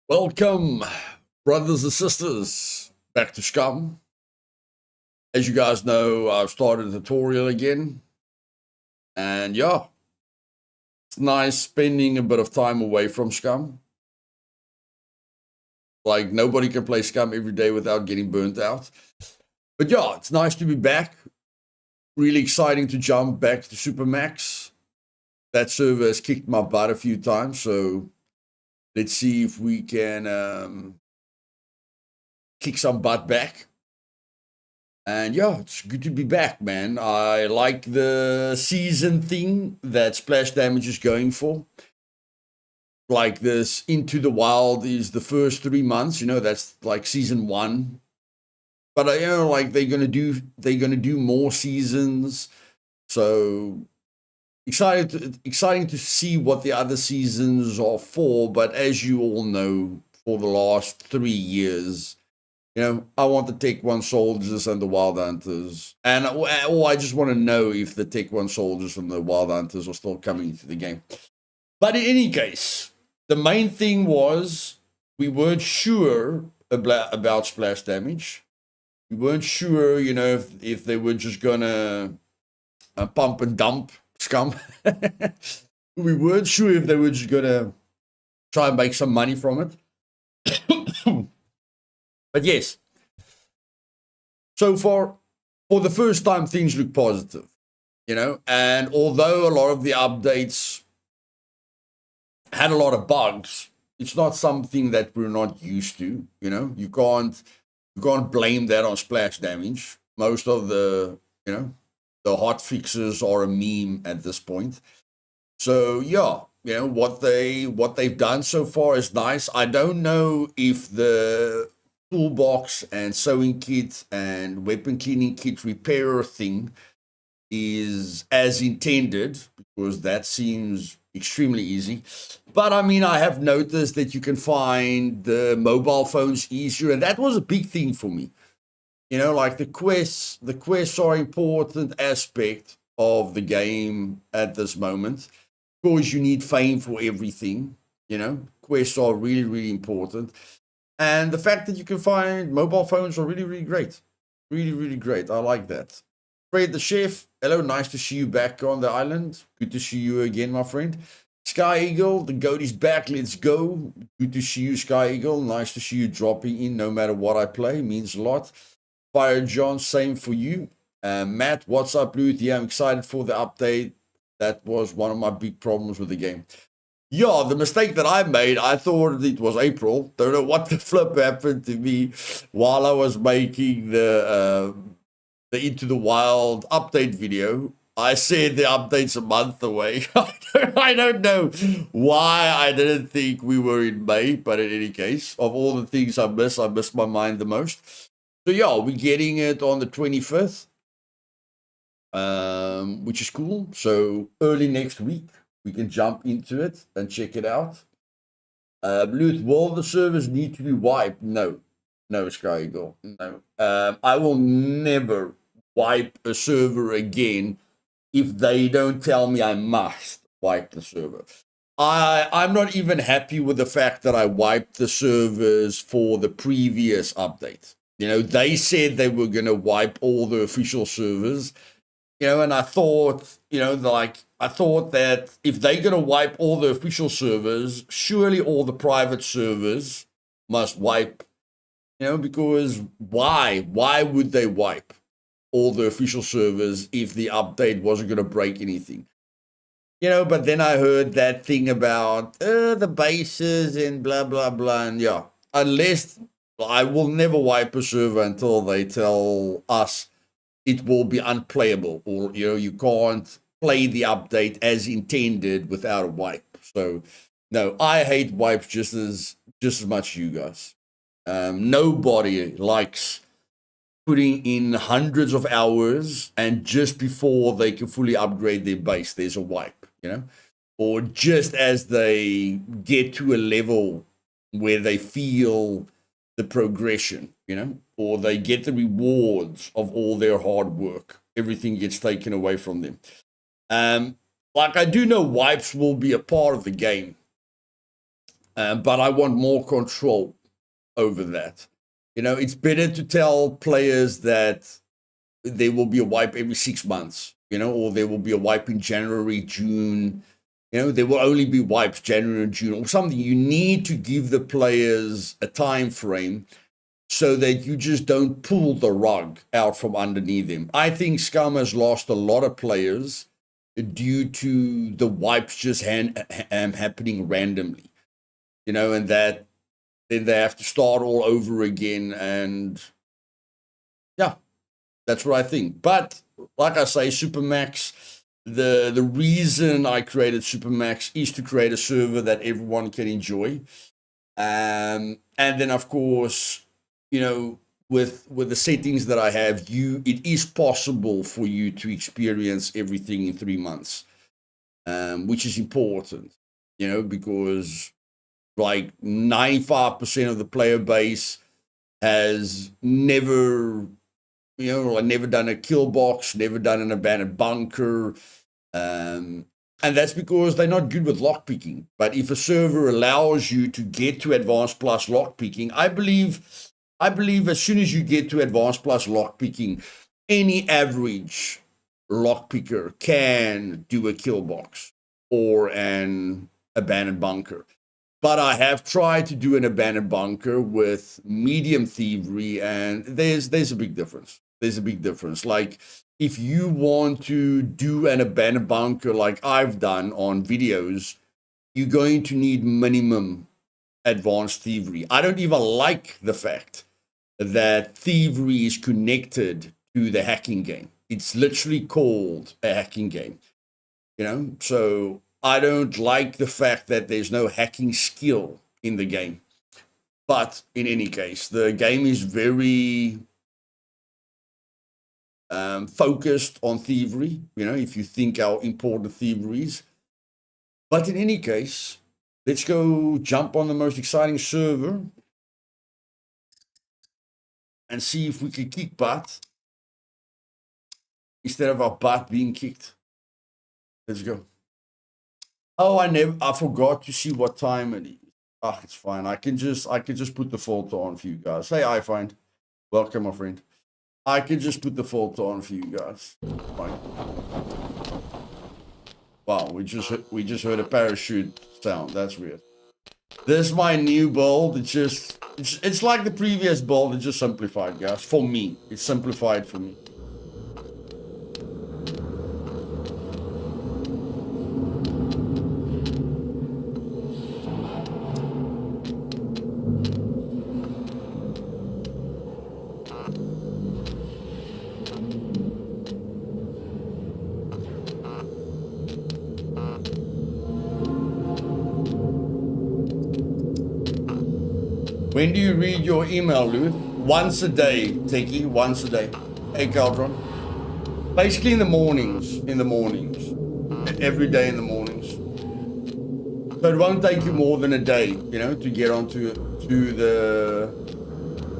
Welcome, brothers and sisters, back to Scum. As you guys know, I've started a tutorial again. And yeah, it's nice spending a bit of time away from Scum. Like, nobody can play Scum every day without getting burnt out. But yeah, it's nice to be back. Really exciting to jump back to Supermax. That server has kicked my butt a few times, so let's see if we can kick some butt back. And yeah, it's good to be back, man. I like the season thing that Splash Damage is going for. Like this Into the Wild is the first 3 months, that's like season 1. But like they're gonna do more seasons. So exciting to see what the other seasons are for. But as you all know, for the last 3 years, I want the Tech 1 soldiers and the Wild Hunters. And I just want to know if the Tech 1 soldiers and the Wild Hunters are still coming into the game. But in any case, the main thing was we weren't sure about splash damage. We weren't sure, if they were just going to pump and dump Scum. We weren't sure if they were just going to try and make some money from it. But yes, so far, for the first time, things look positive, and although a lot of the updates had a lot of bugs, it's not something that we're not used to, you can't blame that on splash damage. Most of the hot fixes are a meme at this point. So yeah, what they've done so far is nice. I don't know if the toolbox and sewing kit and weapon cleaning kit repairer thing is as intended, because that seems extremely easy. But I mean, I have noticed that you can find the mobile phones easier, and that was a big thing for me. Like the quests are an important aspect of the game at this moment. Of course, you need fame for everything. Quests are really, really important. And the fact that you can find mobile phones are really, really great. Really, really great. I like that. Fred the Chef, hello, nice to see you back on the island. Good to see you again, my friend. Sky Eagle, the goat is back. Let's go. Good to see you, Sky Eagle. Nice to see you dropping in no matter what I play. Means a lot. Fire John, same for you. Matt, what's up, Luthais? Yeah, I'm excited for the update. That was one of my big problems with the game. Yeah, the mistake that I made, I thought it was April. Don't know what the flip happened to me while I was making the Into the Wild update video. I said the update's a month away. I don't know why I didn't think we were in May, but in any case, of all the things I missed my mind the most. So yeah, we're getting it on the 25th, which is cool. So early next week, we can jump into it and check it out. Luth, will the servers need to be wiped? No, Sky Eagle, no. I will never wipe a server again if they don't tell me I must wipe the server. I'm not even happy with the fact that I wiped the servers for the previous update. They said they were going to wipe all the official servers. And I thought, I thought that if they're going to wipe all the official servers, surely all the private servers must wipe, because why? Why would they wipe all the official servers if the update wasn't going to break anything? But then I heard that thing about the bases and blah, blah, blah. And yeah, unless I will never wipe a server until they tell us it will be unplayable, or you can't play the update as intended without a wipe. So no, I hate wipes just as much as you guys. Nobody likes putting in hundreds of hours and just before they can fully upgrade their base, there's a wipe, or just as they get to a level where they feel the progression, or they get the rewards of all their hard work. Everything gets taken away from them. Like, I do know wipes will be a part of the game. but I want more control over that. You know, it's better to tell players that there will be a wipe every 6 months, you know, or there will be a wipe in January, June. You know, there will only be wipes January and June or something. You need to give the players a time frame so that you just don't pull the rug out from underneath them. I think Scum has lost a lot of players due to the wipes just happening randomly, you know, and that then they have to start all over again. And yeah, that's what I think. But like I say, Supermax, the reason I created Supermax is to create a server that everyone can enjoy. And then, of course, you know, with the settings that I have, it is possible for you to experience everything in 3 months, which is important, you know, because like 95% of the player base has never, you know, never done a kill box, never done an abandoned bunker. And that's because they're not good with lockpicking. But if a server allows you to get to Advanced Plus lockpicking, I believe as soon as you get to Advanced Plus lockpicking, any average lockpicker can do a kill box or an abandoned bunker. But I have tried to do an abandoned bunker with medium thievery, and there's a big difference. There's a big difference. Like, if you want to do an abandoned bunker like I've done on videos, you're going to need minimum advanced thievery. I don't even like the fact that thievery is connected to the hacking game. It's literally called a hacking game, you know? So I don't like the fact that there's no hacking skill in the game. But in any case, the game is very focused on thievery, you know, if you think how important thievery is. But in any case, let's go jump on the most exciting server and see if we can kick butt instead of our butt being kicked. Let's go. Oh, I forgot to see what time it is. Ah, it's fine. I can just put the filter on for you guys. Hey, I find. Welcome, my friend. I can just put the filter on for you guys. Fine. Wow, we just heard a parachute sound. That's weird. This is my new build. It's like the previous build. It's just simplified, guys. For me, it's simplified for me. When do you read your email, Luth? Once a day, Techie, once a day. Hey, Caldron. Basically in the mornings. Every day in the mornings. So it won't take you more than a day, you know, to get onto the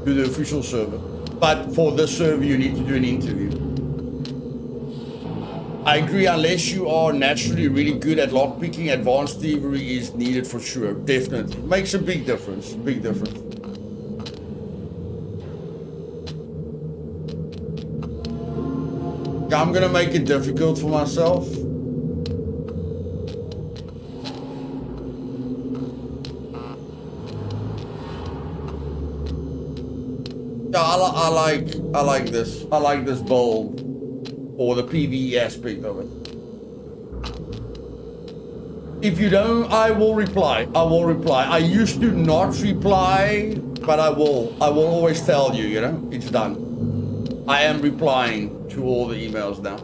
official server. But for this server, you need to do an interview. I agree, unless you are naturally really good at lockpicking, advanced thievery is needed for sure. Definitely. Makes a big difference. Big difference. I'm gonna make it difficult for myself. Yeah, I like this. I like this build. Or the PvE aspect of it. If you don't, I will reply. I used to not reply, but I will always tell you, you know, it's done. I am replying to all the emails now.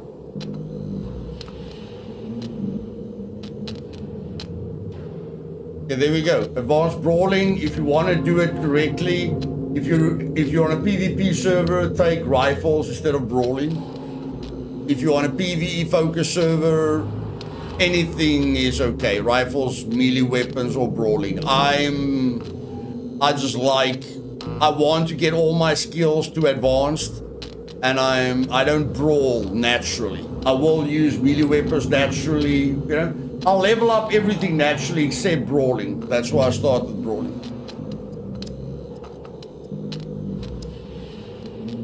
Okay, there we go. Advanced brawling, if you want to do it correctly, if you're on a PvP server, take rifles instead of brawling. If you're on a PvE focused server, anything is okay. Rifles, melee weapons, or brawling. I want to get all my skills to advanced, and I don't brawl naturally. I will use melee weapons naturally, you know. I'll level up everything naturally except brawling. That's why I started brawling.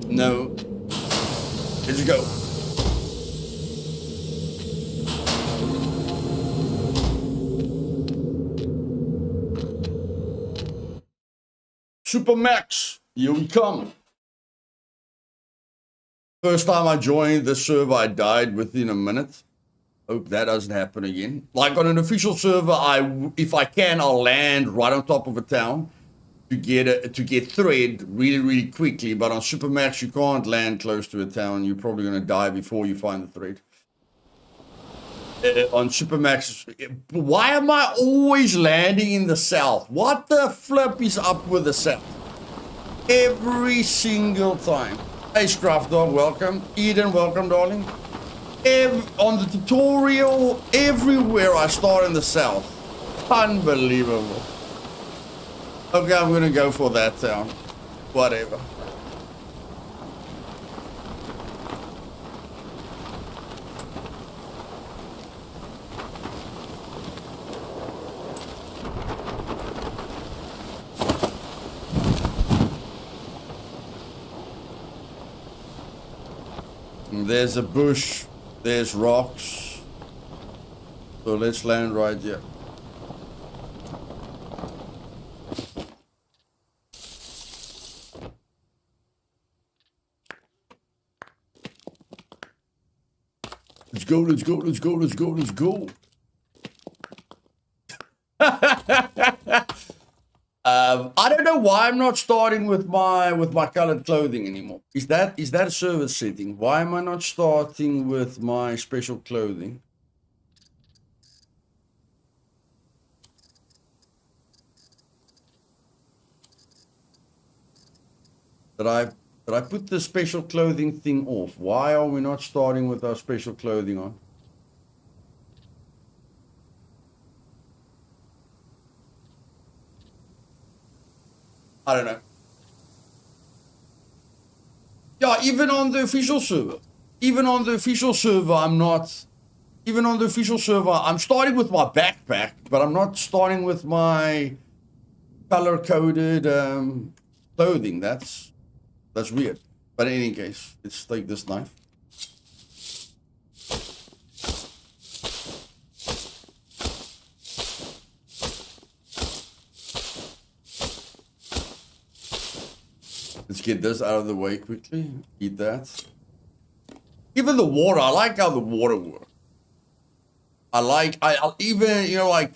No. Let's go. Supermax, here we come. First time I joined the server, I died within a minute. Hope that doesn't happen again. Like on an official server, if I can, I'll land right on top of a town to get thread really quickly. But on Supermax, you can't land close to a town. You're probably gonna die before you find the thread. On Supermax, why am I always landing in the south? What the flip is up with the south? Every single time. Hey, Scruff Dog, welcome. Eden, welcome, darling. On the tutorial, everywhere I start in the south. Unbelievable. Okay, I'm gonna go for that town. Whatever. There's a bush, there's rocks. So let's land right here. Let's go, let's go, let's go, let's go, let's go. I don't know why I'm not starting with my colored clothing anymore. Is that a service setting? Why am I not starting with my special clothing? Did I put the special clothing thing off? Why are we not starting with our special clothing on? I don't know. Yeah, even on the official server. Even on the official server, I'm not... Even on the official server, I'm starting with my backpack, but I'm not starting with my color-coded clothing. That's weird. But in any case, let's take this knife. Let's get this out of the way quickly. Eat that. Even the water, I like how the water works. I even, you know, like,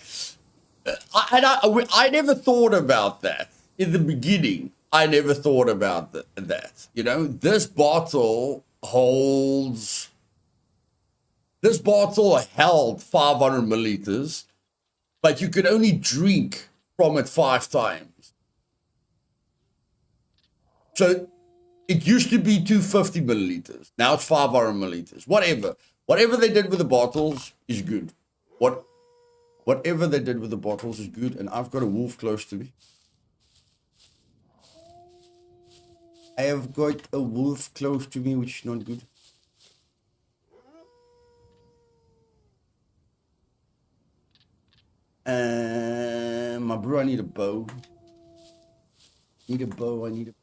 I never thought about that in the beginning. I never thought about that. You know, this bottle held 500 milliliters, but you could only drink from it 5 times. So it used to be 250 milliliters. Now it's 500 milliliters. Whatever they did with the bottles is good. Whatever they did with the bottles is good. And I've got a wolf close to me. I have got a wolf close to me, which is not good. My bro, I need a bow. I need a...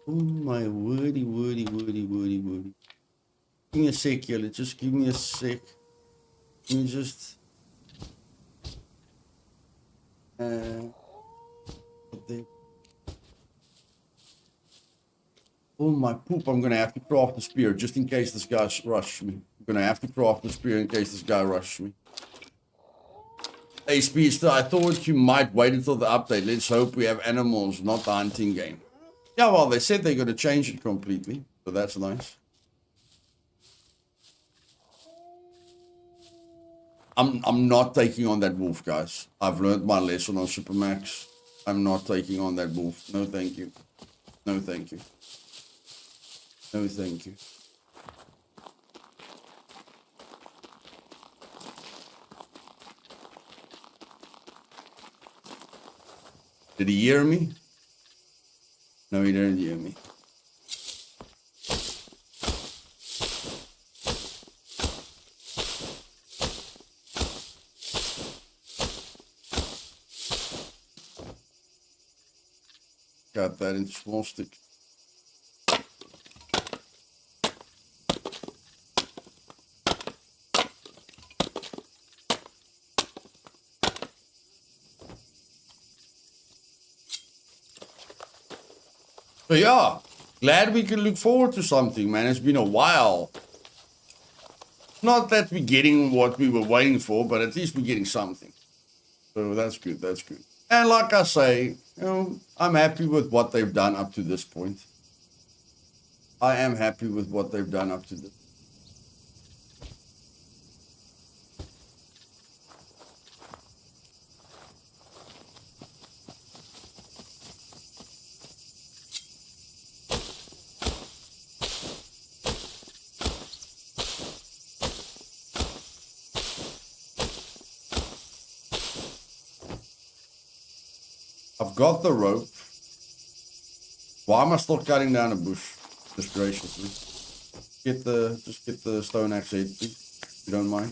Oh my wordy. Give me a sec here. Just give me a sec. Let me just... Oh my poop, I'm gonna have to craft the spear just in case this guy rushes me. I'm gonna have to craft the spear in case this guy rushes me. Hey Speedster, I thought you might wait until the update. Let's hope we have animals, not the hunting game. Yeah, well, they said they're gonna change it completely, so that's nice. I'm not taking on that wolf, guys. I've learned my lesson on Supermax. I'm not taking on that wolf. No, thank you. No, thank you. No, thank you. Did he hear me? No, you don't hear me. Got that into small sticks. So yeah, glad we can look forward to something, man. It's been a while. Not that we're getting what we were waiting for, but at least we're getting something. So that's good, that's good. And like I say, I'm happy with what they've done up to this point. I am happy with what they've done up to this. I've got the rope. Why am I still cutting down a bush? Just graciously. Just get the stone axe head, please, if you don't mind.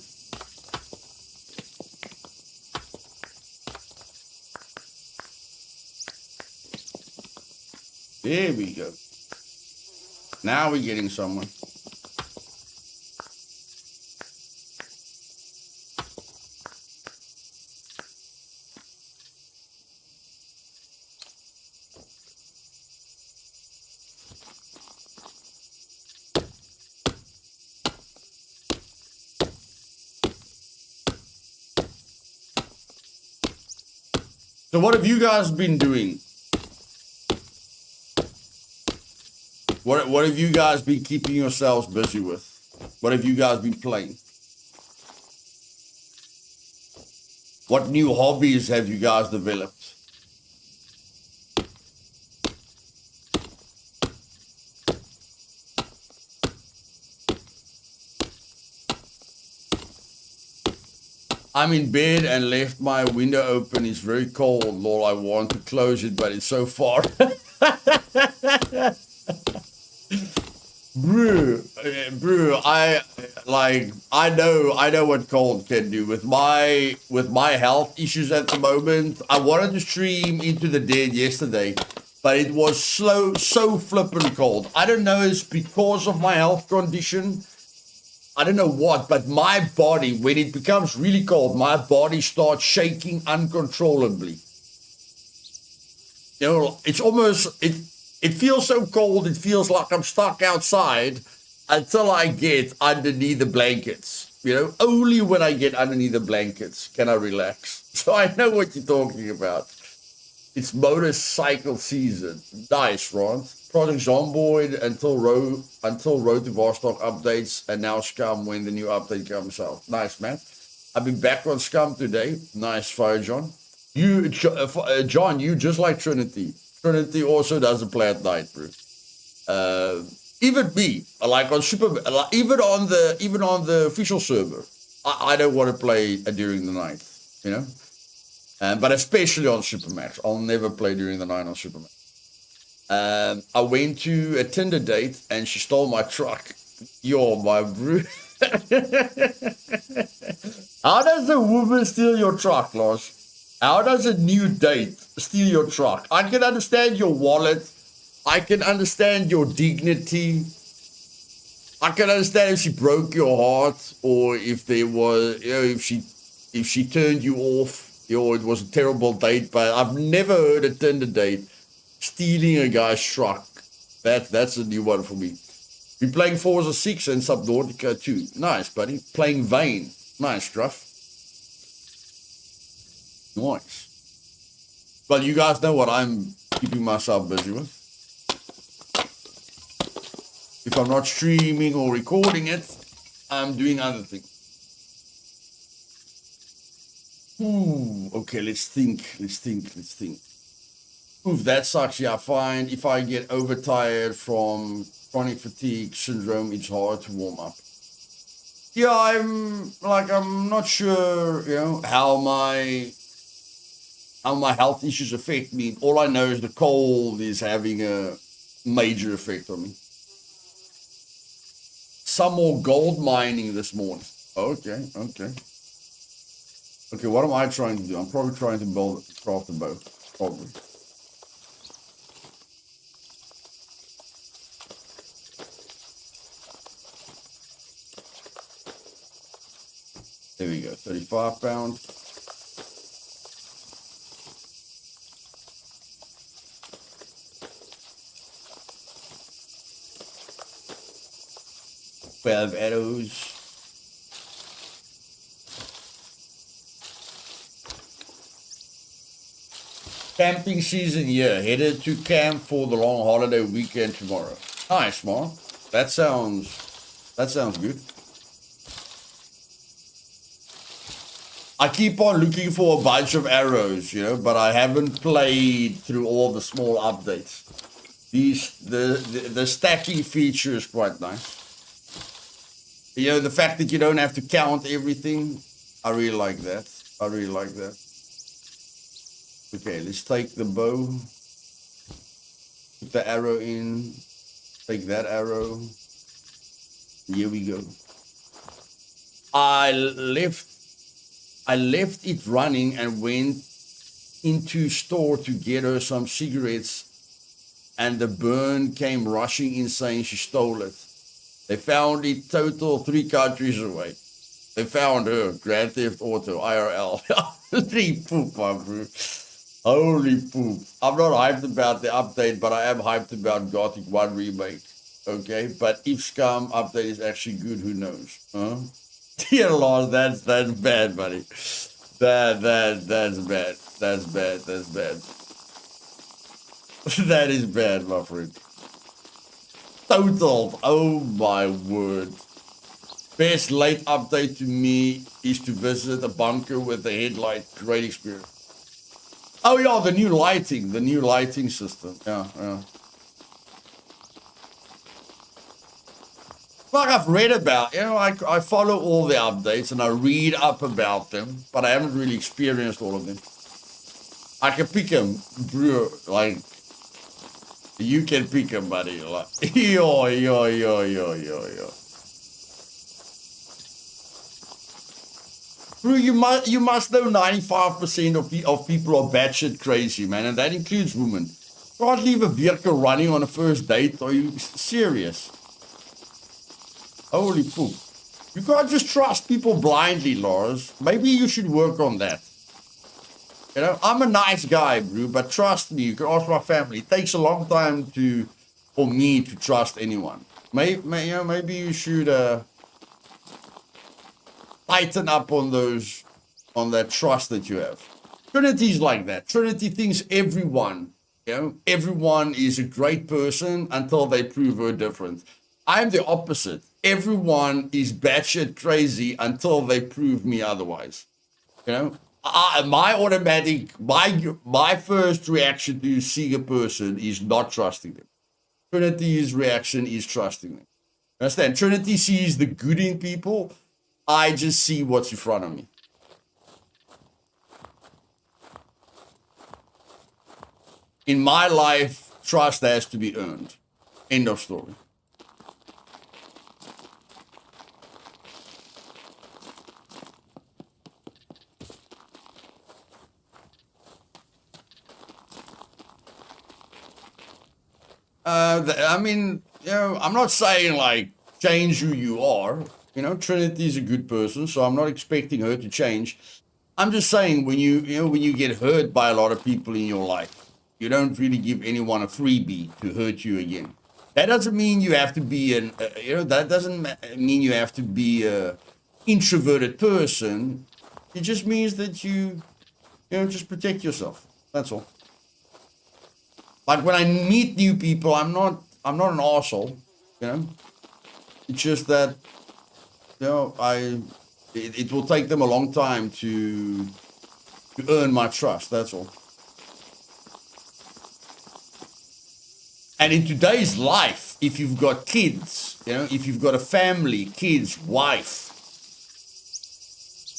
There we go. Now we're getting somewhere. So what have you guys been doing? What have you guys been keeping yourselves busy with? What have you guys been playing? What new hobbies have you guys developed? I'm in bed and left my window open. It's very cold, Lord. I want to close it, but it's so far. Brew, I know what cold can do with my health issues at the moment. I wanted to stream Into the Dead yesterday, but it was so flippin' cold. I don't know, it's because of my health condition. I don't know what, but my body, when it becomes really cold, my body starts shaking uncontrollably. You know, it's almost, it feels so cold, it feels like I'm stuck outside until I get underneath the blankets. You know, only when I get underneath the blankets can I relax. So I know what you're talking about. It's motorcycle season. Nice, Ron. Project Zomboid until Road to Vostok updates, and now Scum when the new update comes out. Nice, man. I've been back on Scum today. Nice, Fire John. John, you just like Trinity. Trinity also doesn't play at night, bro. Even me, like on even on the official server, I don't want to play during the night, you know. But especially on Supermax, I'll never play during the night on Supermax. I went to a Tinder date and she stole my truck. Yo, my bro. How does a woman steal your truck, Lars? How does a new date steal your truck? I can understand your wallet. I can understand your dignity. I can understand if she broke your heart, or if there was, you know, if she turned you off. Yo, it was a terrible date, but I've never heard a Tinder date stealing a guy's truck. That's a new one for me. We're playing Forza 6 and Subnautica 2. Nice, buddy. Playing Vane. Nice, Struff. Nice. Well, you guys know what I'm keeping myself busy with. If I'm not streaming or recording it, I'm doing other things. Ooh, okay, let's think. Ooh, that sucks. Yeah, fine. If I get overtired from chronic fatigue syndrome, it's hard to warm up. Yeah, I'm not sure, you know, how my how my health issues affect me. All I know is the cold is having a major effect on me. Some more gold mining this morning. Okay, okay. Okay, what am I trying to do? I'm probably trying to craft a bow. Probably. There we go, 35 pound. Twelve arrows. Camping season here. Headed to camp for the long holiday weekend tomorrow. Nice, man. That sounds good. I keep on looking for a bunch of arrows, you know, but I haven't played through all the small updates. The stacking feature is quite nice. You know, the fact that you don't have to count everything, I really like that. I really like that. Okay, let's take the bow. Put the arrow in. Take that arrow. Here we go. I left it running and went into store to get her some cigarettes, and the burn came rushing in saying she stole it. They found it total 3 countries away. They found her. Grand Theft Auto, IRL. 3 poop, my bro. Holy poop. I'm not hyped about the update, but I am hyped about Gothic 1 Remake. Okay? But if Scum update is actually good, who knows? Huh? Dear Lord, that's bad, buddy. That's bad. That's bad. That's bad. That is bad, my friend. Total. Oh my word. Best late update to me is to visit a bunker with a headlight. Great experience. Oh yeah, the new lighting system. Yeah. Like I've read about, you know, I follow all the updates and I read up about them, but I haven't really experienced all of them. I can pick them, bro, like, you can pick them, buddy, like, yo. Bro, you must know 95% of people are batshit crazy, man, and that includes women. You can't leave a vehicle running on a first date. Are you serious? Holy poop. You can't just trust people blindly, Lars. Maybe you should work on that. You know, I'm a nice guy, bro, but trust me, you can ask my family. It takes a long time for me to trust anyone. Maybe you should tighten up on that trust that you have. Trinity's like that. Trinity thinks everyone is a great person until they prove her different. I'm the opposite. Everyone is batshit crazy until they prove me otherwise. You know, my first reaction to seeing a person is not trusting them. Trinity's reaction is trusting them. Understand? Trinity sees the good in people. I just see what's in front of me. In my life, trust has to be earned. End of story. I mean, you know, I'm not saying like change who you are. You know, Trinity is a good person, so I'm not expecting her to change. I'm just saying when you get hurt by a lot of people in your life, you don't really give anyone a freebie to hurt you again. That doesn't mean you have to be that doesn't mean you have to be a introverted person. It just means that you just protect yourself. That's all. Like when I meet new people, I'm not an arsehole, you know. It's just that, you know, it will take them a long time to earn my trust. That's all. And in today's life, if you've got kids, you know, if you've got a family, kids, wife.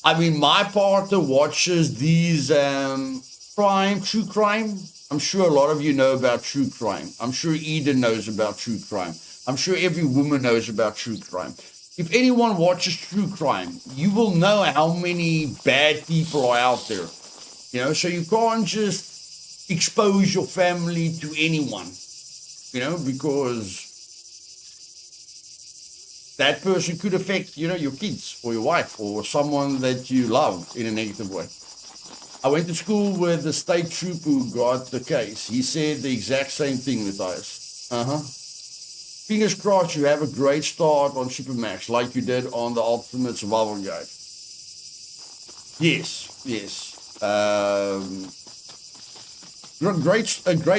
I mean, my partner watches these true crime. I'm sure a lot of you know about true crime. I'm sure Eden knows about true crime. I'm sure every woman knows about true crime. If anyone watches true crime, you will know how many bad people are out there. You know, so you can't just expose your family to anyone, you know, because that person could affect, you know, your kids or your wife or someone that you love in a negative way. I went to school with the state trooper who got the case. He said the exact same thing, Luthais. Fingers crossed you have a great start on Supermax like you did on the Ultimate Survival Guide. Yes, yes. A great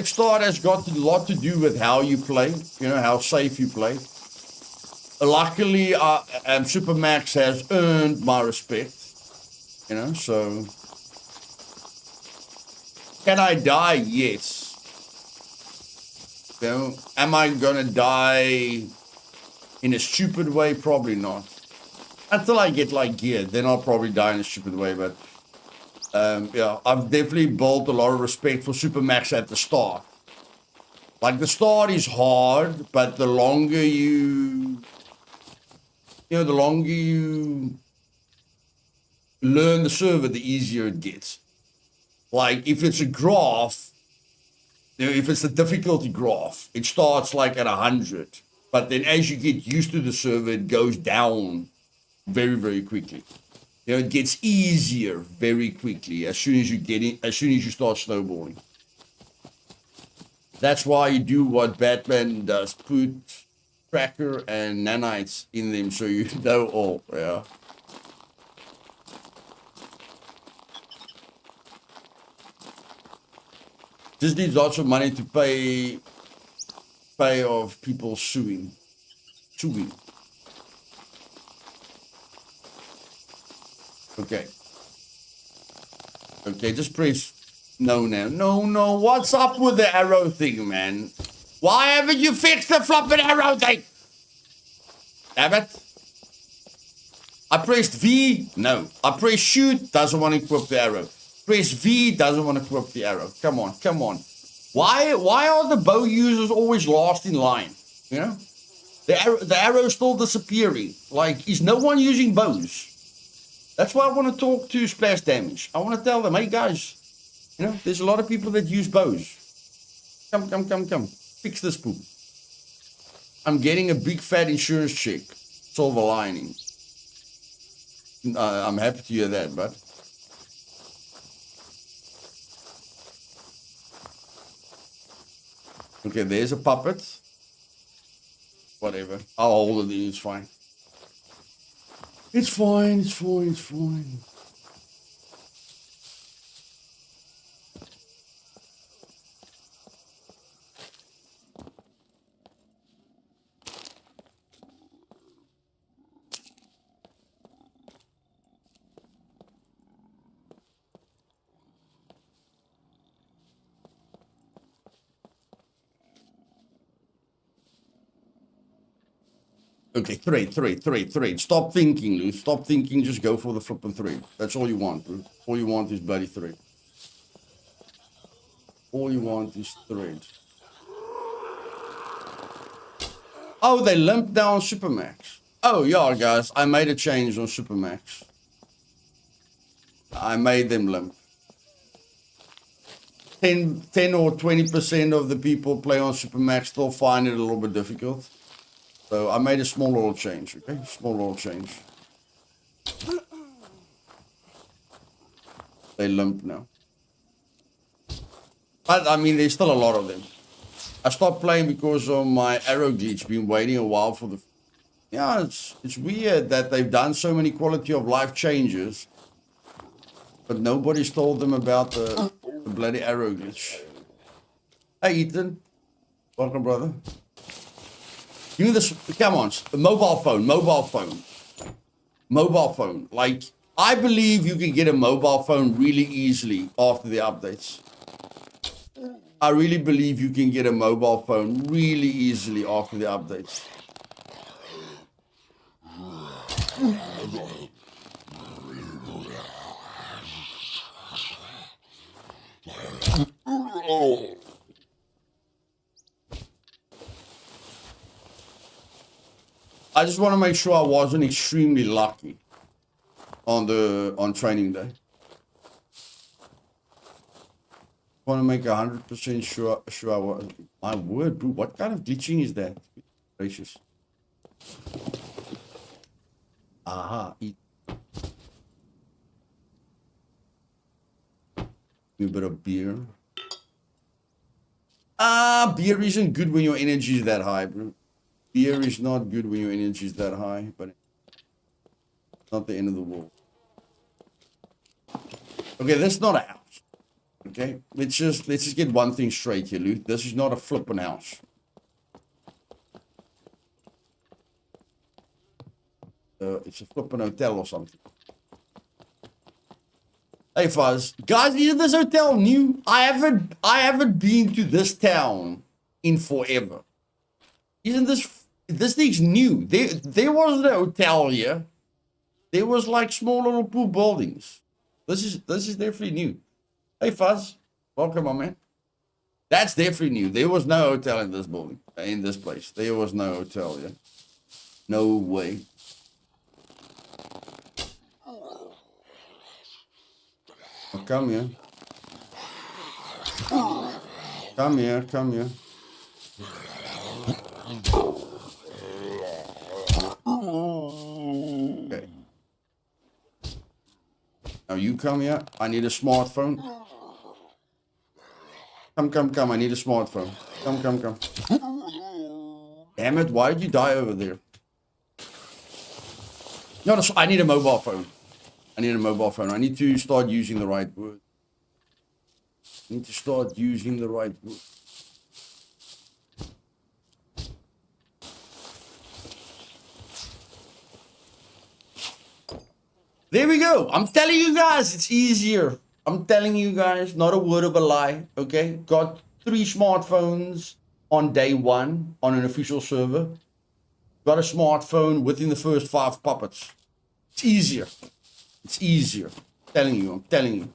start has got a lot to do with how you play, you know, how safe you play. Luckily, Supermax has earned my respect, you know, so... Can I die? Yes. You know, am I gonna die in a stupid way? Probably not. Until I get like gear, then I'll probably die in a stupid way, but... yeah, I've definitely built a lot of respect for Supermax at the start. Like, the start is hard, but the longer you learn the server, the easier it gets. Like, if it's a graph, you know, if it's a difficulty graph, it starts like at 100. But then as you get used to the server, it goes down very, very quickly. You know, it gets easier very quickly as soon as you start snowballing. That's why you do what Batman does, put tracker and nanites in them so you know all, yeah. Just needs lots of money to pay off people suing. Okay. Okay, just press no now. No, what's up with the arrow thing, man? Why haven't you fixed the flopping arrow thing? Damn it. I pressed V, no. I pressed shoot, doesn't want to equip the arrow. Press V, doesn't want to equip the arrow. Come on. Why are the bow users always last in line? You know? The arrow's still disappearing. Like, is no one using bows? That's why I want to talk to Splash Damage. I want to tell them, hey guys, you know, there's a lot of people that use bows. Come. Fix this poop. I'm getting a big fat insurance check. Silver lining. I'm happy to hear that, but... Okay, there's a puppet. Whatever. I'll hold it in, it's fine. It's fine. Okay, trade. Stop thinking, Lou. Stop thinking, just go for the flipping trade. That's all you want, bro. All you want is bloody trade. All you want is trade. Oh, they limped down Supermax. Oh, yeah, guys, I made a change on Supermax. I made them limp. 10 or 20% of the people play on Supermax still find it a little bit difficult. So I made a small little change, okay? Small little change. They limp now. But, I mean, there's still a lot of them. I stopped playing because of my arrow glitch. Been waiting a while for the... Yeah, it's weird that they've done so many quality of life changes. But nobody's told them about the bloody arrow glitch. Hey, Ethan. Welcome, brother. Give me this, come on, mobile phone. Like, I believe you can get a mobile phone really easily after the updates. I really believe you can get a mobile phone really easily after the updates. I just want to make sure I wasn't extremely lucky on training day. Want to make 100% sure I was. My word, bro, what kind of glitching is that? Gracious. Aha, eat. A bit of beer. Beer isn't good when your energy is that high, bro. Beer is not good when your energy is that high, but it's not the end of the world. Okay, that's not a house. Okay, let's just get one thing straight here, Luke. This is not a flippin' house. It's a flippin' hotel or something. Hey Fuzz, guys, isn't this hotel new? I haven't been to this town in forever. Isn't this thing's new? There wasn't a hotel here. There was like small little pool buildings. This is definitely new. Hey Fuzz, welcome on man. That's definitely new. There was no hotel in this building, in this place. There was no hotel here. No way. Oh, come here. Come here, come here. Okay. Now you come here. I need a smartphone. Come. I need a smartphone. Come. Damn it, why did you die over there? No, I need a mobile phone. I need a mobile phone. I need to start using the right word. I need to start using the right word. There we go. I'm telling you guys, it's easier. I'm telling you guys, not a word of a lie, okay? Got 3 smartphones on day 1 on an official server. Got a smartphone within the first 5 puppets. It's easier. It's easier. I'm telling you.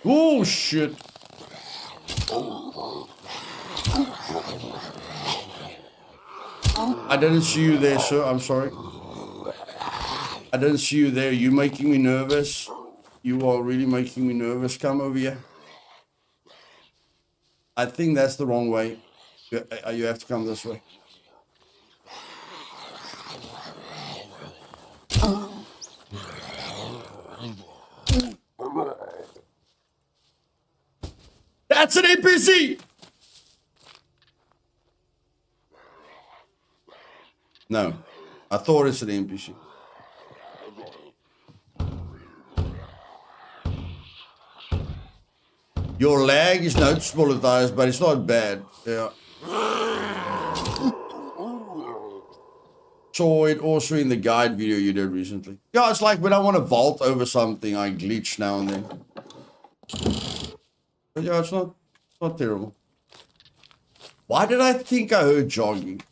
Oh, shit. I didn't see you there, sir. I'm sorry. I didn't see you there. You're making me nervous. You are really making me nervous. Come over here. I think that's the wrong way. You have to come this way. That's an NPC! No, I thought it's an NPC. Your lag is noticeable, Luthais, but it's not bad. Yeah. Saw it also in the guide video you did recently. Yeah, it's like when I want to vault over something, I glitch now and then. But yeah, it's not terrible. Why did I think I heard jogging?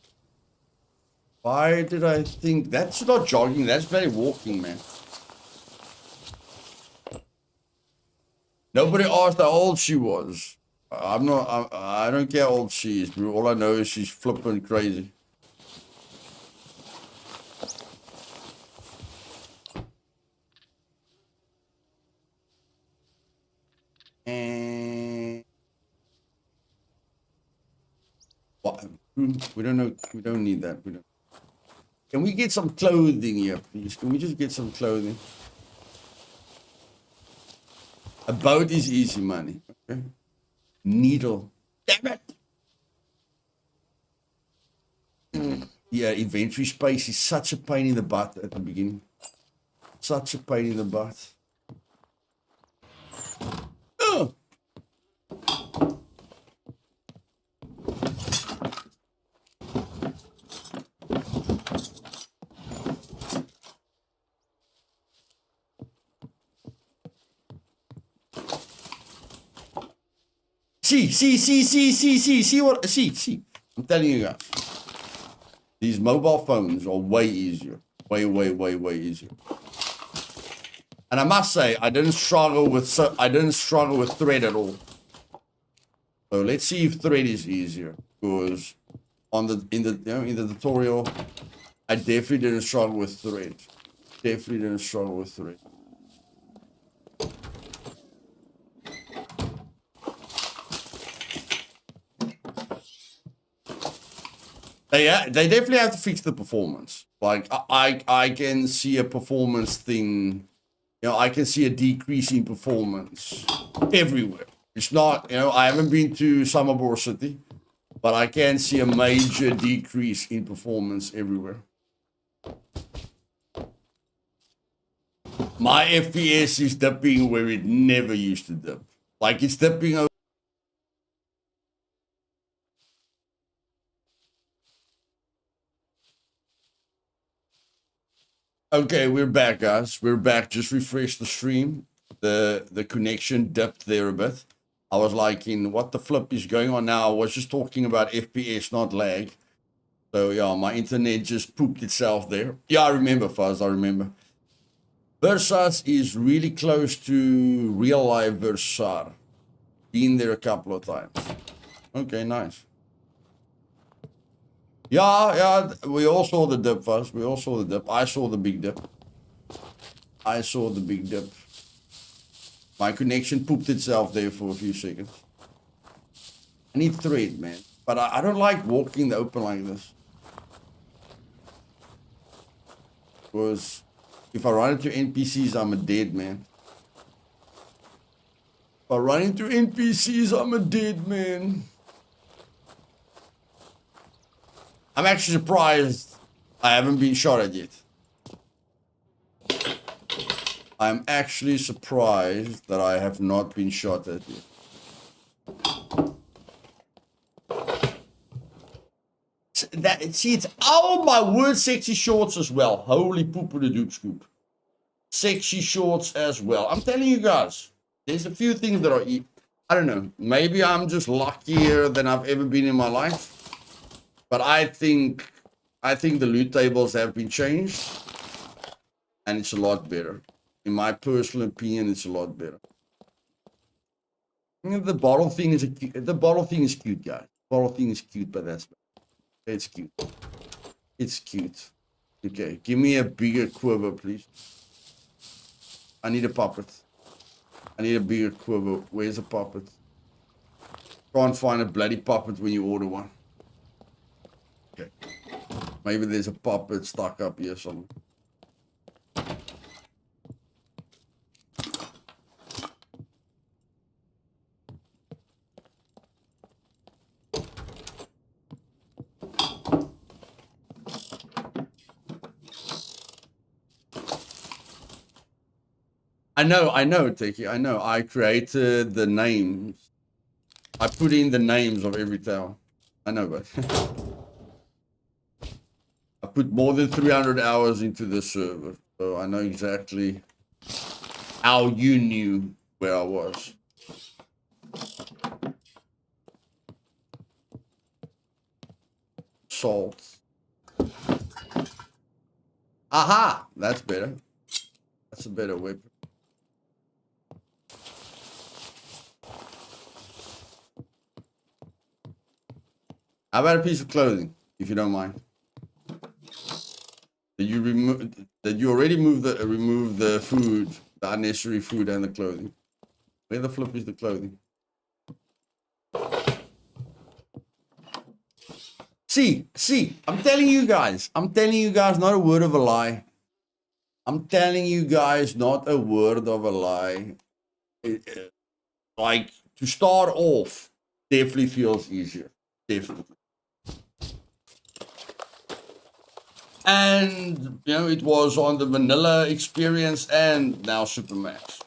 Why did I think that's not jogging? That's very walking, man. Nobody asked how old she was. I don't care how old she is, bro. All I know is she's flipping crazy. And what? We don't know. We don't need that. We don't. Can we get some clothing here, please? Can we just get some clothing? A boat is easy money. Okay. Needle. Damn it. Yeah, inventory space is such a pain in the butt at the beginning. Such a pain in the butt. Oh. See. I'm telling you guys, these mobile phones are way easier. Way easier. And I must say, I didn't struggle with thread at all. So let's see if thread is easier. Because in the tutorial, I definitely didn't struggle with thread. They definitely have to fix the performance. Like I can see a performance thing. I can see a decrease in performance everywhere. It's not, I haven't been to Summerbore City, but I can see a major decrease in performance everywhere. My FPS is dipping where it never used to dip. Like it's dipping over. Okay, we're back, guys. We're back. Just refresh the stream. The connection dipped there a bit. I was like, what the flip is going on now? I was just talking about FPS, not lag. So yeah, my internet just pooped itself there. Yeah, I remember, Fuzz. I remember. Versace is really close to real life Versace. Been there a couple of times. Okay, nice. Yeah, we all saw the dip, Fuzz. We all saw the dip. I saw the big dip. My connection pooped itself there for a few seconds. I need thread, man. But I don't like walking the open like this. Because if I run into NPCs, I'm a dead man. If I run into NPCs, I'm a dead man. I'm actually surprised I haven't been shot at yet. I'm actually surprised that I have not been shot at yet. It's oh my word, sexy shorts as well. Holy poop with a dupe scoop. Sexy shorts as well. I'm telling you guys, there's a few things that I don't know. Maybe I'm just luckier than I've ever been in my life. But I think the loot tables have been changed, and it's a lot better. In my personal opinion, it's a lot better. The bottle thing is cute, guys. The bottle thing is cute, but it's cute. It's cute. Okay, give me a bigger quiver, please. I need a puppet. I need a bigger quiver. Where's a puppet? Can't find a bloody puppet when you order one. Okay. Maybe there's a puppet stuck up here somewhere. I know, Tiki. I know. I created the names. I put in the names of every tower. I know, but I put more than 300 hours into the server, so I know exactly how you knew where I was. Salt. Aha! That's better. That's a better weapon. How about a piece of clothing, if you don't mind? Did you already remove the food, the unnecessary food and the clothing? Where the flip is the clothing? See, I'm telling you guys, not a word of a lie. I'm telling you guys, not a word of a lie. Like, to start off, definitely feels easier. Definitely. And, it was on the vanilla experience and now Supermax.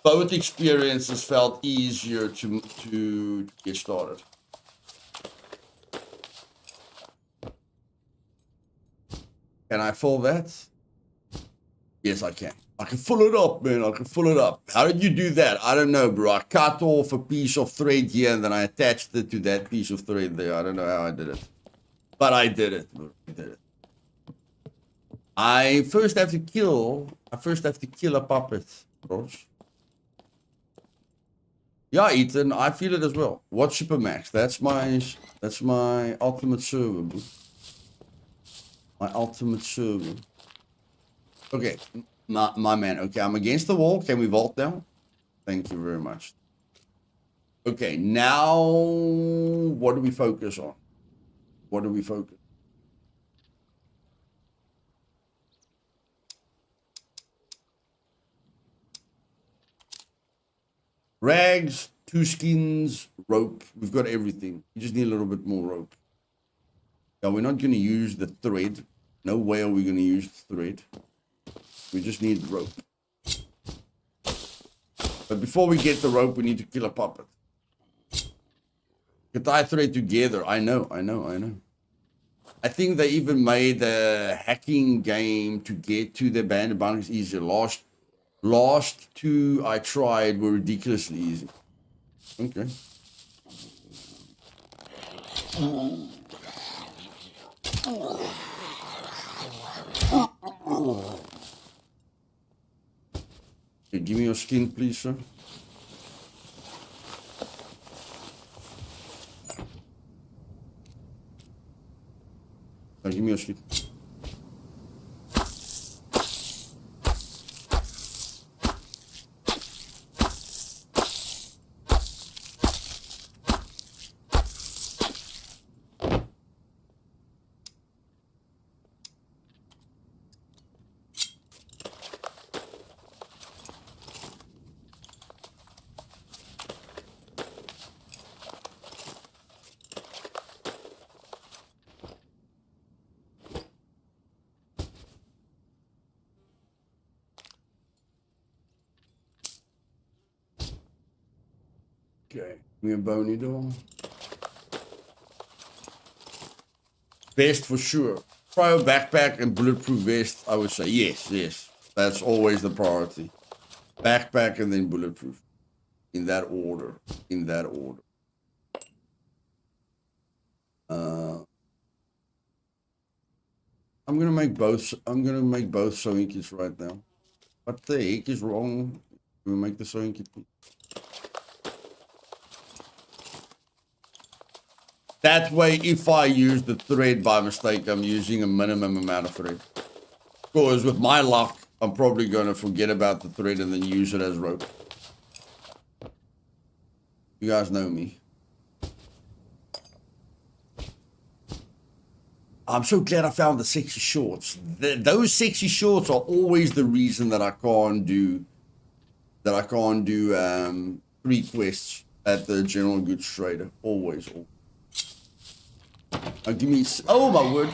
Both experiences felt easier to get started. Can I fill that? Yes, I can. I can fill it up, man. I can fill it up. How did you do that? I don't know, bro. I cut off a piece of thread here and then I attached it to that piece of thread there. I don't know how I did it. But I did it, bro. I did it. I first have to kill a puppet, bros. Yeah, Ethan, I feel it as well. What's Supermax? That's my ultimate server, bro. My ultimate server. Okay, my man. Okay, I'm against the wall. Can we vault now? Thank you very much. Okay, now what do we focus on? What do we focus? Rags, 2 skins, rope. We've got everything. We just need a little bit more rope. Now, we're not going to use the thread. No way are we going to use the thread. We just need rope. But before we get the rope, we need to kill a puppet. Could tie thread together. I know. I think they even made a hacking game to get to the abandoned bunkers easier. Last 2 I tried were ridiculously easy. Okay. Okay, give me your skin, please, sir. Now, give me your skin. Okay, give me a bony door. Vest for sure. Cryo backpack and bulletproof vest, I would say. Yes. That's always the priority. Backpack and then bulletproof. In that order. I'm gonna make both sewing kits right now. What the heck is wrong? We make the sewing kit. That way, if I use the thread by mistake, I'm using a minimum amount of thread. Because with my luck, I'm probably going to forget about the thread and then use it as rope. You guys know me. I'm so glad I found the sexy shorts. Those sexy shorts are always the reason that I can't do 3 quests at the general goods trader. Always. Give me. Oh my word.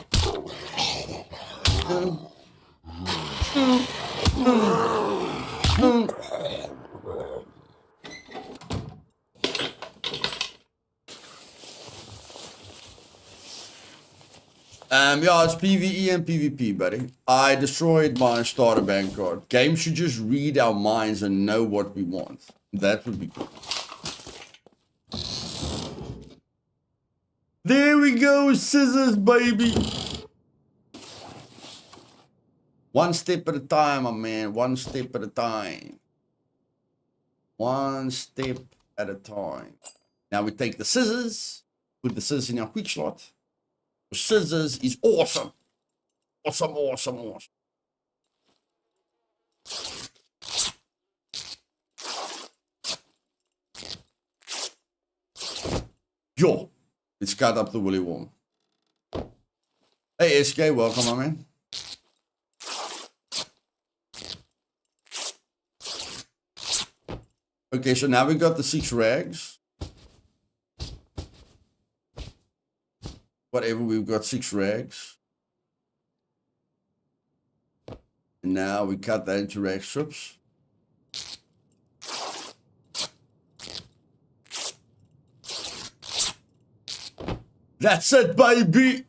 Yeah, it's PvE and PvP, buddy. I destroyed my starter bank card. Game should just read our minds and know what we want. That would be cool. There we go, scissors, baby. One step at a time, my man. One step at a time. One step at a time. Now we take the scissors, put the scissors in our quick slot. The scissors is awesome. Awesome. Yo. Let's cut up the woolly worm. Hey, SK, welcome, my man. Okay, so now we got the 6 rags. Whatever, we've got 6 rags. And now we cut that into rag strips. That's it, baby.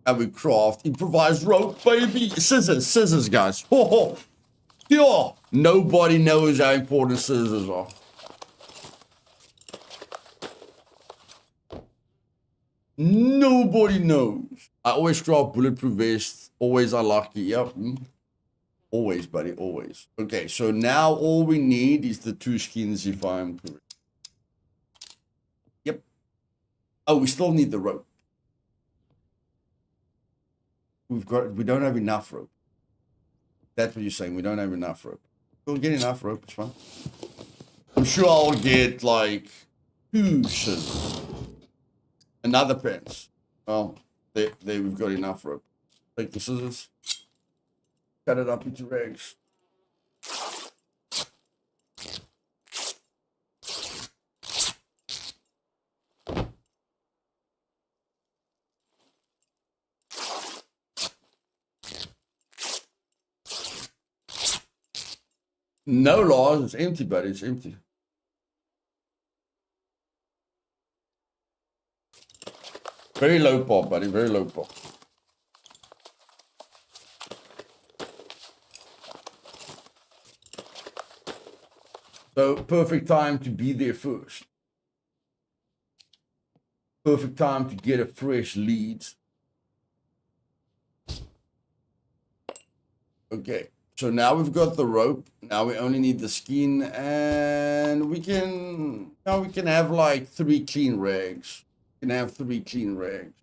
And we craft improvised rope, baby. Scissors, guys. Ho ho. Yo, nobody knows how important scissors are. Nobody knows. I always craft bulletproof vest. Always unlucky. Yep. Always, buddy. Always. Okay, so now all we need is the 2 skins, if I'm correct. Yep. Oh, we still need the rope. We don't have enough rope. That's what you're saying. We don't have enough rope. We'll get enough rope. It's fine. I'm sure I'll get like 2 scissors. Another pants. Well, there we've got enough rope. Take the scissors. Cut it up into rags. No, Lars, it's empty, buddy. It's empty. Very low pop, buddy. Very low pop. So, perfect time to be there first. Perfect time to get a fresh lead. Okay. So now we've got the rope. Now we only need the skin, and we can have like 3 clean rags. We can have 3 clean rags.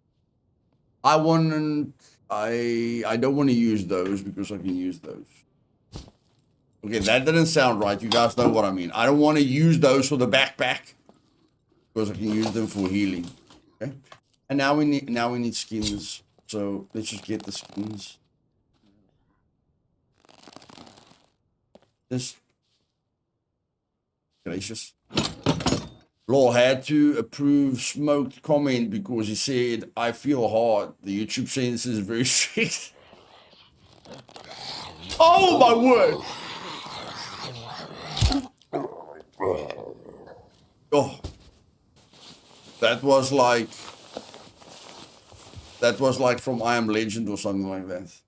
I don't want to use those because I can use those. Okay, that didn't sound right. You guys know what I mean. I don't want to use those for the backpack because I can use them for healing. Okay, and now we need skins. So let's just get the skins. This gracious. Law had to approve smoked comment because he said, I feel hard. The YouTube censor is very strict. Oh my word! Oh. That was like from I Am Legend or something like that.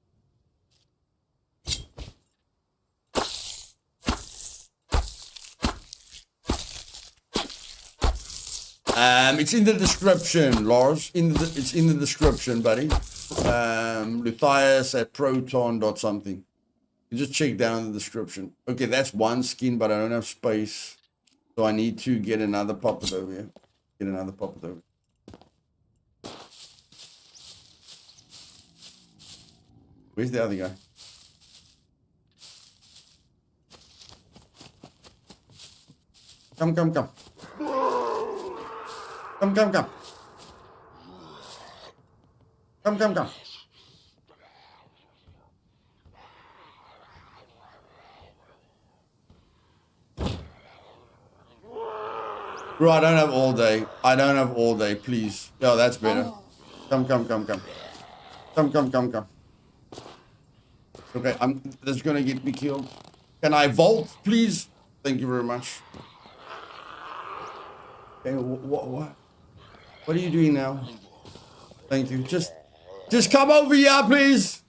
It's in the description, Lars. It's in the description, buddy. Luthais at proton. something. You just check down in the description. Okay, that's 1 skin, but I don't have space. So I need to get another puppet over here. Get another puppet over here. Where's the other guy? Come. Come. Bro, I don't have all day. Please. No, that's better. Come. Okay, that's gonna get me killed. Can I vault, please? Thank you very much. Okay, what are you doing now? Thank you. Just come over here, please.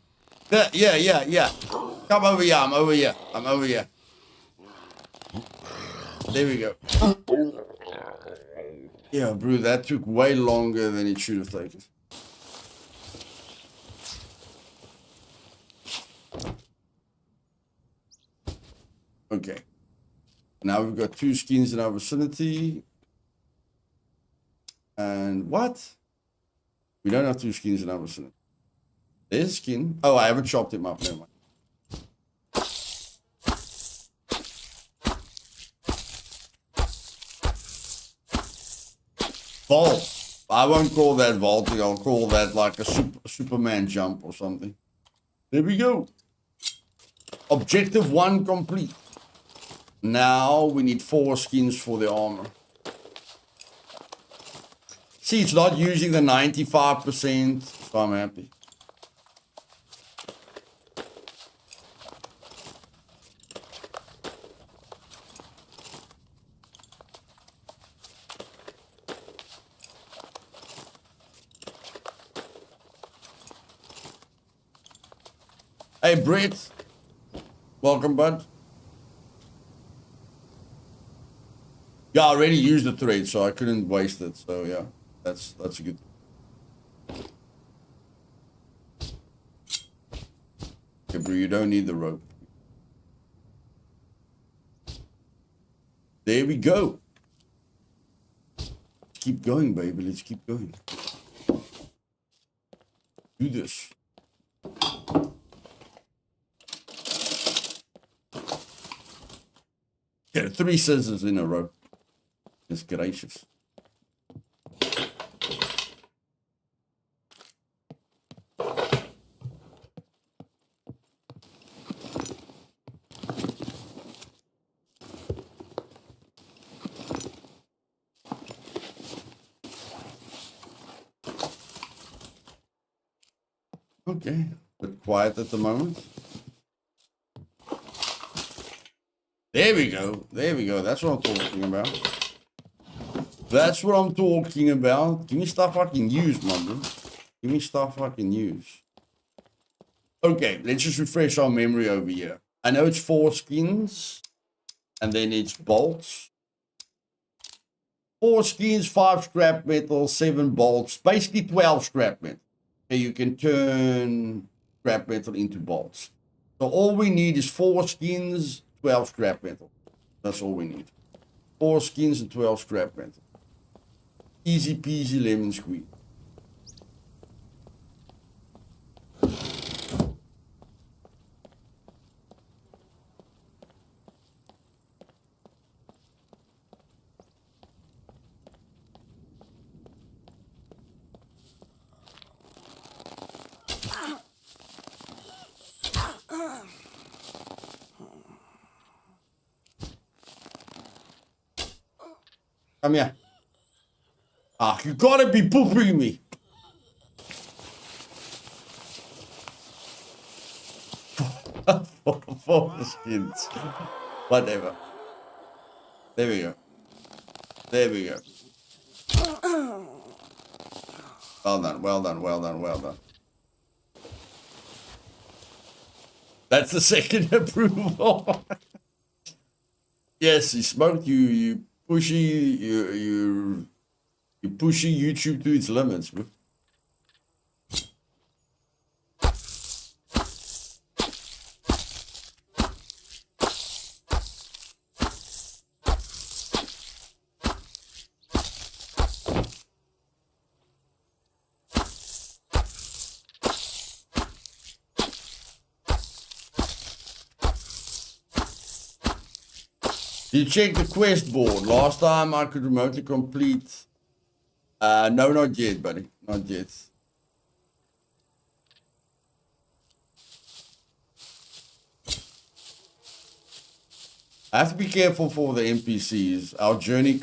Yeah. Come over here. I'm over here. There we go. Yeah, bro, that took way longer than it should have taken. Okay. Now we've got 2 skins in our vicinity. And what? We don't have 2 skins in our vicinity. There's a skin. Oh, I haven't chopped him up. Never mind. Vault. I won't call that vaulting. I'll call that like a Superman jump or something. There we go. Objective 1 complete. Now we need 4 skins for the armor. See, it's not using the 95%, so I'm happy. Hey, Brett. Welcome, bud. Yeah, I already used the thread, so I couldn't waste it. So yeah, that's a good thing. Okay, bro, you don't need the rope. There we go. Keep going, baby. Let's keep going. Do this. Get 3 scissors in a row. It's gracious. Okay, but quiet at the moment. There we go. There we go. That's what I'm talking about. That's what I'm talking about. Give me stuff I can use, man, bro. Give me stuff I can use. Okay, let's just refresh our memory over here. I know it's 4 skins, and then it's bolts. 4 skins, 5 scrap metal, 7 bolts, basically 12 scrap metal. Okay, you can turn scrap metal into bolts. So all we need is 4 skins, 12 scrap metal. That's all we need. 4 skins and 12 scrap metal. Easy peasy lemon squeeze. Come here. Ah, you gotta be pooping me. Four skins. Whatever. There we go. There we go. Well done, well done, well done, well done. That's the second approval. Yes, you smoked, you pushy, you pushing YouTube to its limits, bro. Did you check the quest board? Last time I could remotely complete. No, not yet, buddy. Not yet. I have to be careful for the NPCs. Our journey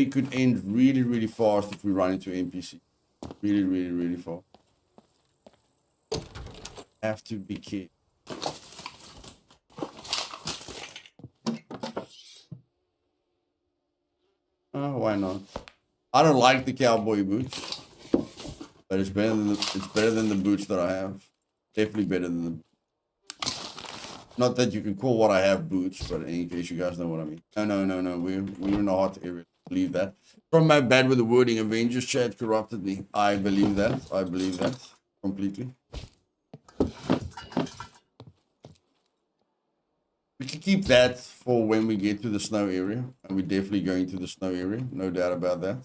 could end really, really fast if we run into NPC. Really, really, really fast. Have to be careful. Why not? I don't like the cowboy boots, but it's better than the boots that I have. Definitely better than the. Not that you can call what I have boots, but in case you guys know what I mean. No. We're in a hot area. Believe that. From my bad with the wording, Avengers chat corrupted me. I believe that. I believe that completely. We can keep that for when we get to the snow area. And we're definitely going to the snow area. No doubt about that.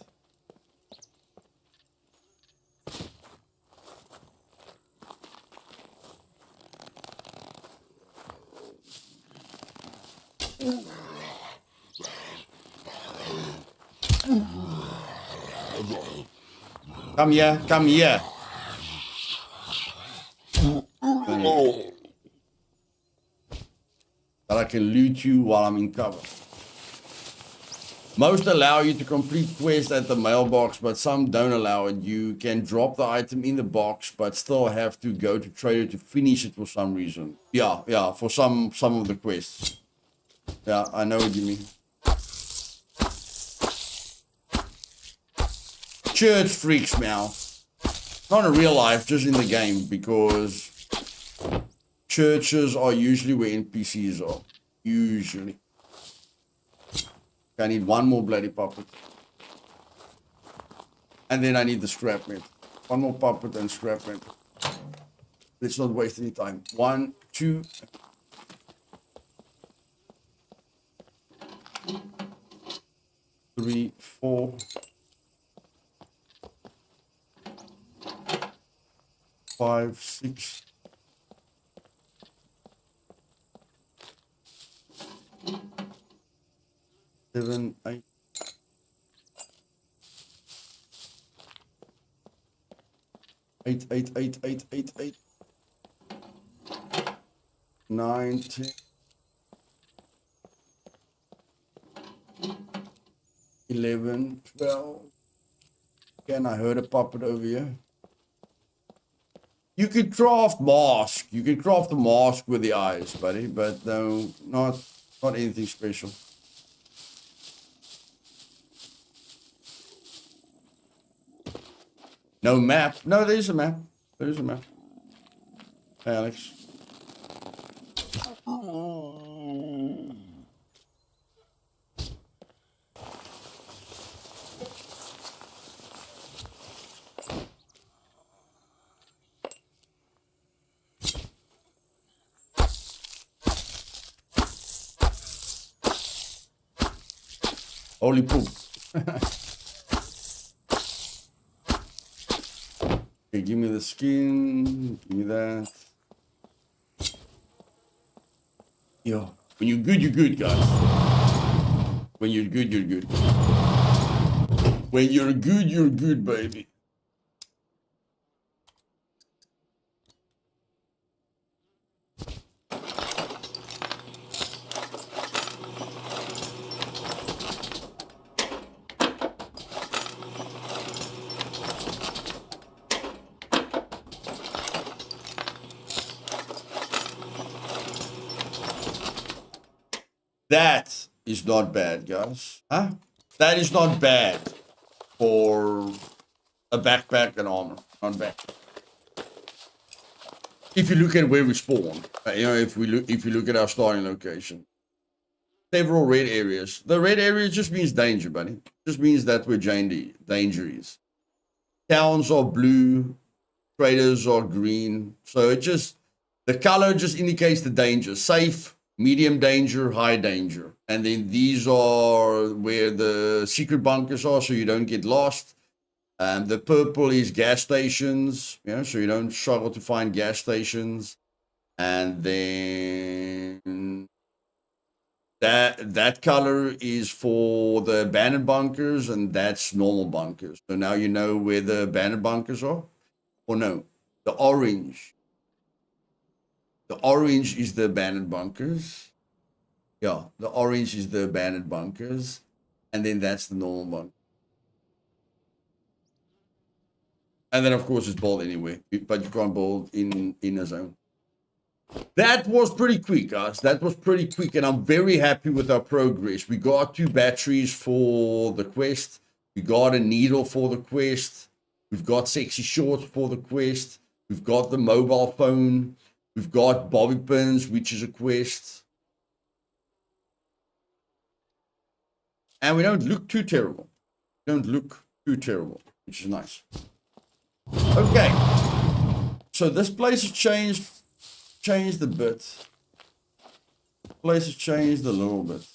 Come here, come here. That I can loot you while I'm in cover. Most allow you to complete quests at the mailbox, but some don't allow it. You can drop the item in the box, but still have to go to trader to finish it for some reason. Yeah, for some of the quests. Yeah, I know what you mean. Church freaks me out. Not in real life, just in the game, because churches are usually where NPCs are. Usually. I need one more bloody puppet. And then I need the scrap metal. One more puppet and scrap metal. Let's not waste any time. 1, 2. 3, 4. 5, 6. 7, 8. 8, 8, 8, 8, 8, 8. 9, 10. 11, 12. Again, I heard a puppet over here. You could craft mask. You can craft a mask with the eyes, buddy, but no, not anything special. No map. No, there's a map. There's a map. Hey, Alex. Holy poop. Okay, give me the skin. Give me that. Yo, when you're good, you're good, guys. When you're good, you're good. When you're good, baby. That is not bad, guys. Huh? That is not bad for a backpack and armor. Not bad. If you look at where we spawn, if you look at our starting location, several red areas. The red area just means danger, buddy. Just means that where danger is. Towns are blue, traders are green. So the color just indicates the danger. Safe, medium danger, high danger. And then these are where the secret bunkers are, so you don't get lost. The purple is gas stations, so you don't struggle to find gas stations. And then that color is for the abandoned bunkers, and that's normal bunkers. So now you know where the abandoned bunkers are. Or no, the orange. The orange is the abandoned bunkers. Yeah, the orange is the abandoned bunkers. And then that's the normal bunker. And then, of course, it's built anywhere. But you can't build in a zone. That was pretty quick, guys. That was pretty quick. And I'm very happy with our progress. We got 2 batteries for the quest. We got a needle for the quest. We've got sexy shorts for the quest. We've got the mobile phone. We've got bobby pins, which is a quest. And we don't look too terrible. We don't look too terrible, which is nice. Okay. So this place has changed a bit. The place has changed a little bit.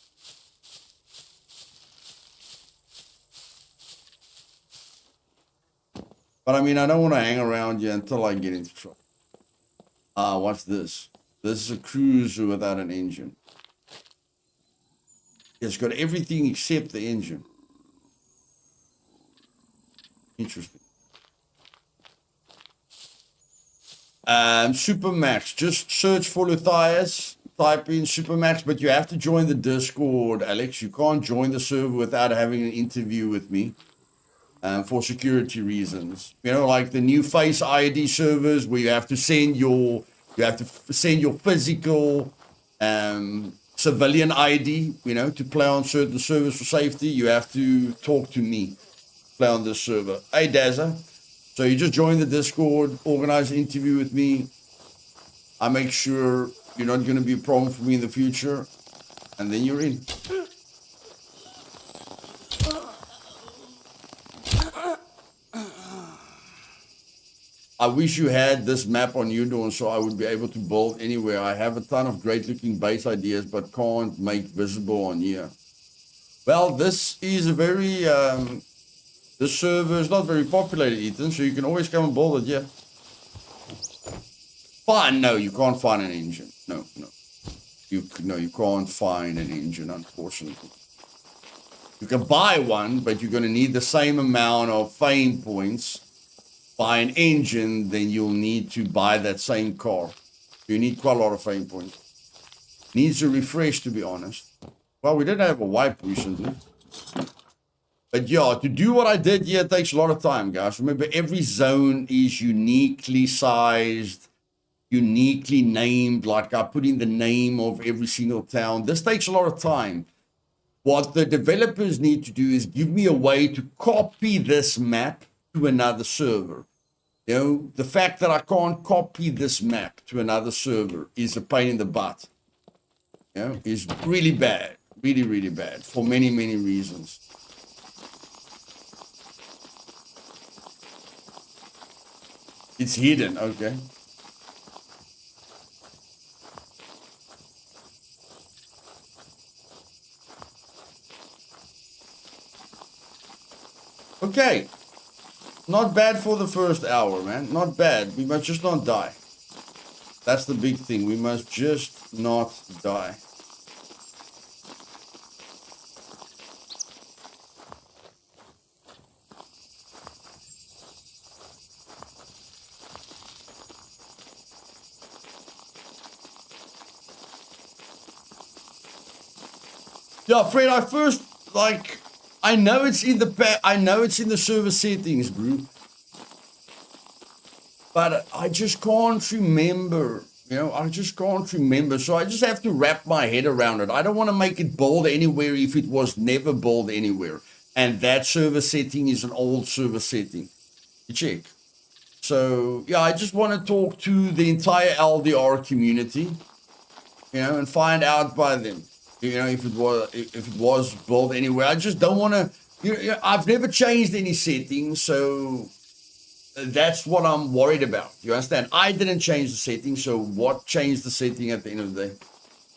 But I mean, I don't want to hang around here until I get into trouble. What's this? This is a cruiser without an engine. It's got everything except the engine. Interesting. Supermax. Just search for Luthais. Type in Supermax, but you have to join the Discord, Alex. You can't join the server without having an interview with me. For security reasons, like the new Face ID servers where you have to send your physical civilian ID, to play on certain servers for safety. You have to talk to me, play on this server. Hey, Dazza. So you just join the Discord, organize an interview with me, I make sure you're not going to be a problem for me in the future, and then you're in. I wish you had this map on Udon so I would be able to build anywhere. I have a ton of great looking base ideas, but can't make visible on here. Well, this is a very, this server is not very populated, Ethan, so you can always come and build it, yeah. Fine, no, you can't find an engine. No. No, you can't find an engine, unfortunately. You can buy one, but you're going to need the same amount of fame points. Buy an engine, then you'll need to buy that same car. You need quite a lot of fame points. Needs a refresh, to be honest. Well, we did have a wipe recently. But yeah, to do what I did here takes a lot of time, guys. Remember, every zone is uniquely sized, uniquely named. Like I put in the name of every single town. This takes a lot of time. What the developers need to do is give me a way to copy this map to another server. You know, the fact that I can't copy this map to another server is a pain in the butt. You know, is really bad. Really, really bad for many, many reasons. It's hidden, okay. Okay. Not bad for the first hour, man. Not bad. We must just not die. That's the big thing. We must just not die. Yeah, Fred, I first, like, I know it's in the server settings, bro. But I just can't remember, you know, I just can't remember. So I just have to wrap my head around it. I don't want to make it bold anywhere if it was never bold anywhere. And that server setting is an old server setting. You check. So, yeah, I just want to talk to the entire LDR community, you know, and find out by them. You know, if it was built anywhere. I just don't want to. You know, I've never changed any settings, so that's what I'm worried about. You understand? I didn't change the setting, so what changed the setting at the end of the day?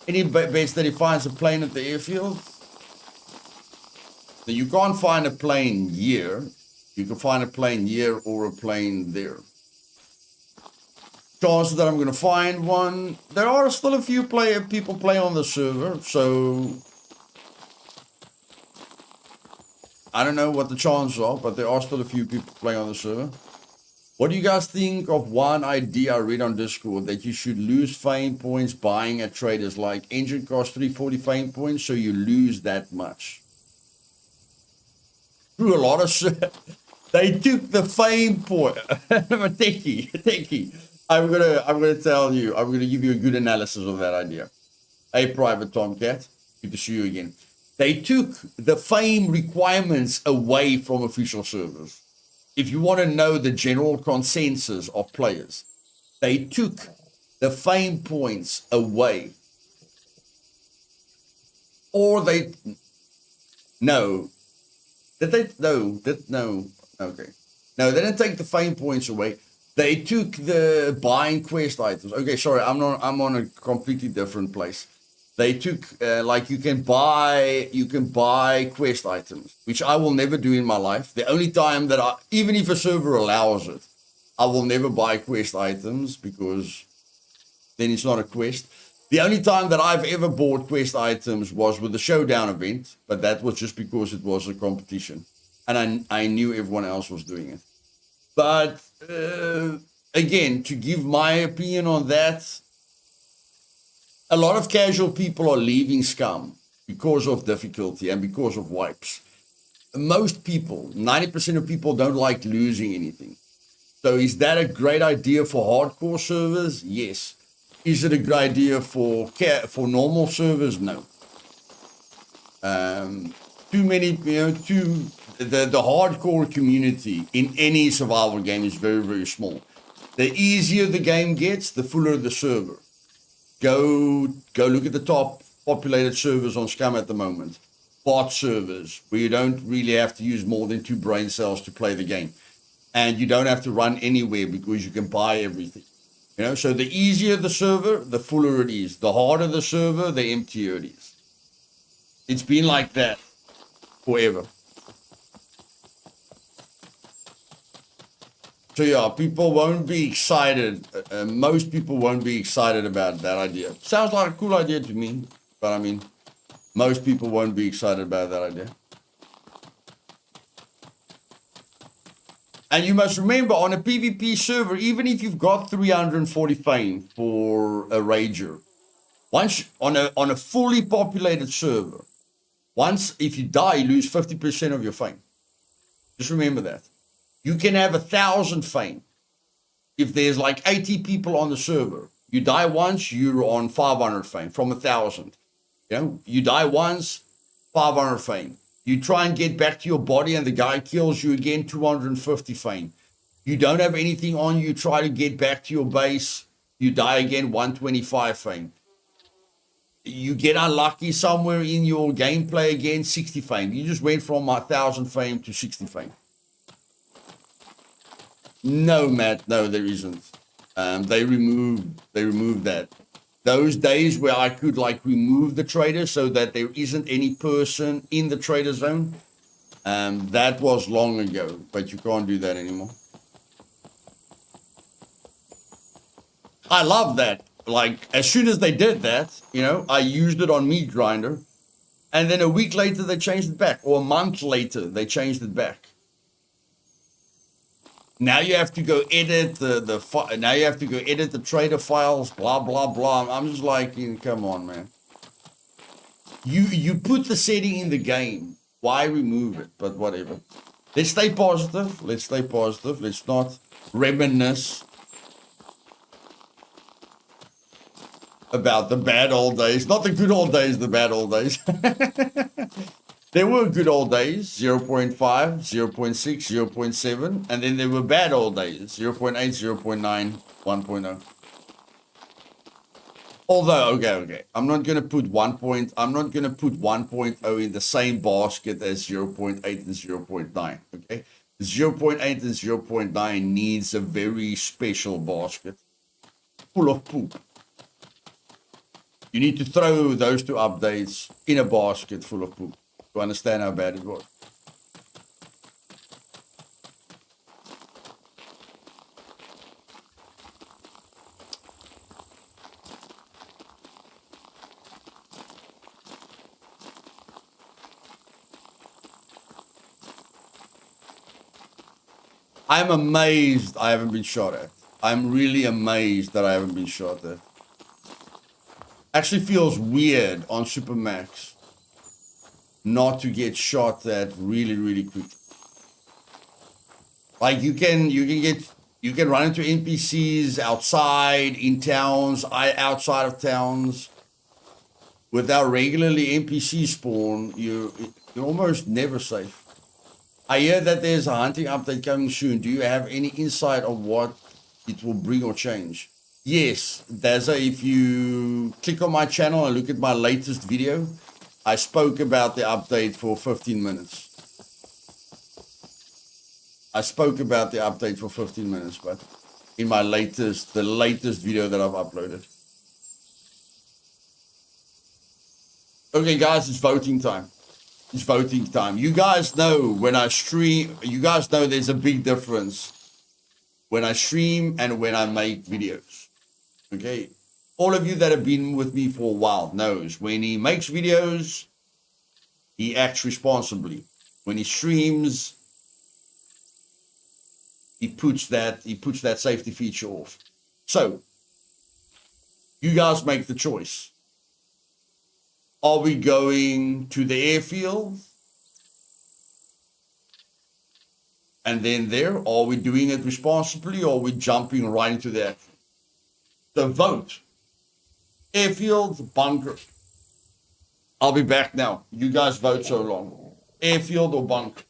Any bets that he finds a plane at the airfield? You can't find a plane here. You can find a plane here or a plane there. Chances that I'm going to find one. There are still a few people play on the server, so I don't know what the chances are, but there are still a few people playing on the server. What do you guys think of one idea I read on Discord that you should lose fame points buying at traders? Like engine costs 340 fame points, so you lose that much. Through a lot of they took the fame point. Techie. I'm gonna tell you. I'm gonna give you a good analysis of that idea. Hey, Private Tomcat, good to see you again. They took the fame requirements away from official servers. If you want to know the general consensus of players, they took the fame points away, or they no. Did they no? No. Okay. No, they didn't take the fame points away. They took the buying quest items. Okay, sorry, I'm on a completely different place. They took like you can buy quest items, which I will never do in my life. The only time that even if a server allows it, I will never buy quest items because then it's not a quest. The only time that I've ever bought quest items was with the showdown event, but that was just because it was a competition, and I knew everyone else was doing it. But again, to give my opinion on that, a lot of casual people are leaving Scum because of difficulty and because of wipes. Most people, 90% of people don't like losing anything. So is that a great idea for hardcore servers? Yes. Is it a great idea for normal servers? No. Too many, the hardcore community in any survival game is very, very small. The easier the game gets, the fuller the server. Go look at the top populated servers on Scum at the moment. Bot servers, where you don't really have to use more than 2 brain cells to play the game. And you don't have to run anywhere because you can buy everything. You know, so the easier the server, the fuller it is. The harder the server, the emptier it is. It's been like that forever. So yeah, people won't be excited. Most people won't be excited about that idea. Sounds like a cool idea to me, but I mean, most people won't be excited about that idea. And you must remember, on a PvP server, even if you've got 340 fame for a rager, once on a fully populated server, once if you die, you lose 50% of your fame. Just remember that. You can have 1,000 fame. If there's like 80 people on the server, you die once, you're on 500 fame from 1,000. You know, you die once, 500 fame. You try and get back to your body and the guy kills you again, 250 fame. You don't have anything on you, try to get back to your base, you die again, 125 fame. You get unlucky somewhere in your gameplay again, 60 fame. You just went from 1,000 fame to 60 fame. No, Matt, no, there isn't. They removed that. Those days where I could like remove the trader so that there isn't any person in the trader zone, that was long ago, but you can't do that anymore. I love that. Like, as soon as they did that, you know, I used it on Meat Grinder, and then a week later they changed it back, or a month later they changed it back. Now you have to go edit now you have to go edit the trader files, blah blah blah. I'm just like, come on, man. You put the setting in the game. Why remove it? But whatever. Let's stay positive. Let's stay positive. Let's not reminisce about the bad old days. Not the good old days, the bad old days. There were good old days, 0.5, 0.6, 0.7, and then there were bad old days, 0.8, 0.9, 1.0. Although, okay, I'm not gonna put 1.0 in the same basket as 0.8 and 0.9. Okay, 0.8 and 0.9 needs a very special basket full of poop. You need to throw those 2 updates in a basket full of poop to understand how bad it was. I'm amazed I haven't been shot at. I'm really amazed that I haven't been shot at. Actually feels weird on Supermax not to get shot at really quick. Like you can run into NPCs outside, in towns, outside of towns. Without regularly NPC spawn, you're almost never safe. I hear that there's a hunting update coming soon. Do you have any insight on what it will bring or change? Yes, if you click on my channel and look at my latest video, I spoke about the update for 15 minutes. But in my the latest video that I've uploaded. Okay, guys, it's voting time. It's voting time. You guys know when I stream, you guys know there's a big difference when I stream and when I make videos. Okay, all of you that have been with me for a while knows when he makes videos, he acts responsibly. When he streams, he puts that safety feature off. So you guys make the choice. Are we going to the airfield and then there? Are we doing it responsibly, or are we jumping right into the action? So vote. Airfield, bunker. I'll be back now. You guys vote so long. Airfield or bunker?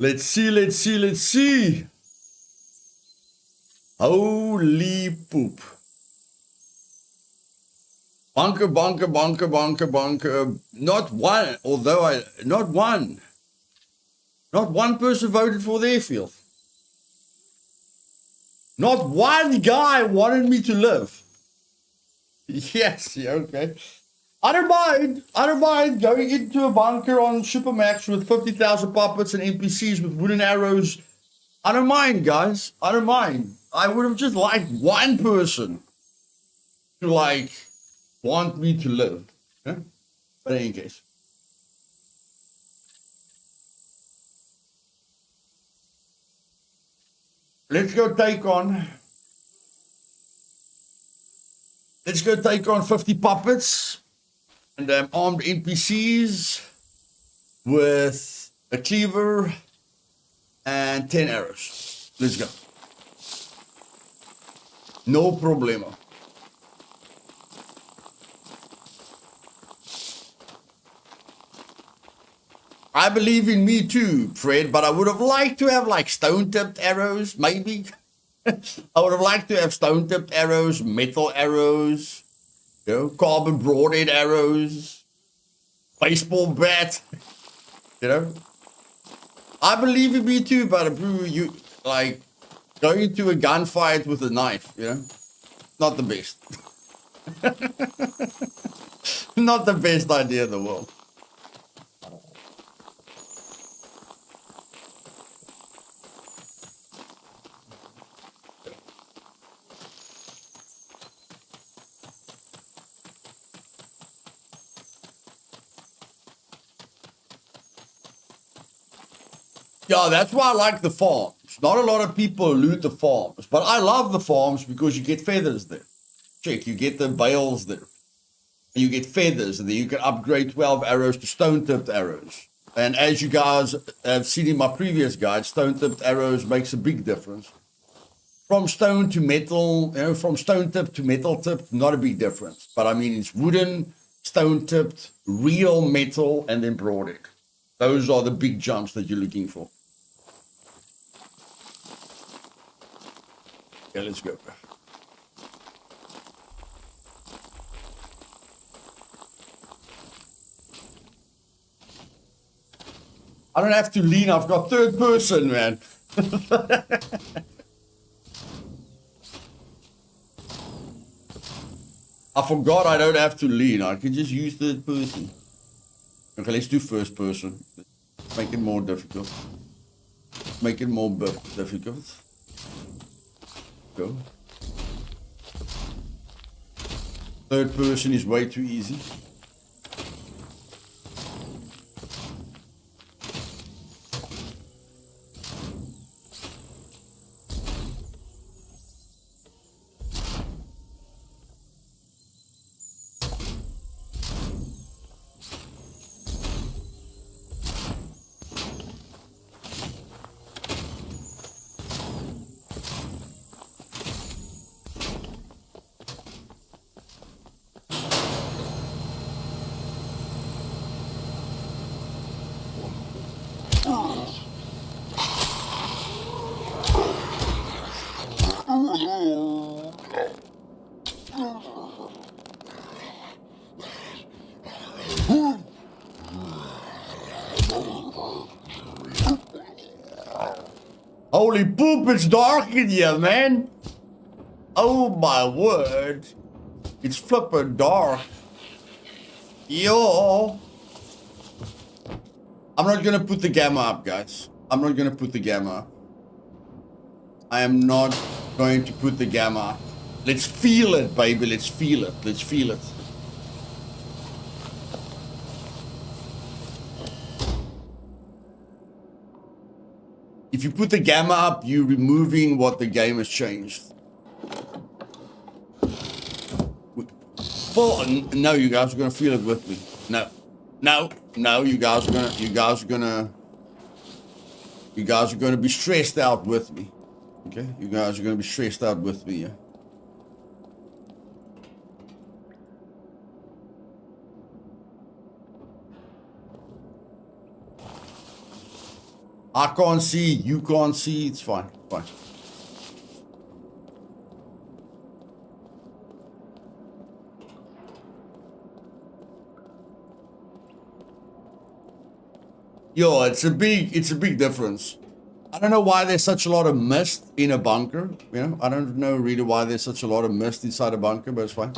Let's see, let's see, let's see. Holy poop. Bunker, bunker, bunker, bunker, bunker. Not one, although not one. Not one person voted for the airfield. Not one guy wanted me to live. Yes, yeah, okay. I don't mind going into a bunker on Supermax with 50,000 puppets and NPCs with wooden arrows. I don't mind, guys. I don't mind. I would have just liked one person to, like, want me to live. Yeah? But in any case. Let's go take on 50 puppets and armed NPCs with a cleaver and 10 arrows. Let's go. No problemo. I believe in me too, Fred, but I would have liked to have like stone-tipped arrows, maybe. I would have liked to have stone-tipped arrows, metal arrows, you know, carbon broadhead arrows, baseball bat, you know. I believe in me too, but you like going into a gunfight with a knife, you know, not the best. Not the best idea in the world. Yeah, that's why I like the farms. Not a lot of people loot the farms, but I love the farms because you get feathers there. Check, you get the bales there. You get feathers, and then you can upgrade 12 arrows to stone-tipped arrows. And as you guys have seen in my previous guide, stone-tipped arrows makes a big difference. From stone to metal, you know, from stone-tipped to metal-tipped, not a big difference. But I mean, it's wooden, stone-tipped, real metal, and then broadhead. Those are the big jumps that you're looking for. Yeah, let's go. I don't have to lean. I've got third person, man. I forgot I don't have to lean. I can just use third person. Okay, let's do first person. Make it more difficult. Make it more difficult. Go. Third person is way too easy. Holy poop, it's dark in here, man. Oh my word. It's flippin' dark. Yo. I'm not gonna put the gamma up, guys. I'm not gonna put the gamma up. I am not going to put the gamma up. Let's feel it, baby. Let's feel it. Let's feel it. If you put the gamma up, you're removing what the game has changed. Well, no, you guys are gonna feel it with me. No, you guys are gonna be stressed out with me. Okay, you guys are gonna be stressed out with me. Yeah. I can't see, you can't see, it's fine, fine. Yo, it's a big difference. I don't know why there's such a lot of mist in a bunker. You know, I don't know really why there's such a lot of mist inside a bunker, but it's fine.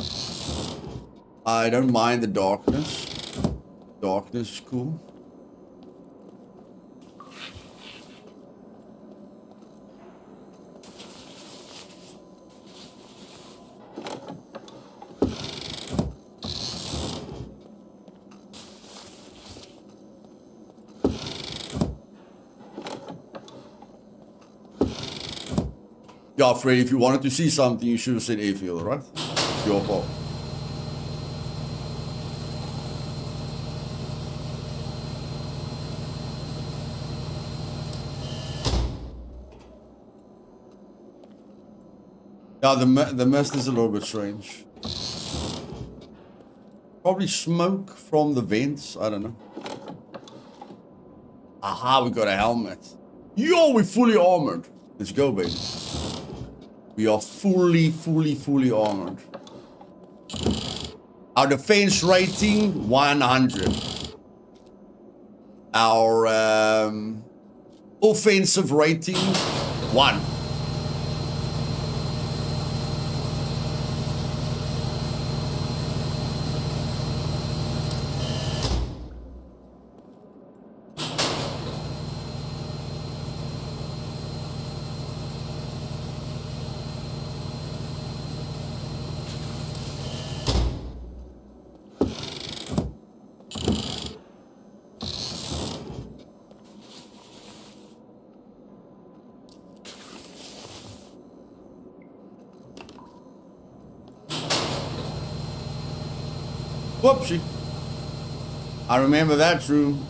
I don't mind the darkness. Darkness is cool. Yeah, Freddy, if you wanted to see something, you should have said airfield, right? Your fault. Yeah, the mist is a little bit strange. Probably smoke from the vents, I don't know. Aha, we got a helmet. Yo, we're fully armored. Let's go, baby. We are fully armored. Our defense rating, 100. Our offensive rating, 1. Whoopsie. I remember that room.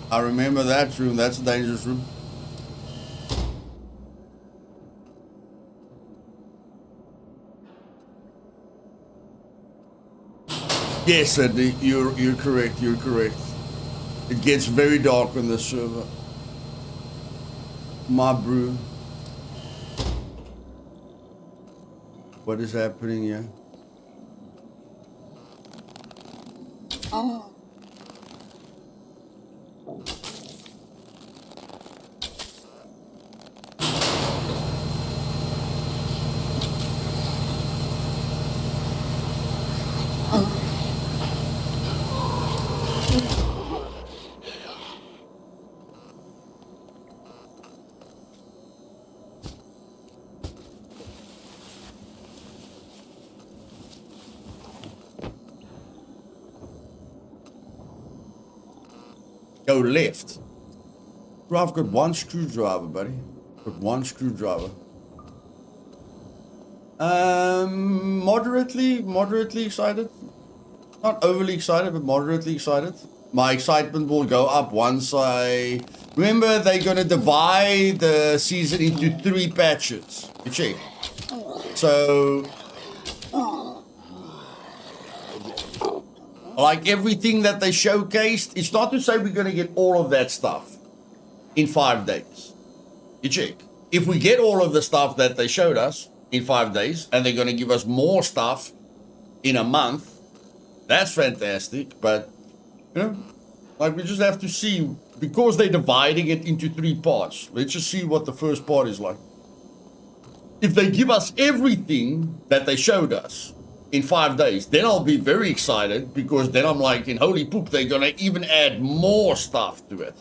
I remember that room. That's a dangerous room. Yes, Eddie, you're correct. You're correct. It gets very dark on this server. My brew. What is happening here? Oh. Go left. Bro, I've got one screwdriver, buddy. Got one screwdriver. Moderately excited. Not overly excited, but moderately excited. My excitement will go up once I... Remember, they're going to divide the season into 3 patches. You check. So... like everything that they showcased, it's not to say we're going to get all of that stuff in 5 days. You check. If we get all of the stuff that they showed us in 5 days, and they're going to give us more stuff in a month, that's fantastic. But, you know, like we just have to see, because they're dividing it into 3 parts. Let's just see what the first part is like. If they give us everything that they showed us in 5 days, then I'll be very excited, because then I'm like, in holy poop, they're gonna even add more stuff to it.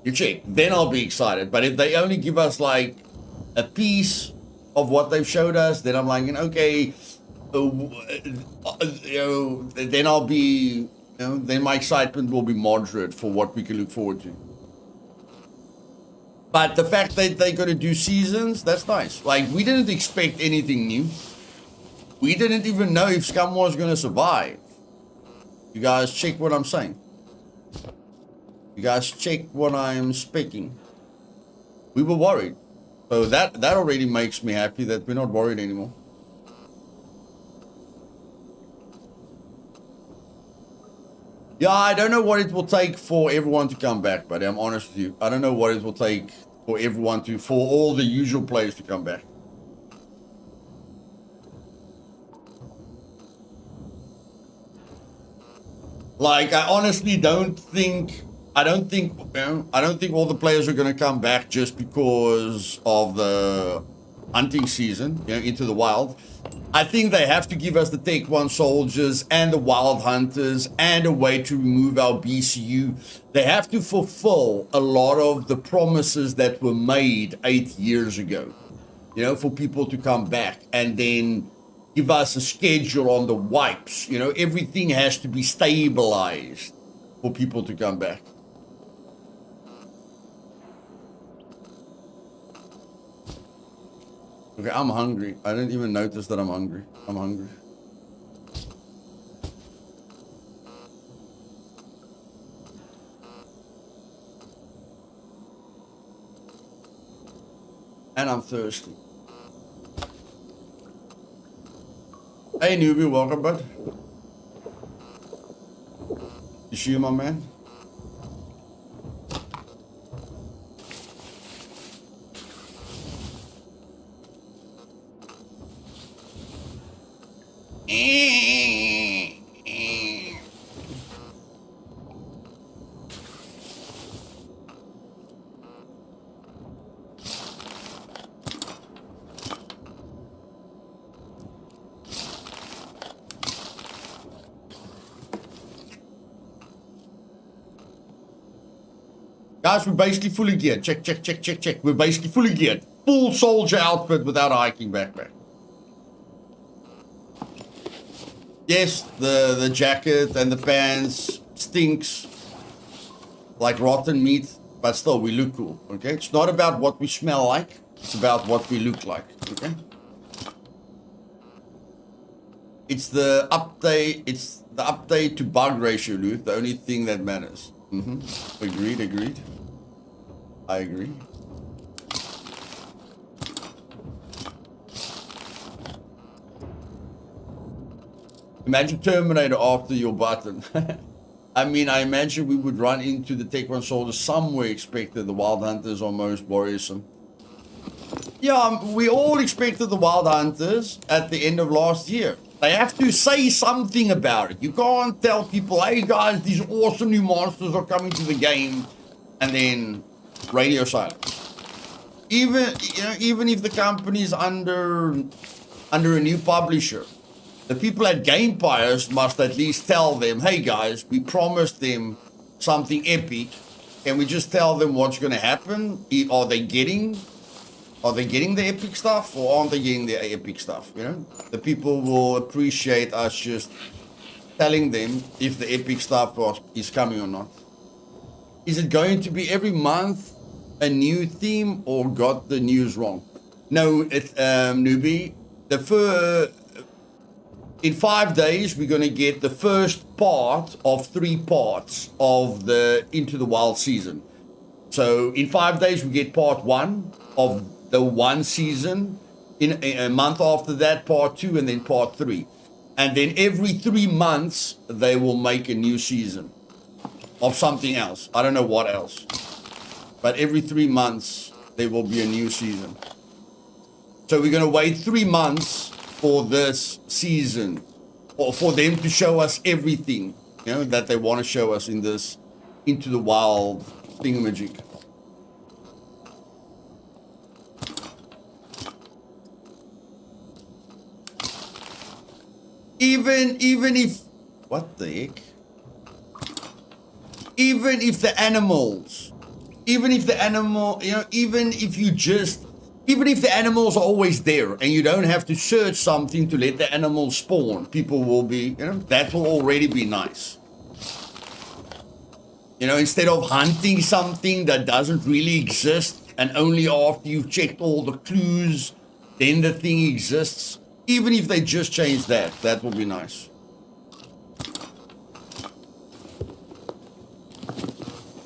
You check, then I'll be excited. But if they only give us like a piece of what they've showed us, then I'm like, okay, then I'll be, then my excitement will be moderate for what we can look forward to. But the fact that they're gonna do seasons, that's nice. Like, we didn't expect anything new. We didn't even know if Scum was going to survive. You guys check what I'm saying. You guys check what I'm speaking. We were worried. So that already makes me happy that we're not worried anymore. Yeah, I don't know what it will take for everyone to come back, buddy. I'm honest with you. I don't know what it will take for everyone to, for all the usual players to come back. Like, I honestly don't think, I don't think all the players are going to come back just because of the hunting season, into the wild. I think they have to give us the Take 1 soldiers and the wild hunters and a way to remove our BCU. They have to fulfill a lot of the promises that were made 8 years ago, for people to come back, and then give us a schedule on the wipes. Everything has to be stabilized for people to come back. Okay, I'm hungry. I didn't even notice that I'm hungry. I'm hungry. And I'm thirsty. Hey, newbie, welcome, bud. You see, my man? Guys, we're basically fully geared. Check, check, check, check, check. We're basically fully geared. Full soldier outfit without a hiking backpack. Yes, the jacket and the pants stinks like rotten meat, but still, we look cool, okay? It's not about what we smell like. It's about what we look like, okay? It's the update to bug ratio, Luth, the only thing that matters. Agreed. I agree. Imagine Terminator after your button. I mean, I imagine we would run into the Tech 1 soldiers somewhere expected. The Wild Hunters are most worrisome. Yeah, we all expected the Wild Hunters at the end of last year. They have to say something about it. You can't tell people, hey guys, these awesome new monsters are coming to the game, and then radio silence. Even if the company's under a new publisher, the people at Gamepires must at least tell them, hey guys, we promised them something epic. Can we just tell them what's going to happen? Are they getting the epic stuff, or aren't they getting the epic stuff? The people will appreciate us just telling them if the epic stuff is coming or not. Is it going to be every month a new theme, or got the news wrong? No, it's newbie. In 5 days, we're going to get the first part of 3 parts of the Into the Wild season. So in 5 days, we get part 1 of the 1 season. In a month after that, part 2, and then part 3. And then every 3 months, they will make a new season of something else. I don't know what else. But every 3 months, there will be a new season. So we're going to wait 3 months for this season, or for them to show us everything, that they want to show us in this Into the Wild thingamajig. Even if, what the heck? Even if the animals, even if the animals are always there and you don't have to search something to let the animals spawn, people will be, that will already be nice. Instead of hunting something that doesn't really exist, and only after you've checked all the clues, then the thing exists. Even if they just change that, that will be nice.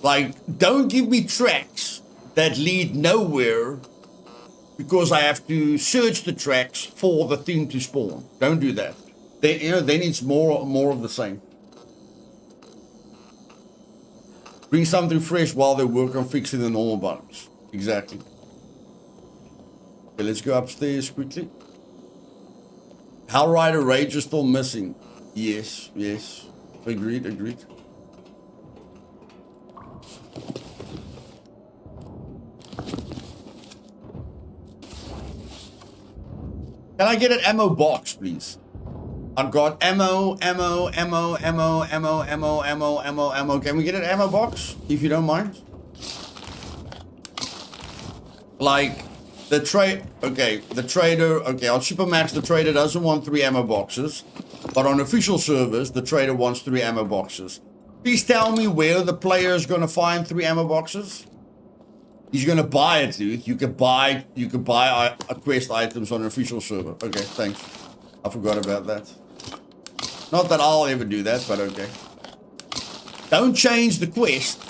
Like, don't give me tracks that lead nowhere because I have to search the tracks for the thing to spawn. Don't do that. Then it's more of the same. Bring something fresh while they work on fixing the normal bugs. Exactly. Okay, let's go upstairs quickly. Hellrider Rage is still missing. Yes, yes. Agreed, agreed. Can I get an ammo box, please? I've got ammo. Can we get an ammo box, if you don't mind? Like, the trader, on Supermax, the trader doesn't want 3 ammo boxes. But on official servers, the trader wants 3 ammo boxes. Please tell me where the player is going to find 3 ammo boxes. He's going to buy it, dude. You can buy quest items on an official server. Okay, thanks. I forgot about that. Not that I'll ever do that, but okay. Don't change the quest.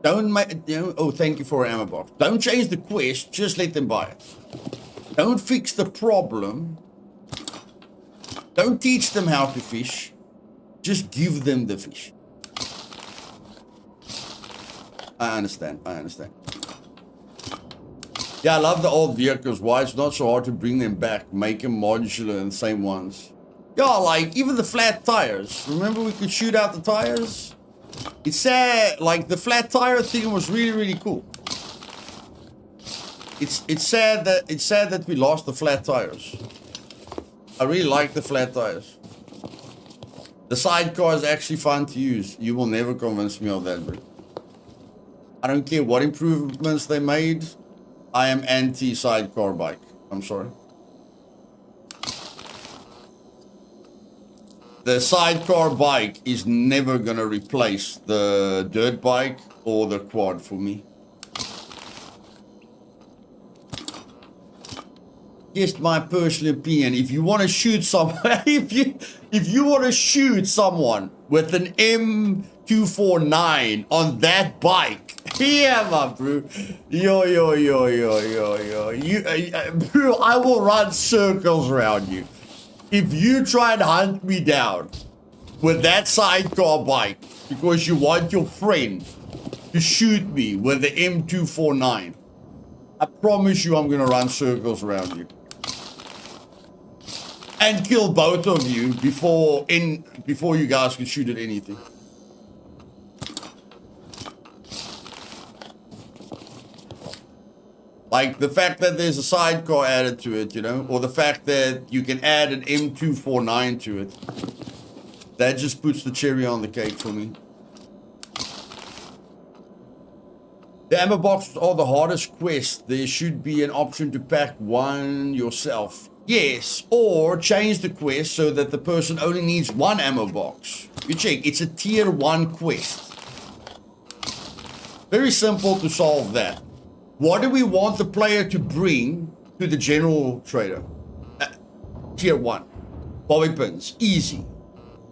Don't make, oh, thank you for an ammo box. Don't change the quest, just let them buy it. Don't fix the problem. Don't teach them how to fish. Just give them the fish. I understand. Yeah, I love the old vehicles. Why it's not so hard to bring them back. Make them modular and the same ones. Yeah, like even the flat tires. Remember we could shoot out the tires? It's sad, like the flat tire thing was really, really cool. It's sad that we lost the flat tires. I really like the flat tires. The sidecar is actually fun to use. You will never convince me of that, bro. I don't care what improvements they made. I am anti-sidecar bike. I'm sorry. The sidecar bike is never going to replace the dirt bike or the quad for me. Just my personal opinion. If you want to shoot someone, if you want to shoot someone with an M249 on that bike, yeah, my bro. Yo. Bro, I will run circles around you. If you try and hunt me down with that sidecar bike because you want your friend to shoot me with the M249, I promise you I'm going to run circles around you. And kill both of you before you guys can shoot at anything. Like the fact that there's a sidecar added to it, or the fact that you can add an M249 to it. That just puts the cherry on the cake for me. The ammo boxes are the hardest quest. There should be an option to pack one yourself. Yes, or change the quest so that the person only needs 1 ammo box. You check, it's a tier 1 quest. Very simple to solve that. What do we want the player to bring to the general trader? Tier 1. Bobby pins, easy.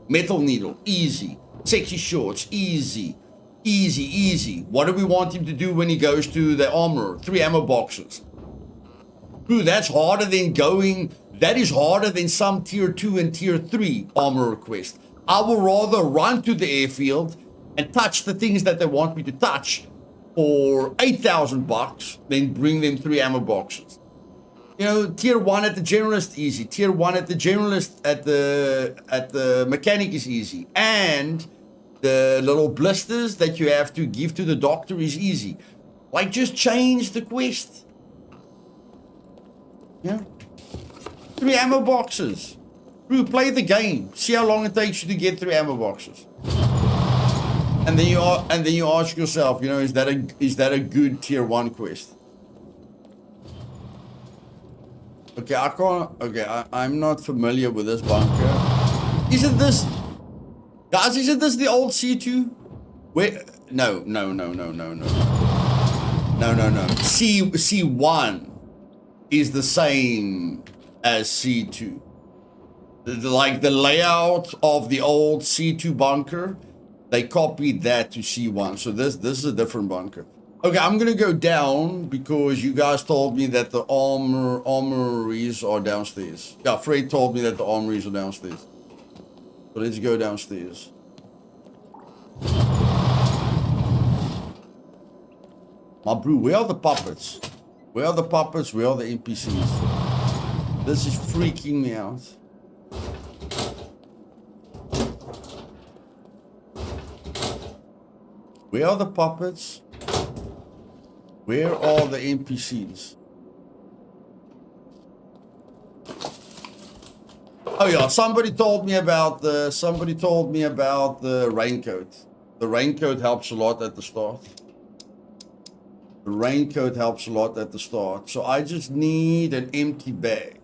Metal needle, easy. Sexy shorts, easy. Easy. What do we want him to do when he goes to the armor? 3 ammo boxes. Bro, that's harder than that is harder than some tier 2 and tier 3 armor requests. I will rather run to the airfield and touch the things that they want me to touch for 8,000 bucks, then bring them 3 ammo boxes. Tier 1 at the generalist, easy. Tier 1 at the generalist at the mechanic is easy. And the little blisters that you have to give to the doctor is easy. Like, just change the quest. Yeah. 3 ammo boxes. Bro, play the game. See how long it takes you to get 3 ammo boxes. And then you ask yourself, is that a good tier 1 quest? Okay, I'm not familiar with this bunker. Isn't this the old C2? Wait, no. C1 is the same as C2. Like the layout of the old C2 bunker, they copied that to C1. So this is a different bunker. Okay, I'm gonna go down because you guys told me that the armories are downstairs. Yeah, Fred told me that the armories are downstairs. So let's go downstairs. My brew, where are the puppets? Where are the puppets? Where are the NPCs? This is freaking me out. Where are the puppets? Where are the NPCs? Oh yeah, somebody told me about the raincoat. The raincoat helps a lot at the start. The raincoat helps a lot at the start. So I just need an empty bag.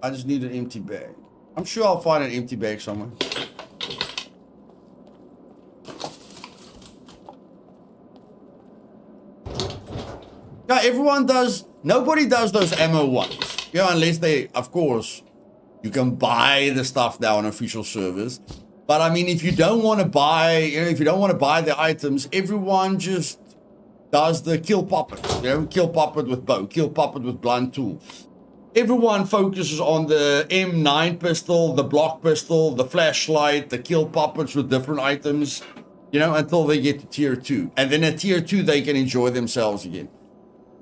I just need an empty bag. I'm sure I'll find an empty bag somewhere. Yeah, everyone does. Nobody does those ammo ones. Yeah, unless they, of course, you can buy the stuff now on official servers. But I mean, if you don't want to buy, if you don't want to buy the items, everyone just does the kill puppet. Kill puppet with bow, kill puppet with blunt tool. Everyone focuses on the M9 pistol, the block pistol, the flashlight, the kill puppets with different items, until they get to tier 2. And then at tier 2, they can enjoy themselves again.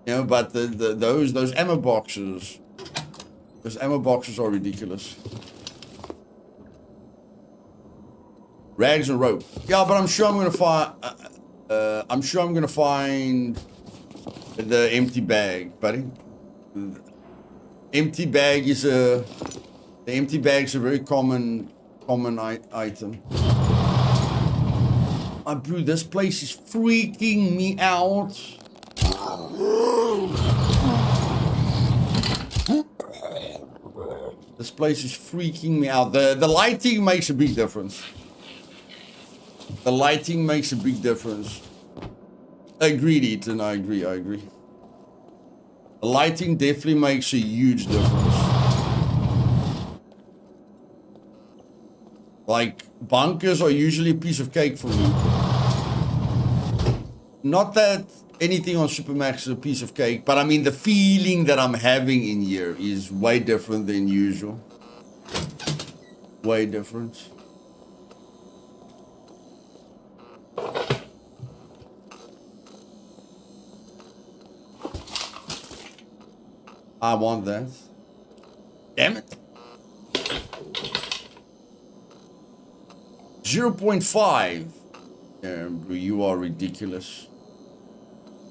But those ammo boxes, are ridiculous. Rags and rope. Yeah, but I'm sure I'm gonna find. The empty bag, buddy. The empty bag's a very common item. Bro, this place is freaking me out. This place is freaking me out. The lighting makes a big difference. The lighting makes a big difference. Agreed, Ethan. I agree. The lighting definitely makes a huge difference. Like, bunkers are usually a piece of cake for me. Not that anything on Supermax is a piece of cake, but I mean, the feeling that I'm having in here is way different than usual. Way different. I want that. Damn it. 0.5. Yeah, you are ridiculous.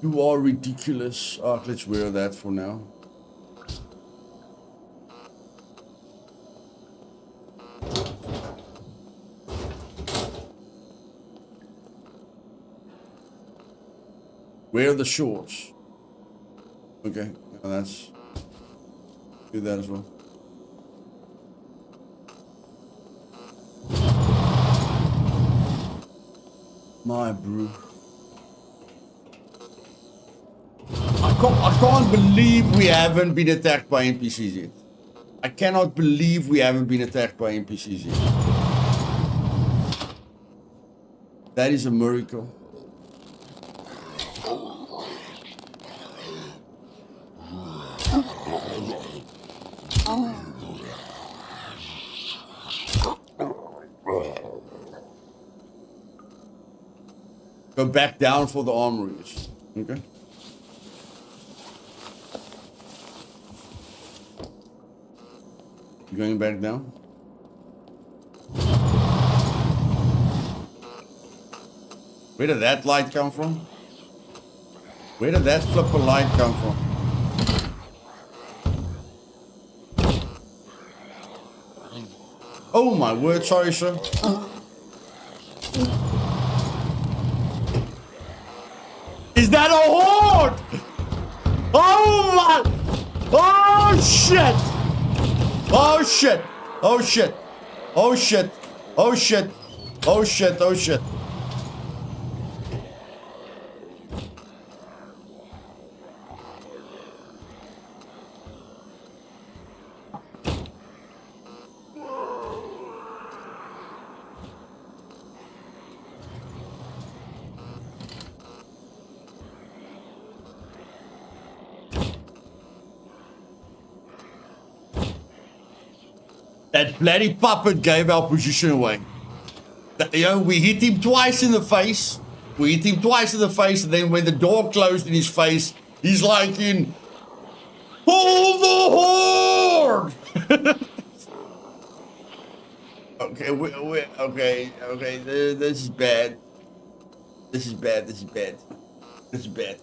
You are ridiculous. Let's wear that for now. Wear the shorts. Okay, that's... Do that as well. My brew. I can't believe we haven't been attacked by NPCs yet. I cannot believe we haven't been attacked by NPCs yet. That is a miracle. Go back down for the armories. Okay. You going back down? Where did that light come from? Where did that flipper light come from? Oh my word, sorry sir. Is that a horde? Oh my! Oh shit! Oh shit! Oh shit! Oh shit! Oh shit! Oh shit! Oh shit! That bloody puppet gave our position away. We hit him twice in the face. We hit him twice in the face, and then when the door closed in his face, he's like in, pull the horde! Okay, okay, this is bad. This is bad, this is bad. This is bad.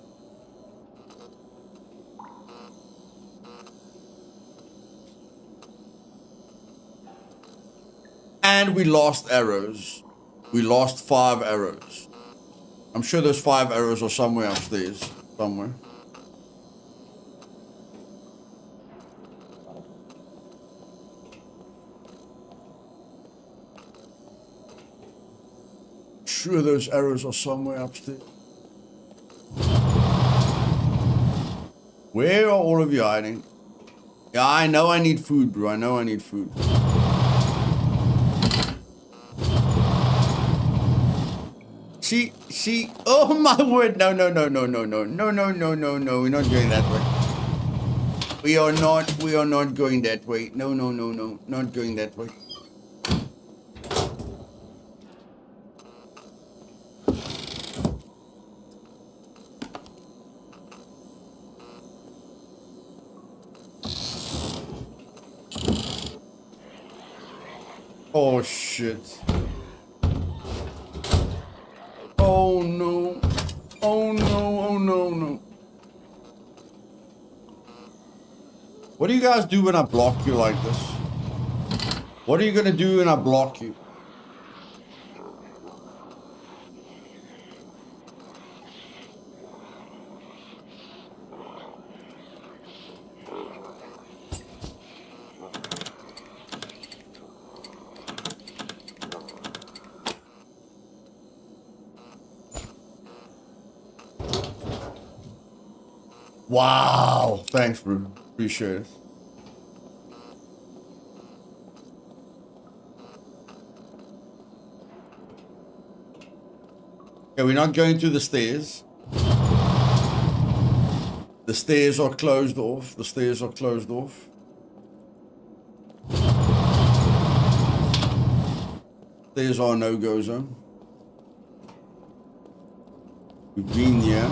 And we lost arrows. We lost 5 arrows. I'm sure those 5 arrows are somewhere upstairs. Somewhere. Sure those arrows are somewhere upstairs. Where are all of you hiding? Yeah, I know I need food, bro. I know I need food. See, oh my word, no, we're not going that way. We are not going that way. No, not going that way. Oh shit. Oh no. Oh no. What do you guys do when I block you like this? What are you gonna do when I block you? Wow. Thanks, bro. Appreciate it. Okay, we're not going to the stairs. The stairs are closed off. The stairs are closed off. Stairs are no-go zone. We've been here.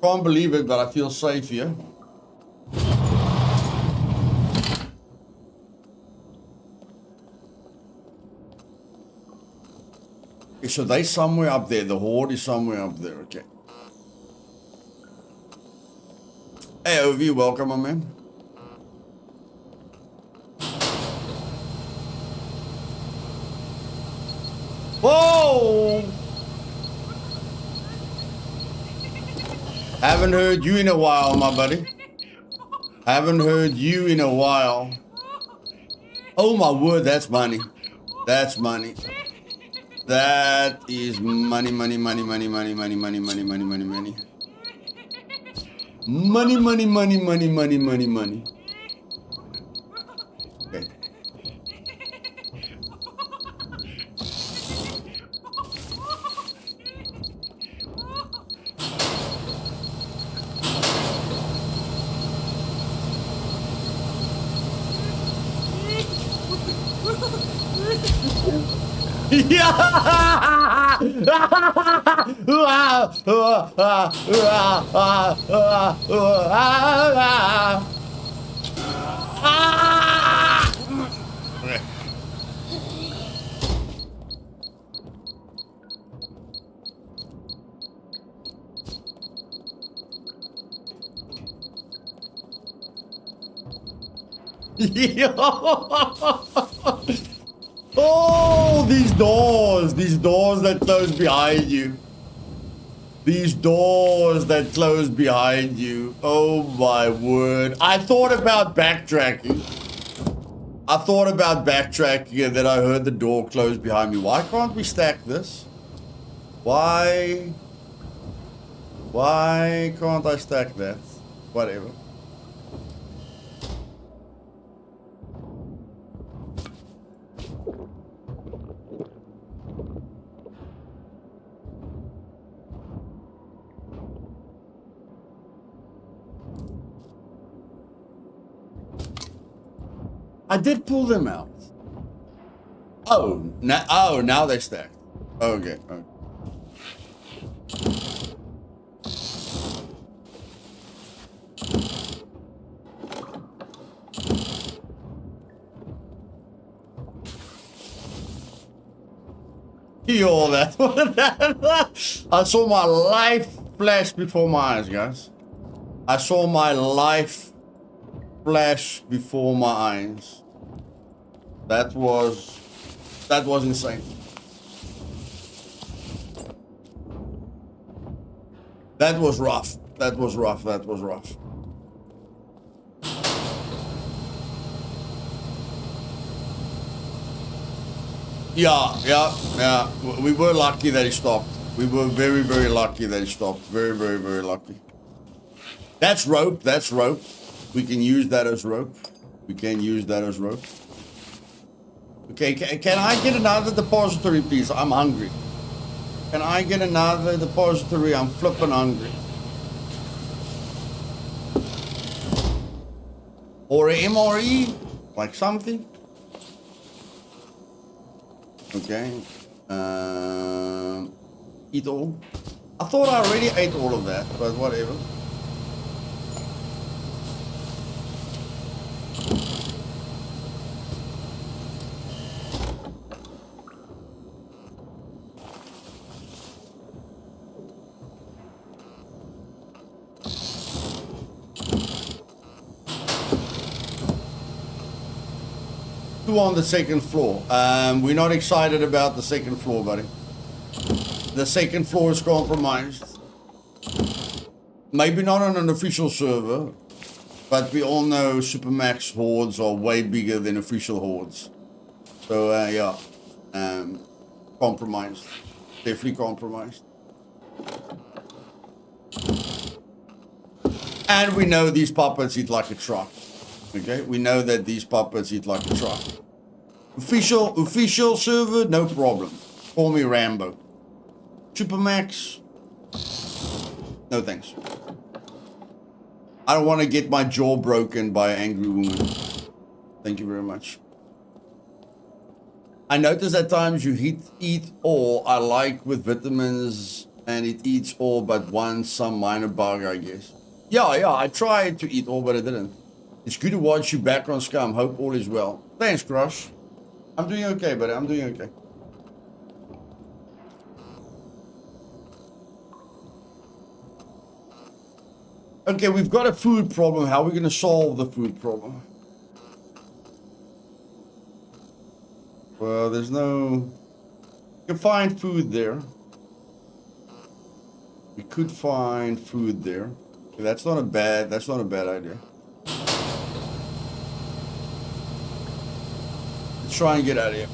Can't believe it, but I feel safe here. Okay, so they somewhere up there. The horde is somewhere up there. Okay. Hey, Ovi, welcome, my man. Whoa! Haven't heard you in a while, my buddy. Haven't heard you in a while. Oh my word, that's money. That's money. That is money. Money. Okay. Oh, these doors that close behind you. These doors that close behind you. Oh my word. I thought about backtracking. And then I heard the door close behind me. Why can't we stack this? Why can't I stack that? Whatever. I did pull them out. Now they're stacked. Okay. Hear all that. I saw my life flash before my eyes, guys. I saw my life flash before my eyes. That was insane. That was rough. That was rough. Yeah. We were lucky that he stopped. We were very, very lucky that he stopped. Very, very, very lucky. That's rope. We can use that as rope. Okay, can I get another depository, please? I'm hungry. Can I get another depository? I'm flipping hungry. Or a MRE? Like something? Okay. Eat all. I thought I already ate all of that, but whatever. On the second floor. We're not excited about the second floor, buddy. The second floor is compromised. Maybe not on an official server, but we all know Supermax hordes are way bigger than official hordes. So yeah, compromised. Definitely compromised. And we know these puppets eat like a truck. Okay, we know that these puppets eat like a truck. Official server, no problem. Call me Rambo. Supermax, no thanks. I don't want to get my jaw broken by an angry woman. Thank you very much. I notice at times you eat all. I like with vitamins, and it eats all but one, some minor bug, I guess. Yeah, I tried to eat all, but I didn't. It's good to watch you back on Scum. Hope all is well. Thanks, Crush. I'm doing okay, buddy. I'm doing okay. Okay, we've got a food problem. How are we going to solve the food problem? Well, there's no... You can find food there. We could find food there. Okay, that's not a bad idea. Let's try and get out of here.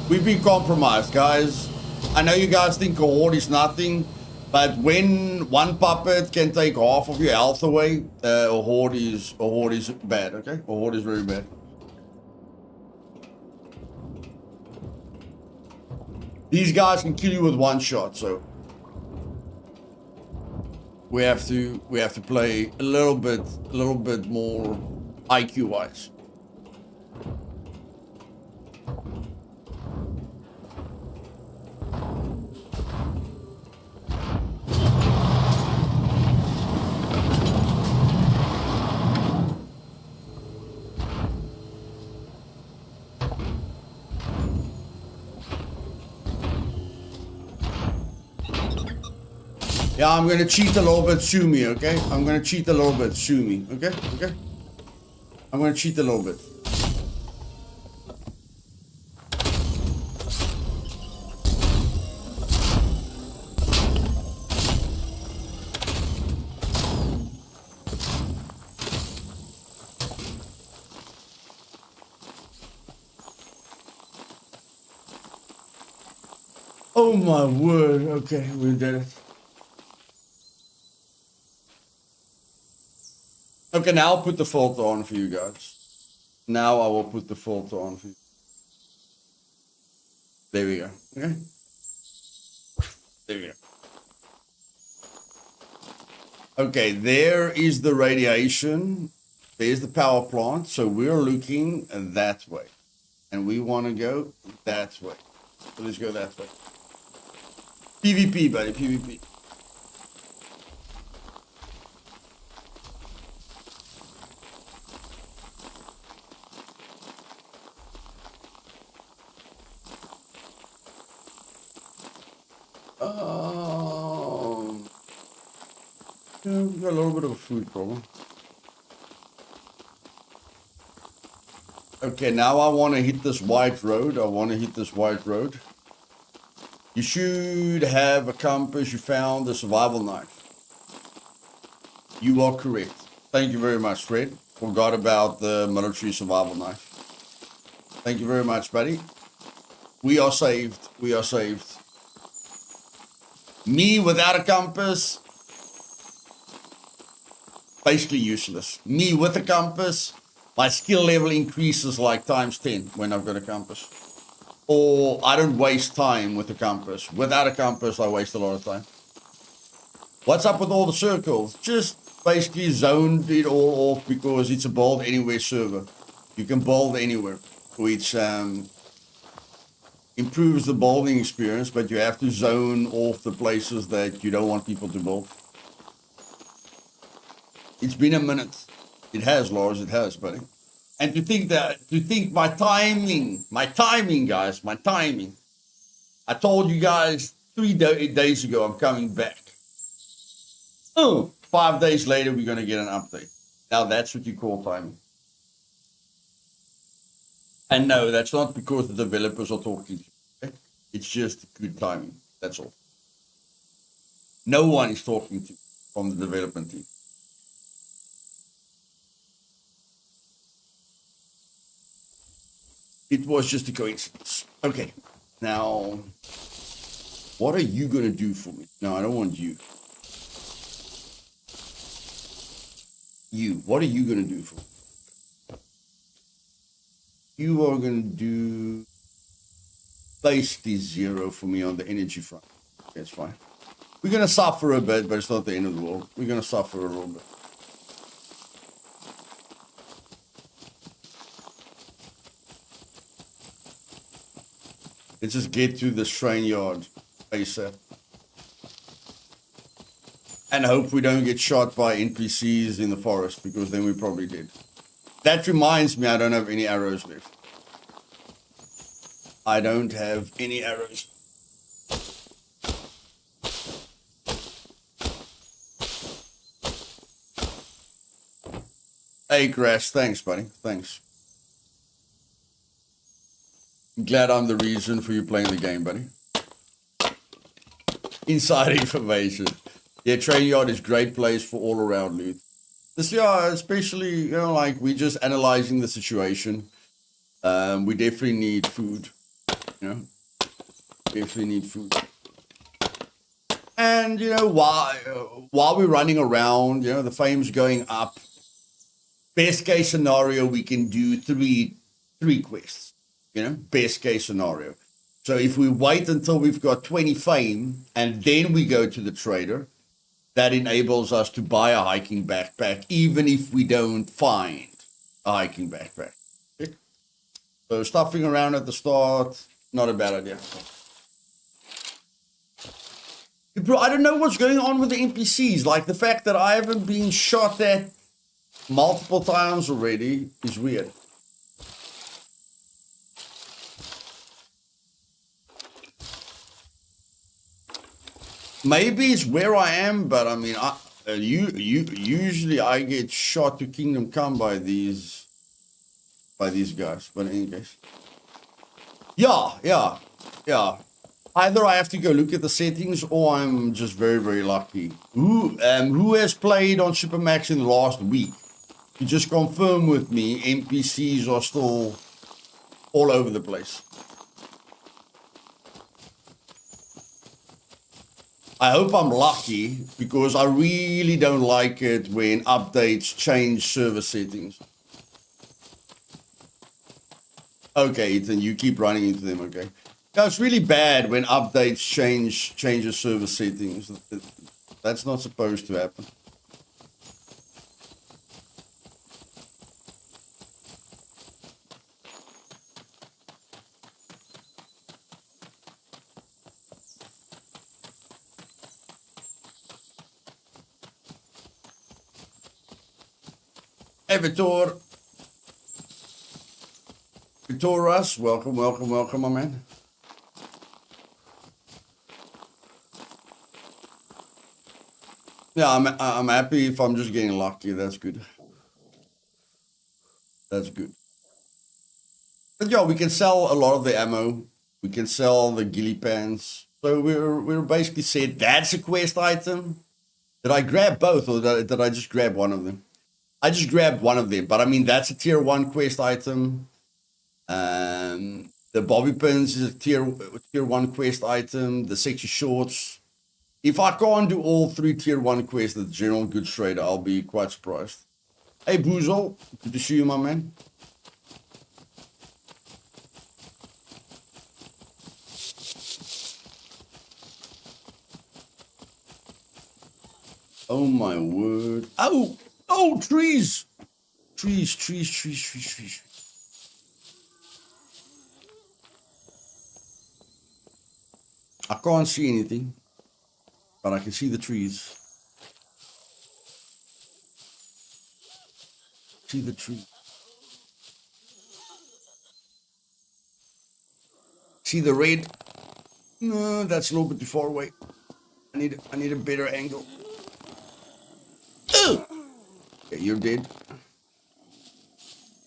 We've been compromised, guys. I know you guys think a horde is nothing, but when one puppet can take half of your health away, a horde is bad, okay? A horde is very bad. These guys can kill you with one shot, so we have to play a little bit more IQ wise. Yeah, I'm gonna cheat a little bit, sue me, okay? I'm gonna cheat a little bit, sue me, okay? Okay? I'm gonna cheat a little bit. Oh my word, okay, we did it. Okay, now I'll put the filter on for you guys. Now I will put the filter on for you. There we go. Okay. There we go. Okay, there is the radiation. There's the power plant. So we're looking that way. And we want to go that way. So let's go that way. PvP, buddy, PvP. Yeah, we've got a little bit of a food problem. Okay, now I want to hit this white road. You should have a compass. You found the survival knife. You are correct. Thank you very much, Fred. Forgot about the military survival knife. Thank you very much, buddy. We are saved. We are saved. Me without a compass, basically useless. Me with a compass, my skill level increases like times 10 when I've got a compass. Or I don't waste time with a compass. Without a compass, I waste a lot of time. What's up with all the circles? Just basically zoned it all off because it's a build anywhere server. You can build anywhere, which improves the building experience, but you have to zone off the places that you don't want people to build. It's been a minute. It has, Lars, it has, buddy. And to think my timing, guys, my timing. I told you guys 3 days ago I'm coming back. Oh, 5 days later we're going to get an update. Now that's what you call timing. And no, that's not because the developers are talking to you. Okay? It's just good timing. That's all. No one is talking to you from the development team. It was just a coincidence. Okay, now, what are you going to do for me? No, I don't want you. You, what are you going to do for me? You are going to do basically 0 for me on the energy front. That's fine. We're going to suffer a bit, but it's not the end of the world. We're going to suffer a little bit. Let's just get to the train yard ASAP. And hope we don't get shot by NPCs in the forest, because then we probably did. That reminds me, I don't have any arrows left. I don't have any arrows. Hey, Crash, thanks, buddy. Thanks. I'm glad I'm the reason for you playing the game, buddy. Inside information. Yeah, train yard is great place for all around loot. This year, especially, like we're just analyzing the situation. We definitely need food. Definitely need food. And while we're running around, the fame's going up. Best case scenario, we can do three quests. Best case scenario. So if we wait until we've got 20 fame and then we go to the trader, that enables us to buy a hiking backpack, even if we don't find a hiking backpack. Okay? So stuffing around at the start, not a bad idea. Bro, I don't know what's going on with the NPCs. Like the fact that I haven't been shot at multiple times already is weird. Maybe it's where I am, but I mean, usually I get shot to Kingdom Come by these guys. But in any case, yeah. Either I have to go look at the settings, or I'm just very, very lucky. Who has played on Supermax in the last week? You just confirm with me, NPCs are still all over the place. I hope I'm lucky, because I really don't like it when updates change server settings. Okay, Ethan, you keep running into them, okay. No, it's really bad when updates change the server settings. That's not supposed to happen. Hey, Vitor. Vitor Russ, welcome, welcome, welcome, my man. Yeah, I'm happy if I'm just getting lucky. That's good. That's good. But yeah, we can sell a lot of the ammo. We can sell the ghillie pants. So we're basically said that's a quest item. Did I grab both or did I just grab one of them? I just grabbed one of them, but I mean that's a tier 1 quest item. The bobby pins is a tier 1 quest item. The sexy shorts. If I can't do all 3 tier 1 quests at General Goods Trader, I'll be quite surprised. Hey Boozle, good to see you, my man. Oh my word. Oh, oh, trees. Trees, trees, trees, trees, trees. I can't see anything, but I can see the trees. See the tree. See the red? No, that's a little bit too far away. I need a better angle. Ugh! Okay, you're dead.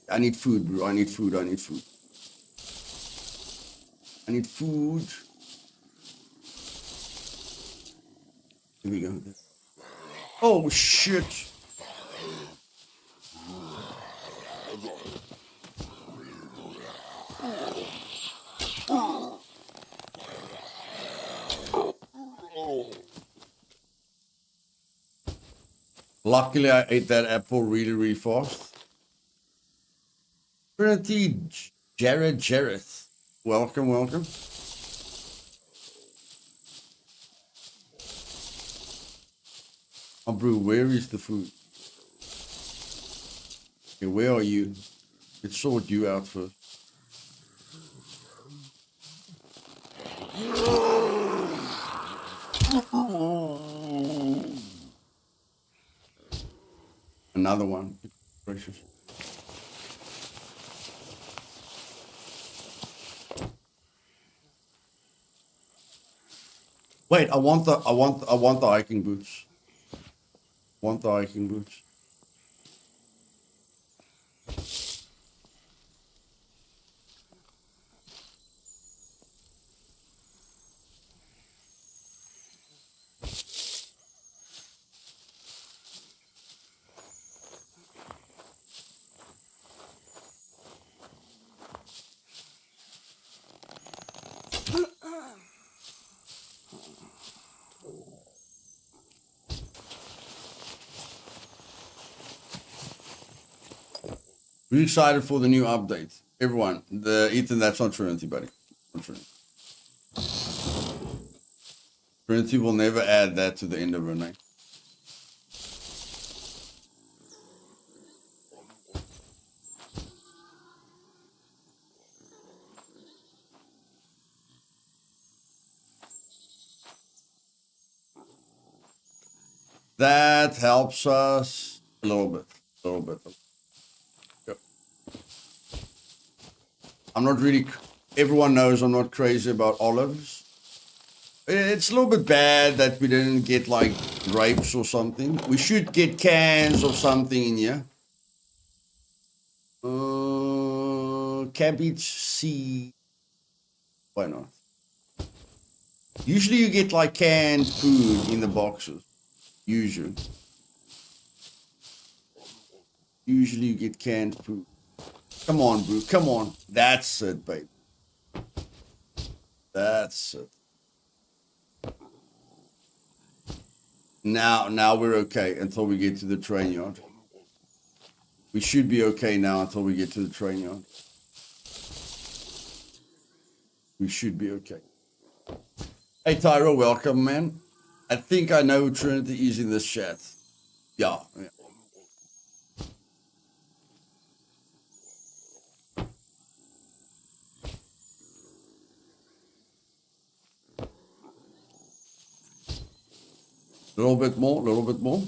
I need food, bro. I need food. I need food. I need food. Here we go. Oh shit. Luckily, I ate that apple really, really fast. Trinity Jared. Welcome, welcome. Oh, bro, where is the food? Okay, where are you? Let's sort you out first. Another one. Gracious. Wait, I want the hiking boots. Want the hiking boots. We're excited for the new update. Everyone, Ethan, that's not Trinity, buddy. Not Trinity. Trinity will never add that to the end of her name. That helps us a little bit. A little bit. Yep. I'm not really. Everyone knows I'm not crazy about olives. It's a little bit bad that we didn't get like grapes or something. We should get cans or something in here. Cabbage seed. Why not? Usually you get like canned food in the boxes. Usually you get canned food. Come on, bro. Come on. That's it, babe. That's it. Now we're okay until we get to the train yard. We should be okay now until we get to the train yard. We should be okay. Hey, Tyro, welcome, man. I think I know who Trinity is in this chat. Yeah. A little bit more, a little bit more.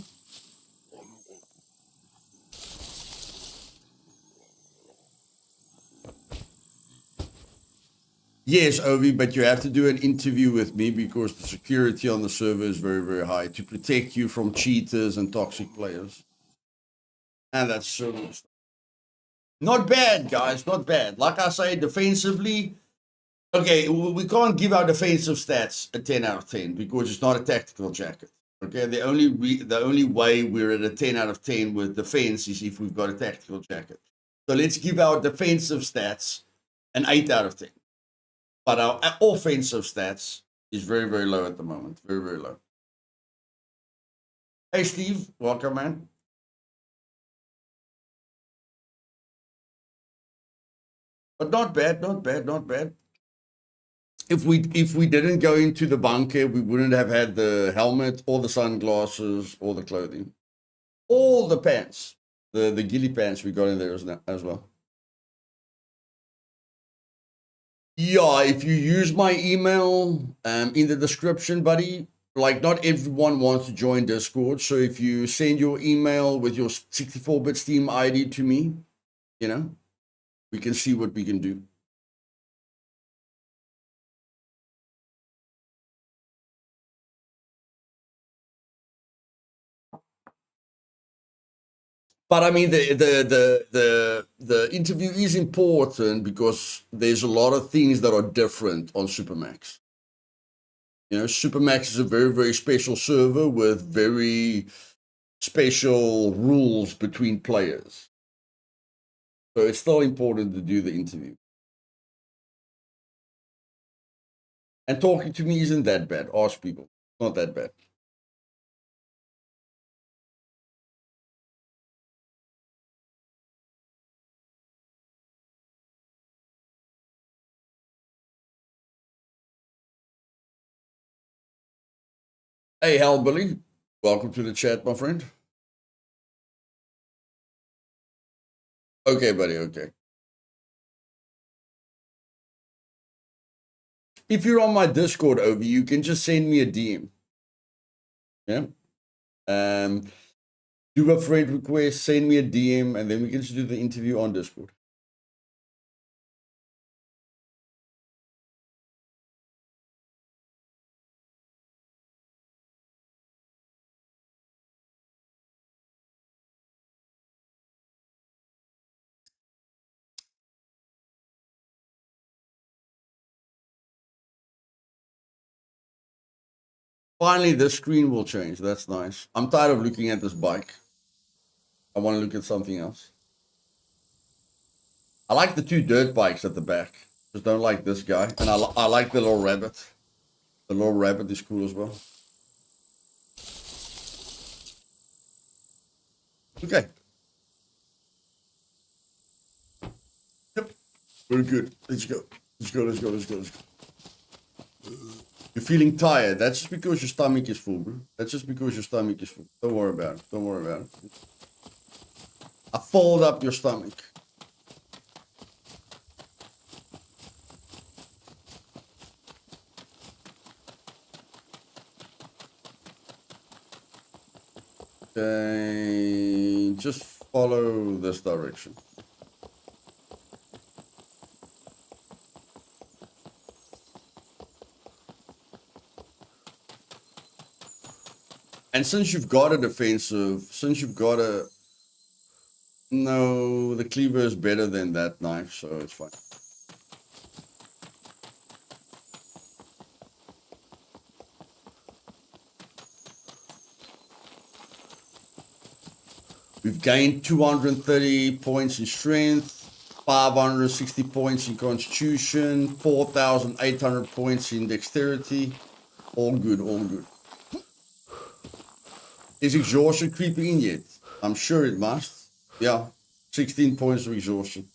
Yes, Ovi, but you have to do an interview with me because the security on the server is very, very high to protect you from cheaters and toxic players. And that's so not bad, guys. Not bad. Like I say, defensively, okay, we can't give our defensive stats a 10 out of 10 because it's not a tactical jacket. Okay, the only way we're at a 10 out of 10 with defense is if we've got a tactical jacket. So let's give our defensive stats an 8 out of 10. But our offensive stats is very, very low at the moment. Very, very low. Hey, Steve. Welcome, man. But not bad, not bad, not bad. If we didn't go into the bunker, we wouldn't have had the helmet or the sunglasses or the clothing. All the pants. The ghillie pants we got in there as well. Yeah, if you use my email in the description, buddy, like not everyone wants to join Discord. So if you send your email with your 64-bit Steam ID to me, you know, we can see what we can do. But I mean, the interview is important because there's a lot of things that are different on Supermax. You know, Supermax is a very, very special server with very special rules between players. So it's still important to do the interview. And talking to me isn't that bad. Ask people. Not that bad. Hey, Hellbilly. Welcome to the chat, my friend. Okay, buddy. Okay. If you're on my Discord, over, you can just send me a DM. Yeah. Do a friend request, send me a DM, and then we can just do the interview on Discord. Finally, the screen will change. That's nice. I'm tired of looking at this bike. I want to look at something else. I like the two dirt bikes at the back. Just don't like this guy. And I like the little rabbit. The little rabbit is cool as well. Okay. Yep. Very good. Let's go. Let's go. Let's go. Let's go. Let's go. You're feeling tired. That's just because your stomach is full, bro. That's just because your stomach is full. Don't worry about it. Don't worry about it. I fold up your stomach. Okay, just follow this direction. And since you've got a defensive, since you've got a... No, the cleaver is better than that knife, so it's fine. We've gained 230 points in strength, 560 points in constitution, 4,800 points in dexterity. All good, all good. Is exhaustion creeping in yet? I'm sure it must. Yeah, 16 points of exhaustion.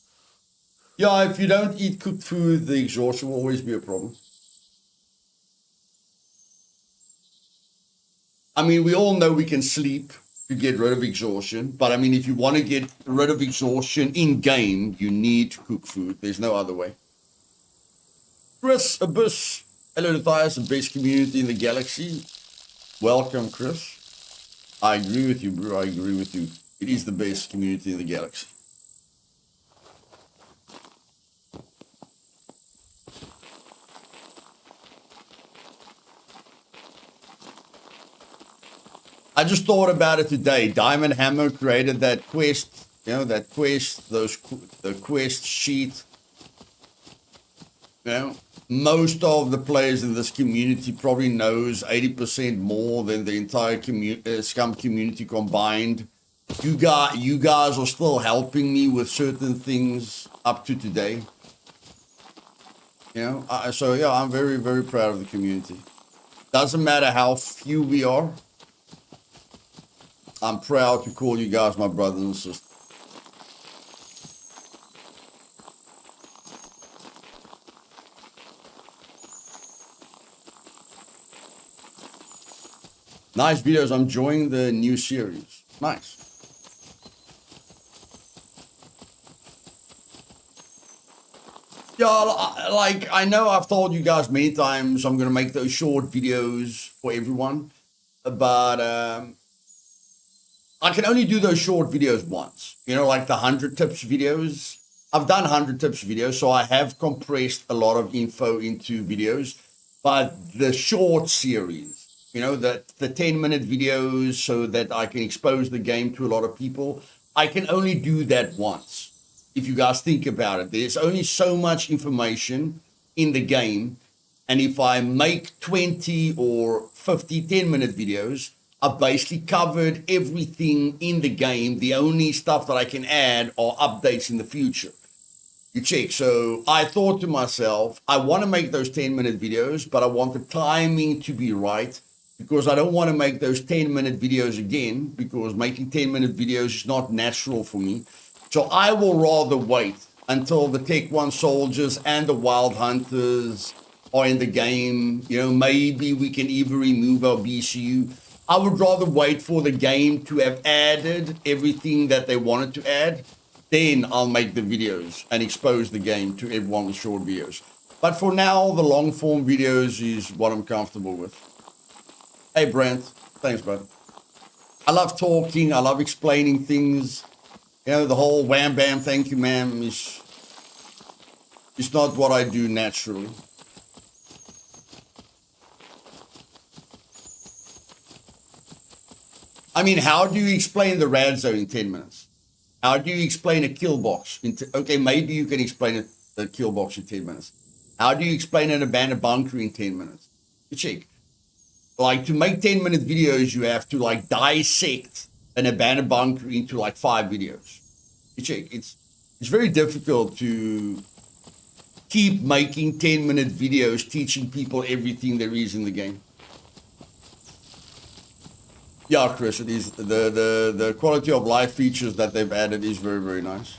Yeah, if you don't eat cooked food, the exhaustion will always be a problem. I mean, we all know we can sleep to get rid of exhaustion, but I mean, if you want to get rid of exhaustion in game, you need to cook food. There's no other way. Chris Abyss, hello Luthais, the best community in the galaxy. Welcome, Chris. I agree with you, bro. I agree with you. It is the best community in the galaxy. I just thought about it today. Diamond Hammer created that quest, that quest, the quest sheet. Most of the players in this community probably knows 80% more than the entire Scum community combined. You guys are still helping me with certain things up to today. So yeah, I'm very, very proud of the community. Doesn't matter how few we are. I'm proud to call you guys my brothers and sisters. Nice videos. I'm enjoying the new series. Nice. Yeah, like I know I've told you guys many times I'm going to make those short videos for everyone, but I can only do those short videos once. Like the 100 tips videos. I've done 100 tips videos, so I have compressed a lot of info into videos. But the short series, the 10-minute videos so that I can expose the game to a lot of people, I can only do that once. If you guys think about it, there's only so much information in the game. And if I make 20 or 50 10-minute videos, I've basically covered everything in the game. The only stuff that I can add are updates in the future. You check. So I thought to myself, I want to make those 10-minute videos, but I want the timing to be right because I don't want to make those 10-minute videos again because making 10-minute videos is not natural for me. So I will rather wait until the Tech 1 soldiers and the Wild Hunters are in the game. Maybe we can even remove our BCU. I would rather wait for the game to have added everything that they wanted to add. Then I'll make the videos and expose the game to everyone with short videos. But for now, the long form videos is what I'm comfortable with. Hey, Brent. Thanks, bud. I love talking. I love explaining things. The whole wham bam, thank you, ma'am, is not what I do naturally. I mean, how do you explain the rad zone in 10 minutes? How do you explain a kill box? Okay, maybe you can explain a kill box in 10 minutes. How do you explain an abandoned bunker in 10 minutes? You check. Like, to make 10-minute videos, you have to, dissect an abandoned bunker into, 5 videos. You check. It's very difficult to keep making 10-minute videos teaching people everything there is in the game. Yeah, Chris, it is. The quality of life features that they've added is very, very nice.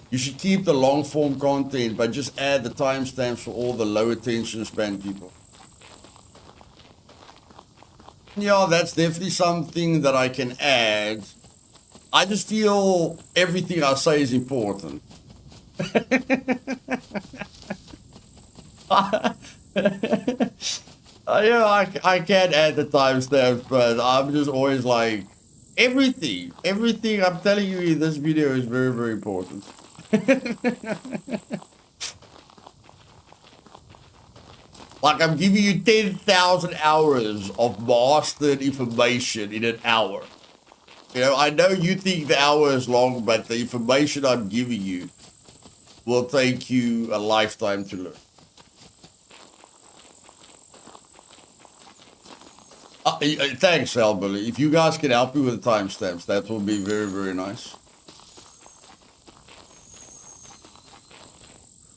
You should keep the long form content, but just add the timestamps for all the low attention span people. Yeah, that's definitely something that I can add. I just feel everything I say is important. I can't add the timestamps, but I'm just always like, everything I'm telling you in this video is very, very important. Like, I'm giving you 10,000 hours of mastered information in an hour. I know you think the hour is long, but the information I'm giving you will take you a lifetime to learn. Thanks, Albert. If you guys can help me with the timestamps, that will be very, very nice.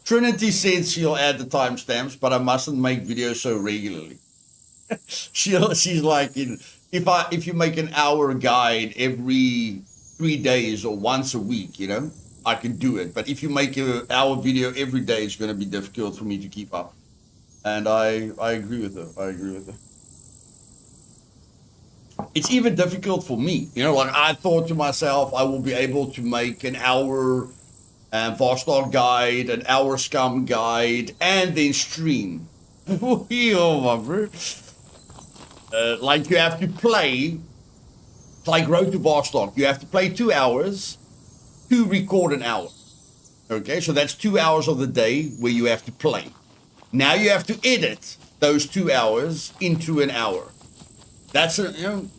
Trinity said she'll add the timestamps, but I mustn't make videos so regularly. She's like, if you make an hour guide every 3 days or once a week, I can do it. But if you make an hour video every day, it's going to be difficult for me to keep up. And I agree with her. It's even difficult for me. I thought to myself, I will be able to make an hour Vostok guide, an hour Scum guide, and then stream. You have to play, like Road to Vostok, you have to play 2 hours to record an hour. Okay, so that's 2 hours of the day where you have to play. Now you have to edit those 2 hours into an hour. That's and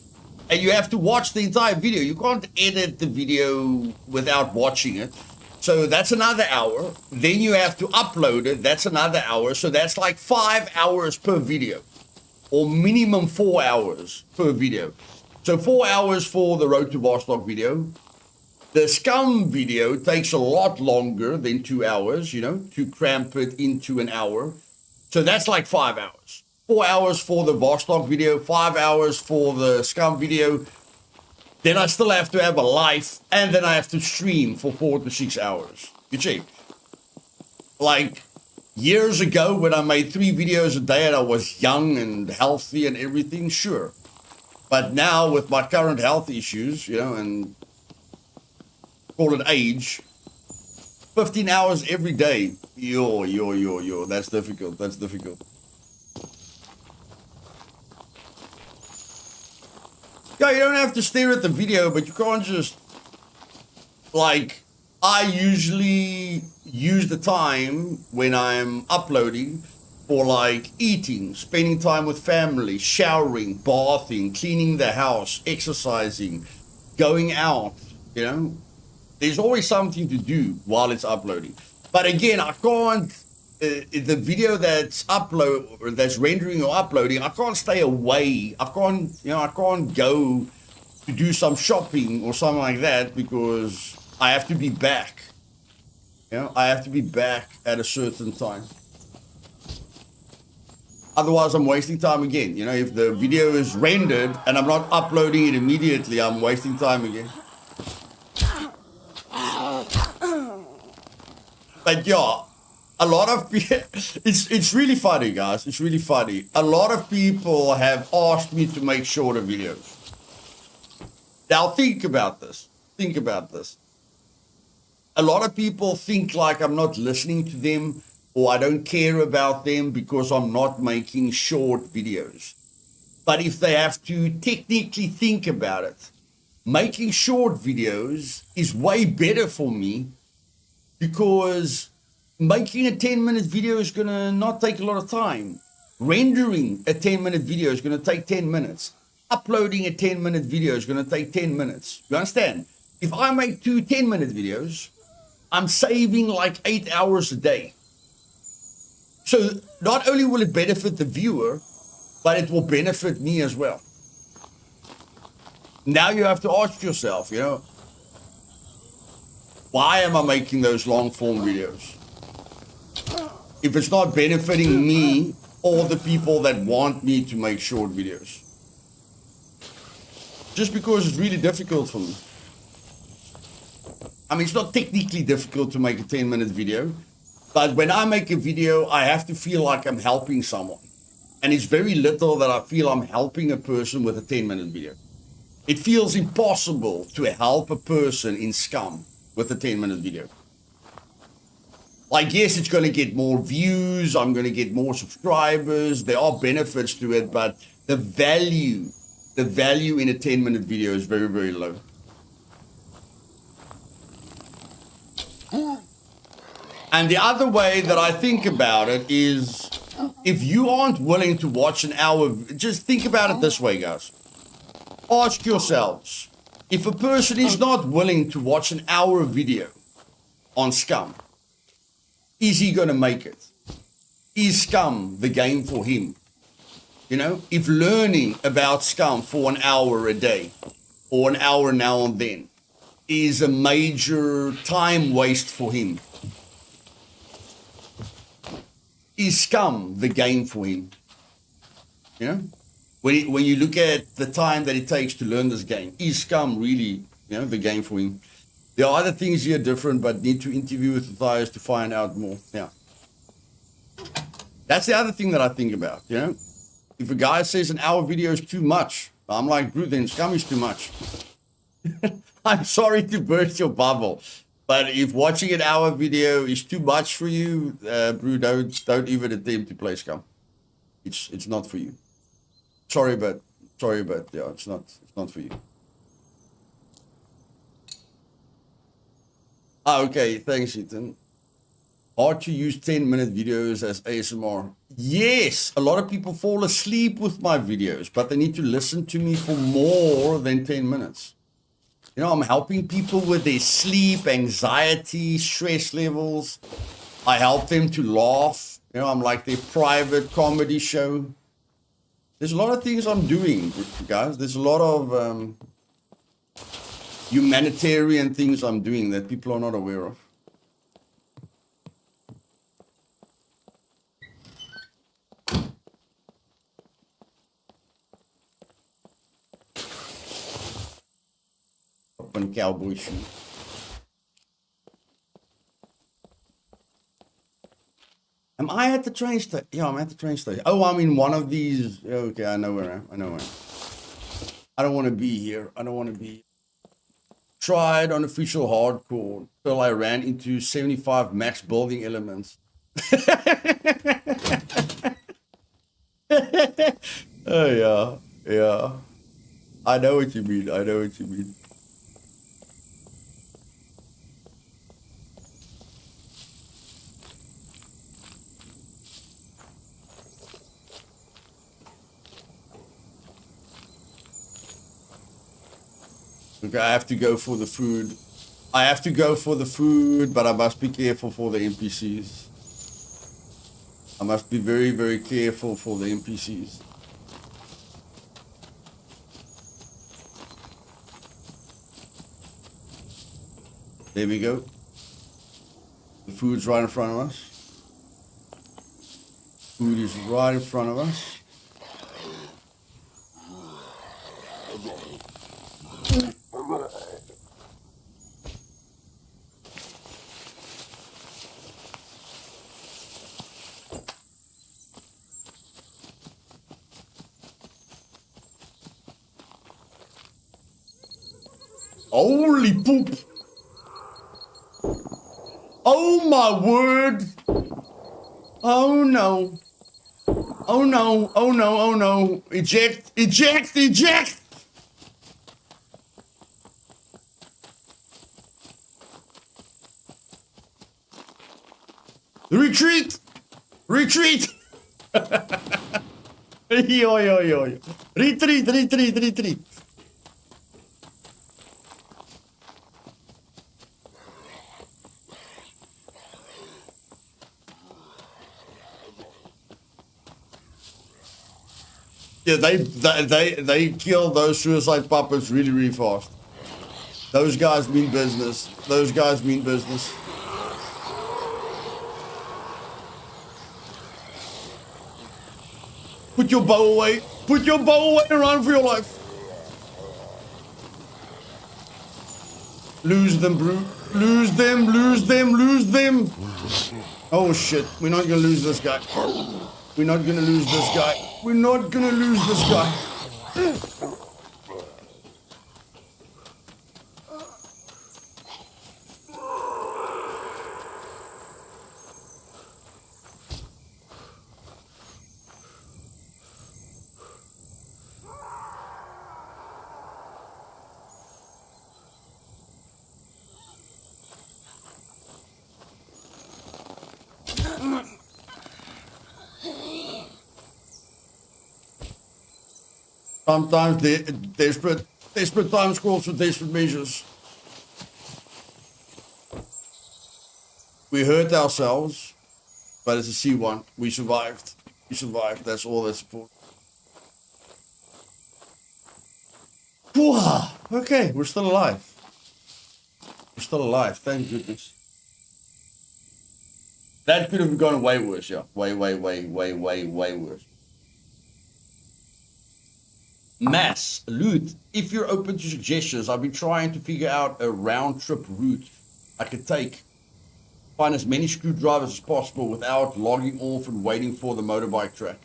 you have to watch the entire video. You can't edit the video without watching it. So that's another hour. Then you have to upload it. That's another hour. So that's like 5 hours per video, or minimum 4 hours per video. So 4 hours for the Road to Vostok video. The Scum video takes a lot longer than 2 hours, to cramp it into an hour. So that's like 5 hours. 4 hours for the Vostok video, 5 hours for the Scum video. Then I still have to have a life, and then I have to stream for 4 to 6 hours. You see, like years ago when I made 3 videos a day and I was young and healthy and everything, sure. But now with my current health issues, and call it age, 15 hours every day. Yo. That's difficult. That's difficult. Yeah, you don't have to stare at the video, but you can't just, like, I usually use the time when I'm uploading for, like, eating, spending time with family, showering, bathing, cleaning the house, exercising, going out, There's always something to do while it's uploading. But again, I can't, the video that's that's rendering or uploading, I can't stay away. I can't go to do some shopping or something like that because I have to be back. I have to be back at a certain time. Otherwise, I'm wasting time again. If the video is rendered and I'm not uploading it immediately, I'm wasting time again. But yeah, a lot of people, it's really funny, guys. It's really funny. A lot of people have asked me to make shorter videos. Now think about this. Think about this. A lot of people think like I'm not listening to them or I don't care about them because I'm not making short videos. But if they have to technically think about it, making short videos is way better for me because making a 10-minute video is going to not take a lot of time. Rendering a 10-minute video is going to take 10 minutes. Uploading a 10-minute video is going to take 10 minutes. You understand? If I make 2 10-minute videos, I'm saving like 8 hours a day. So not only will it benefit the viewer, but it will benefit me as well. Now you have to ask yourself, why am I making those long form videos? If it's not benefiting me or the people that want me to make short videos. Just because it's really difficult for me. I mean, it's not technically difficult to make a 10-minute video, but when I make a video, I have to feel like I'm helping someone. And it's very little that I feel I'm helping a person with a 10-minute video. It feels impossible to help a person in Scum with a 10-minute video. Like, yes, it's going to get more views. I'm going to get more subscribers. There are benefits to it, but the value in a 10-minute video is very, very low. And the other way that I think about it is, if you aren't willing to watch an hour, just think about it this way, guys. Ask yourselves, if a person is not willing to watch an hour video on Scum, is he going to make it? Is Scum the game for him? If learning about Scum for an hour a day or an hour now and then is a major time waste for him, is Scum the game for him? When you look at the time that it takes to learn this game, is Scum really, the game for him? There are other things here different, but need to interview with Luthais to find out more. Yeah. That's the other thing that I think about, If a guy says an hour video is too much, I'm like, bro, then Scum is too much. I'm sorry to burst your bubble, but if watching an hour video is too much for you, bro, don't even attempt to play Scum. It's not for you. Sorry, but yeah, it's not for you. Okay, thanks, Ethan. Hard to use 10-minute videos as ASMR. Yes, a lot of people fall asleep with my videos, but they need to listen to me for more than 10 minutes. You know, I'm helping people with their sleep, anxiety, stress levels. I help them to laugh. You know, I'm like their private comedy show. There's a lot of things I'm doing, guys. There's a lot of humanitarian things I'm doing that people are not aware of. Open cowboy shoe. Am I at the train station? Yeah, I'm at the train station. Oh, I'm in one of these. Okay, I know where I am. I know where I am. I don't want to be here. I don't want to be. Tried unofficial hardcore till I ran into 75 max building elements. Oh, yeah. Yeah. I know what you mean. I know what you mean. Okay, I have to go for the food. I have to go for the food, but I must be careful for the NPCs. I must be very, very careful for the NPCs. There we go. The food's right in front of us. Food is right in front of us. Holy poop! Oh my word! Oh no! Oh no! Oh no! Oh no! Eject! Eject! Eject! Retreat! Retreat! Yo yo yo! Retreat! Retreat! Retreat! Yeah, they kill those suicide puppets really, really fast. Those guys mean business. Those guys mean business. Put your bow away. Put your bow away and run for your life. Lose them, bro. Lose them, lose them, lose them. Oh shit, we're not gonna lose this guy. We're not gonna lose this guy. We're not gonna lose this guy. Sometimes desperate times calls for desperate measures. We hurt ourselves, but it's a C1. We survived. We survived. That's all that's important. Okay, we're still alive. We're still alive. Thank goodness. That could have gone way worse, yeah. Way worse. Mass, loot. If you're open to suggestions, I've been trying to figure out a round-trip route I could take. Find as many screwdrivers as possible without logging off and waiting for the motorbike track.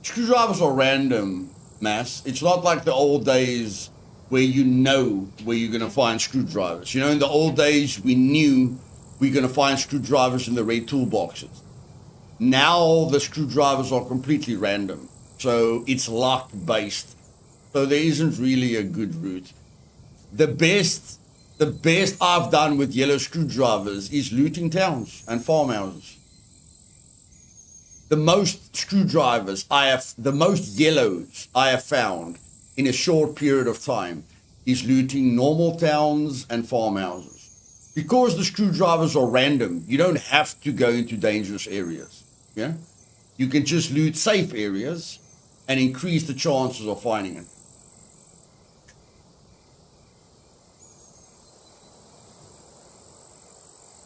Screwdrivers are random, Mass. It's not like the old days where you know where you're going to find screwdrivers. You know, in the old days, we knew we're going to find screwdrivers in the red toolboxes. Now the screwdrivers are completely random. So it's luck based. So there isn't really a good route. The best The best I've done with yellow screwdrivers is looting towns and farmhouses. The most screwdrivers the most yellows I have found in a short period of time is looting normal towns and farmhouses. Because the screwdrivers are random, you don't have to go into dangerous areas. Yeah? You can just loot safe areas and increase the chances of finding it.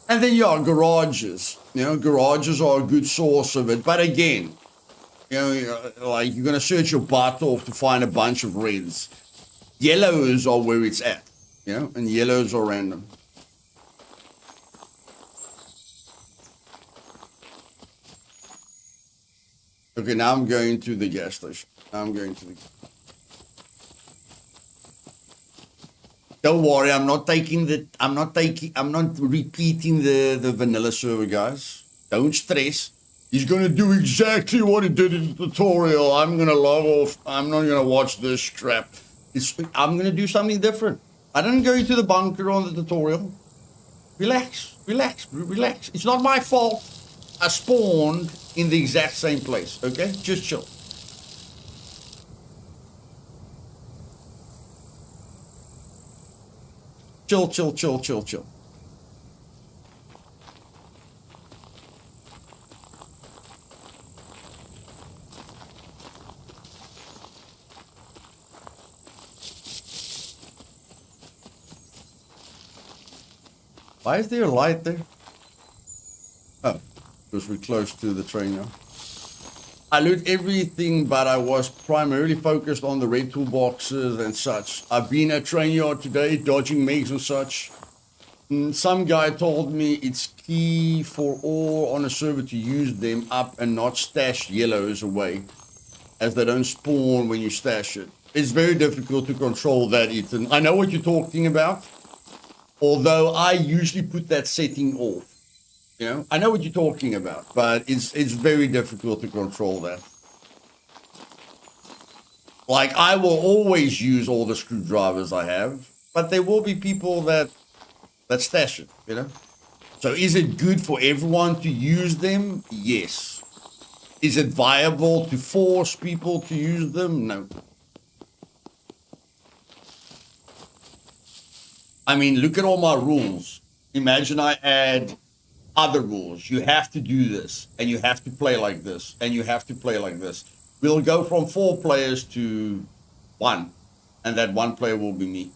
And then, yeah, garages. Garages are a good source of it. But again, like you're going to search your butt off to find a bunch of reds. Yellows are where it's at, and yellows are random. Okay, now I'm going to the gas station. Don't worry, I'm not repeating the vanilla server, guys. Don't stress. He's going to do exactly what he did in the tutorial. I'm going to log off. I'm not going to watch this crap. I'm going to do something different. I didn't go into the bunker on the tutorial. Relax. It's not my fault. I spawned in the exact same place, okay? Just chill. Chill. Why is there a light there? Oh, because we're close to the train now. I loot everything, but I was primarily focused on the red toolboxes and such. I've been at train yard today, dodging megs and such. Some guy told me it's key for all on a server to use them up and not stash yellows away, as they don't spawn when you stash it. It's very difficult to control that, Ethan. I know what you're talking about, although I usually put that setting off. I know what you're talking about, but it's very difficult to control that. Like, I will always use all the screwdrivers I have, but there will be people that stash it, So is it good for everyone to use them? Yes. Is it viable to force people to use them? No. I mean, look at all my rules. Imagine I add other rules. You have to do this, and you have to play like this, and you have to play like this. We'll go from 4 players to 1, and that 1 player will be me.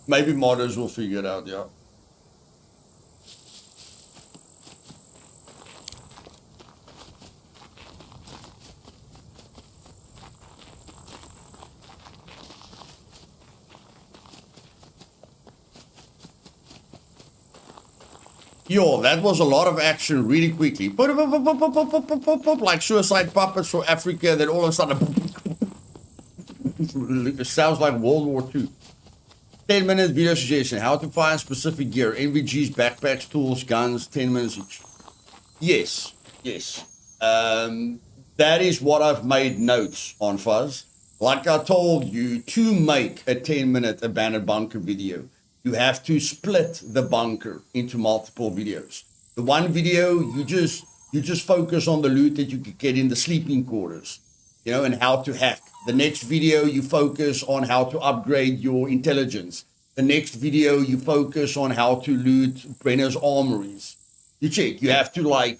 Maybe modders will figure it out, yeah. Yo, that was a lot of action really quickly. Like suicide puppets for Africa, then all of a sudden... It sounds like World War II. 10-minute video suggestion. How to find specific gear. NVGs, backpacks, tools, guns, 10 minutes each. Yes. That is what I've made notes on, Fuzz. Like I told you, to make a 10-minute abandoned bunker video, you have to split the bunker into multiple videos. The one video, you just focus on the loot that you could get in the sleeping quarters, and how to hack. The next video, you focus on how to upgrade your intelligence. The next video, you focus on how to loot Brenner's armories. You have to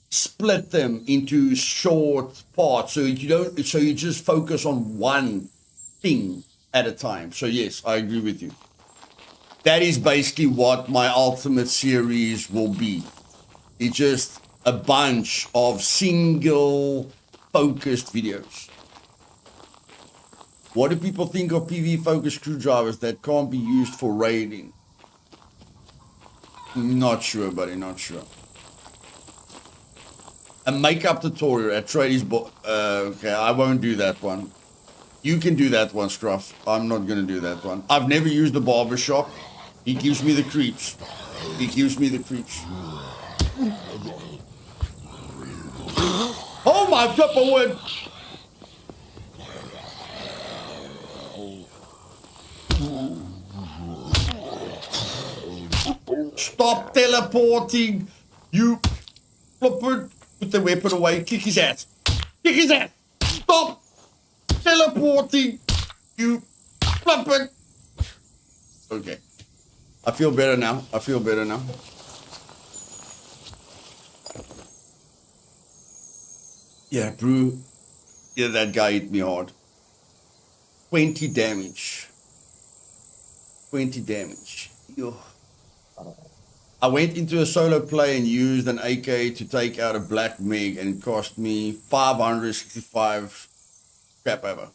split them into short parts so you just focus on one thing at a time. So yes, I agree with you. That is basically what my ultimate series will be. It's just a bunch of single focused videos. What do people think of PV focused screwdrivers that can't be used for raiding? Not sure, buddy, not sure. A makeup tutorial at Tradies okay, I won't do that one. You can do that one, Scruff. I'm not going to do that one. I've never used the barbershop. He gives me the creeps. Oh my Tupperware! Stop teleporting, you flipper. Put the weapon away. Kick his ass. Kick his ass. Stop teleporting, you flipper. Okay. I feel better now. I feel better now. Yeah, brew. Yeah, that guy hit me hard. 20 damage. 20 damage. Yo. I went into a solo play and used an AK to take out a black MiG and it cost me 565 crap ever.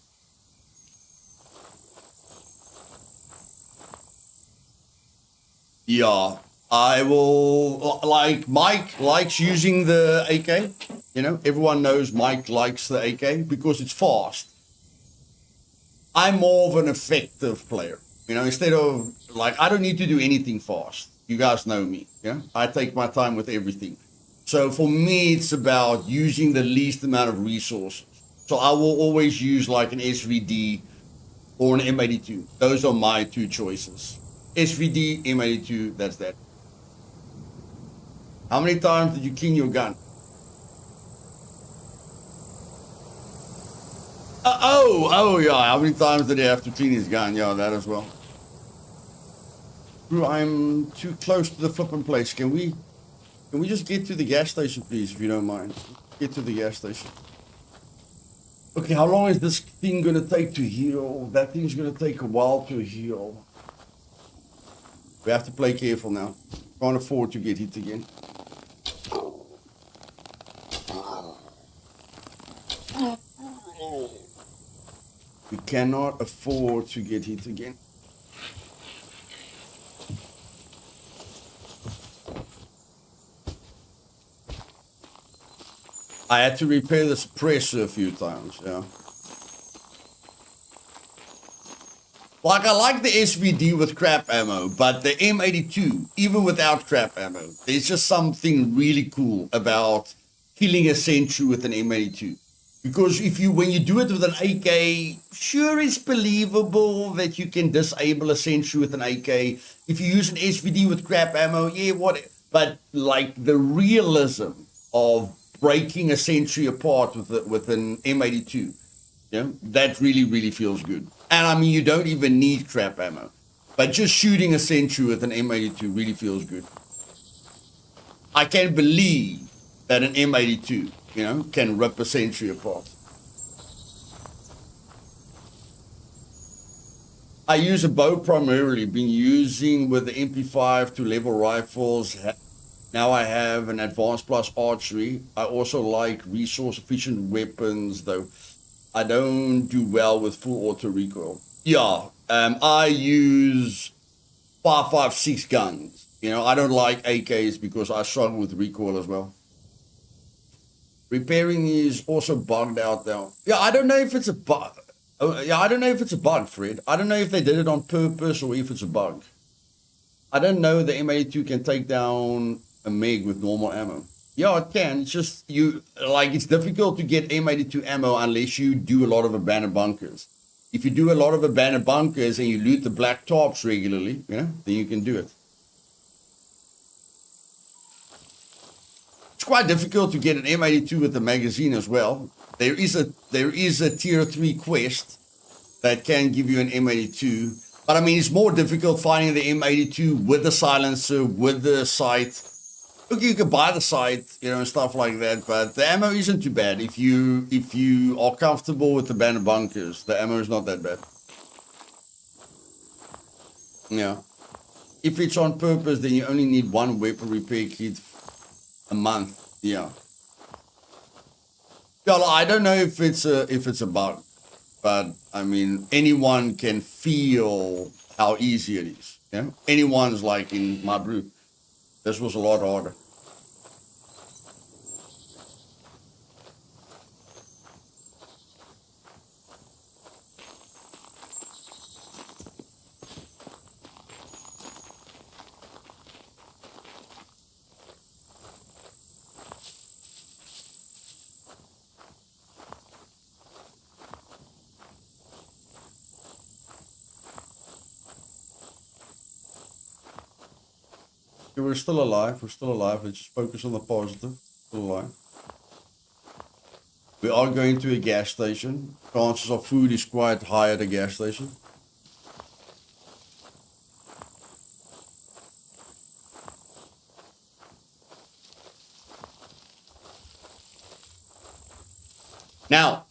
Yeah, I will, like, Mike likes using the AK. You know, everyone knows Mike likes the AK because it's fast. I'm more of an effective player. You know, instead of, like, I don't need to do anything fast. You guys know me. Yeah, I take my time with everything. So for me, it's about using the least amount of resources. So I will always use like an SVD or an M82. Those are my two choices. SVD, M82, that's that. How many times did you clean your gun? Oh, yeah. How many times did he have to clean his gun? Yeah, that as well. I'm too close to the flipping place. Can we just get to the gas station, please, if you don't mind? Get to the gas station. Okay, how long is this thing gonna take to heal? That thing's gonna take a while to heal. We have to play careful now. Can't afford to get hit again. We cannot afford to get hit again. I had to repair the suppressor a few times, yeah. Like, I like the SVD with crap ammo, but the M82, even without crap ammo, there's just something really cool about killing a sentry with an M82. Because when you do it with an AK, sure, it's believable that you can disable a sentry with an AK. If you use an SVD with crap ammo, yeah, what? But like the realism of breaking a sentry apart with an M82, yeah, that really, really feels good. And I mean, you don't even need crap ammo, but just shooting a sentry with an M82 really feels good. I can't believe that an M82, you know, can rip a sentry apart. I use a bow primarily, been using with the MP5 to level rifles. Now I have an advanced plus archery. I also like resource efficient weapons, though I don't do well with full auto recoil. Yeah, I use 5.56 guns. You know, I don't like AKs because I struggle with recoil as well. Repairing is also bugged out now. Yeah, I don't know if it's a bug. Oh, yeah, I don't know if it's a bug, Fred. I don't know if they did it on purpose or if it's a bug. I don't know the M82 can take down a MiG with normal ammo. Yeah, it can. It's just it's difficult to get M82 ammo unless you do a lot of abandoned bunkers. If you do a lot of abandoned bunkers and you loot the black tops regularly, you know, then you can do it. It's quite difficult to get an M82 with a magazine as well. There is a tier 3 quest that can give you an M82. But I mean, it's more difficult finding the M82 with the silencer, with the sight. Look, you can buy the sight, you know, and stuff like that. But the ammo isn't too bad if you are comfortable with the abandoned bunkers. The ammo is not that bad. Yeah. If it's on purpose, then you only need one weapon repair kit a month. Yeah. Yeah, I don't know if it's a bug. But I mean, anyone can feel how easy it is. Yeah, anyone's like in my brew. This was a lot harder. Okay, we're still alive. We're still alive. Let's just focus on the positive. Still alive. We are going to a gas station. Chances of food is quite high at a gas station. Now,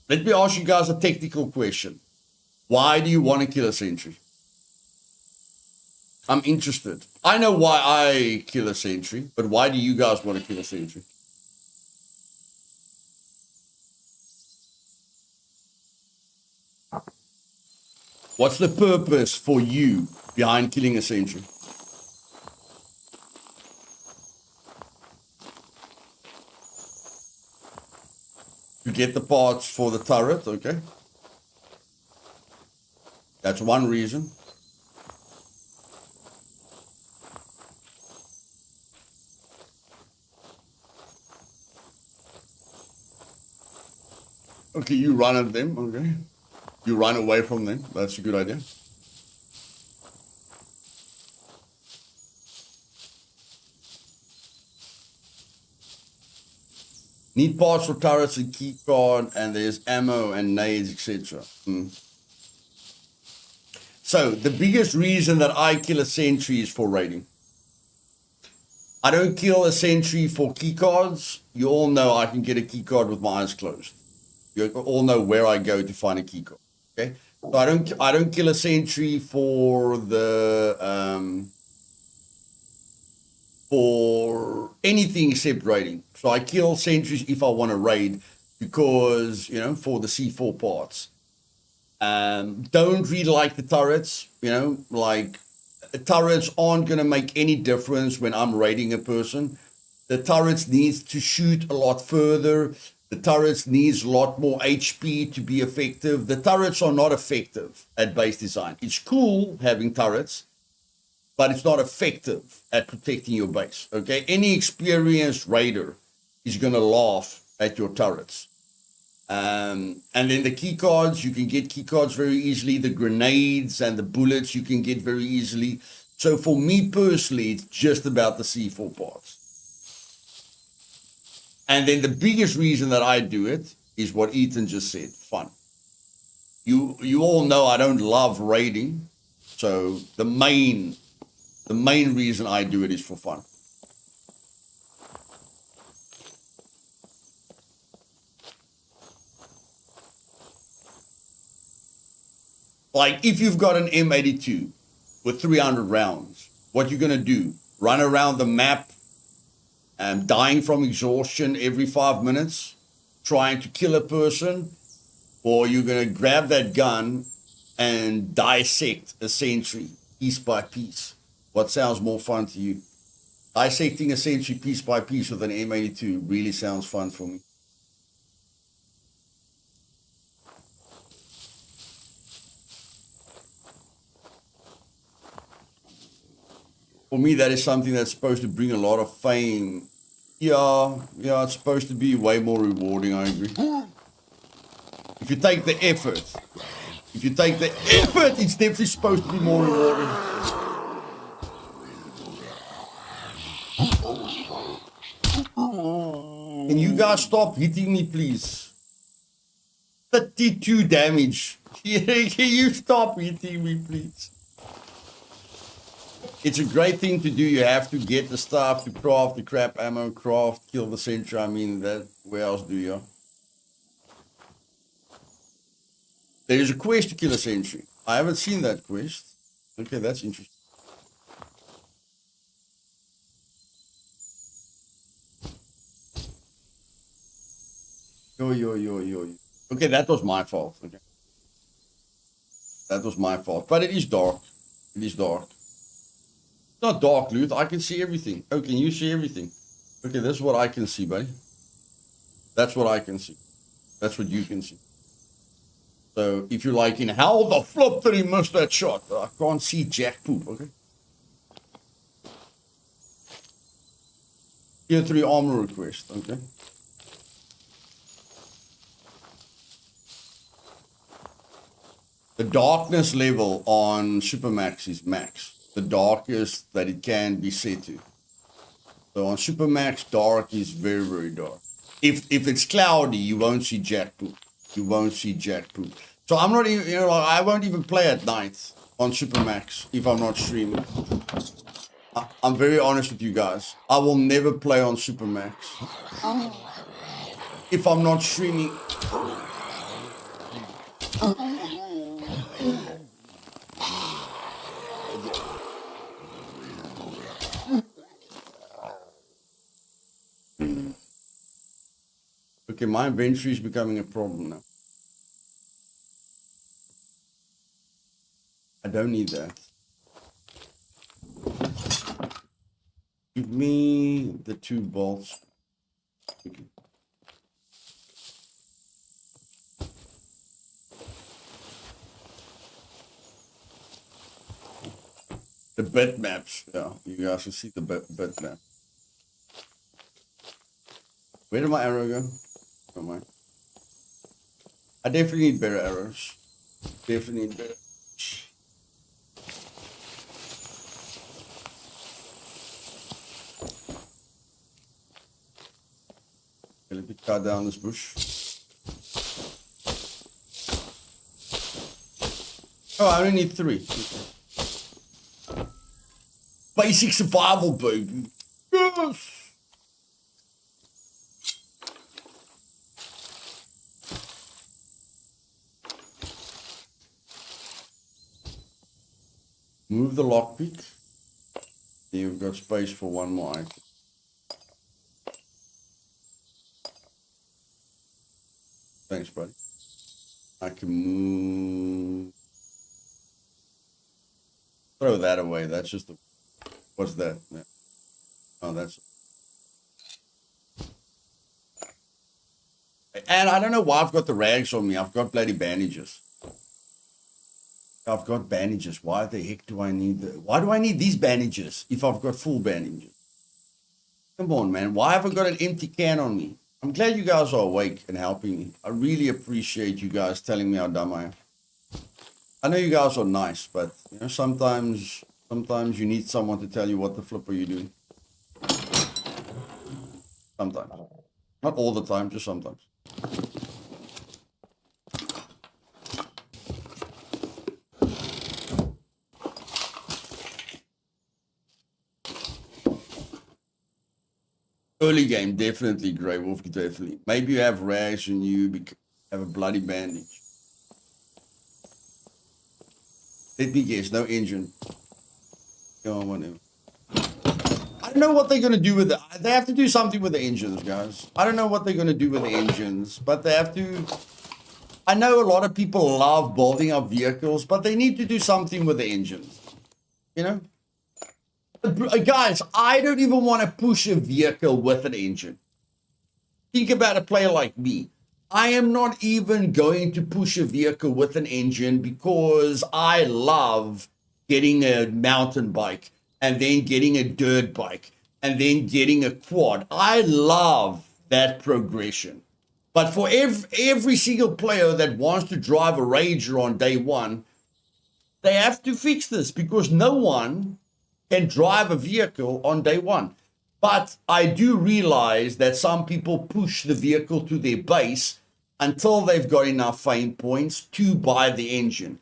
let me ask you guys a technical question. Why do you want to kill a sentry? I'm interested. I know why I kill a sentry, but why do you guys want to kill a sentry? What's the purpose for you behind killing a sentry? To get the parts for the turret, okay? That's one reason. Okay, you run at them, okay? You run away from them. That's a good idea. Need parts for turrets and keycard, and there's ammo and nades, etc. So the biggest reason that I kill a sentry is for raiding. I don't kill a sentry for keycards. You all know I can get a keycard with my eyes closed. You all know where I go to find a keycard. Okay, so I don't kill a sentry for the for anything except raiding. So I kill sentries if I want to raid because, you know, for the C4 parts. Don't really like the turrets, you know, like the turrets aren't going to make any difference when I'm raiding a person. The turrets needs to shoot a lot further. The turrets needs a lot more HP to be effective. The turrets are not effective at base design. It's cool having turrets, but it's not effective at protecting your base, okay? Any experienced raider is going to laugh at your turrets. And then the key cards, you can get key cards very easily. The grenades and the bullets you can get very easily. So for me personally, it's just about the C4 parts. And then the biggest reason that I do it is what Ethan just said, fun. You all know I don't love raiding. So the main reason I do it is for fun. Like if you've got an M82 with 300 rounds, what you're going to do, run around the map and dying from exhaustion every 5 minutes, trying to kill a person, or you're going to grab that gun and dissect a sentry piece by piece. What sounds more fun to you? Dissecting a sentry piece by piece with an M82 really sounds fun for me. For me, that is something that's supposed to bring a lot of fame. Yeah, it's supposed to be way more rewarding, I agree. If you take the effort, it's definitely supposed to be more rewarding. Can you guys stop hitting me, please? 32 damage. Can you stop hitting me, please? It's a great thing to do. You have to get the stuff to craft the crap ammo, craft, kill the sentry. I mean, that. Where else do you? There is a quest to kill a sentry. I haven't seen that quest. Okay, that's interesting. Yo. Okay, that was my fault. Okay. That was my fault. But it is dark. It is dark. It's not dark, Luth. I can see everything. Oh, can you see everything? Okay, that's what I can see, buddy. That's what I can see. That's what you can see. So if you're like, how the flip did he miss that shot? I can't see jack poop, okay? Tier 3 armor request, okay? The darkness level on Supermax is max. the darkest that it can be set to. So on Supermax, dark is very, very dark. If it's cloudy, you won't see jack poop. You won't see jack poop. So I'm not even, I won't even play at night on Supermax if I'm not streaming. I'm very honest with you guys. I will never play on Supermax if I'm not streaming. Okay, my inventory is becoming a problem now. I don't need that. Give me the 2 bolts. Okay. The bitmaps. Yeah, you guys will see the bitmap. Where did my arrow go? Oh my. I definitely need better arrows. Definitely need better. Okay, let me cut down this bush. Oh, I only need 3. Basic survival, baby. Yes! Move the lockpick. Then you've got space for 1 more item. Thanks, buddy. I can move. Throw that away. That's just the. What's that? Yeah. Oh, that's. And I don't know why I've got the rags on me. I've got bloody bandages. I've got bandages. Why the heck do I need why do I need these bandages if I've got full bandages? Come on, man. Why have I got an empty can on me? I'm glad you guys are awake and helping me. I really appreciate you guys telling me how dumb I am. I know you guys are nice, but sometimes you need someone to tell you what the flip are you doing. Sometimes. Not all the time, just sometimes. Early game, definitely, Grey Wolf, definitely. Maybe you have rags and you have a bloody bandage. Let me guess, no engine. Come on, whatever. I don't know what they're going to do with it. They have to do something with the engines, guys. I don't know what they're going to do with the engines, but they have to. I know a lot of people love building up vehicles, but they need to do something with the engines. Guys, I don't even want to push a vehicle with an engine. Think about a player like me. I am not even going to push a vehicle with an engine because I love getting a mountain bike and then getting a dirt bike and then getting a quad. I love that progression. But for every single player that wants to drive a Ranger on day 1, they have to fix this because no one can drive a vehicle on day 1. But I do realize that some people push the vehicle to their base until they've got enough fame points to buy the engine.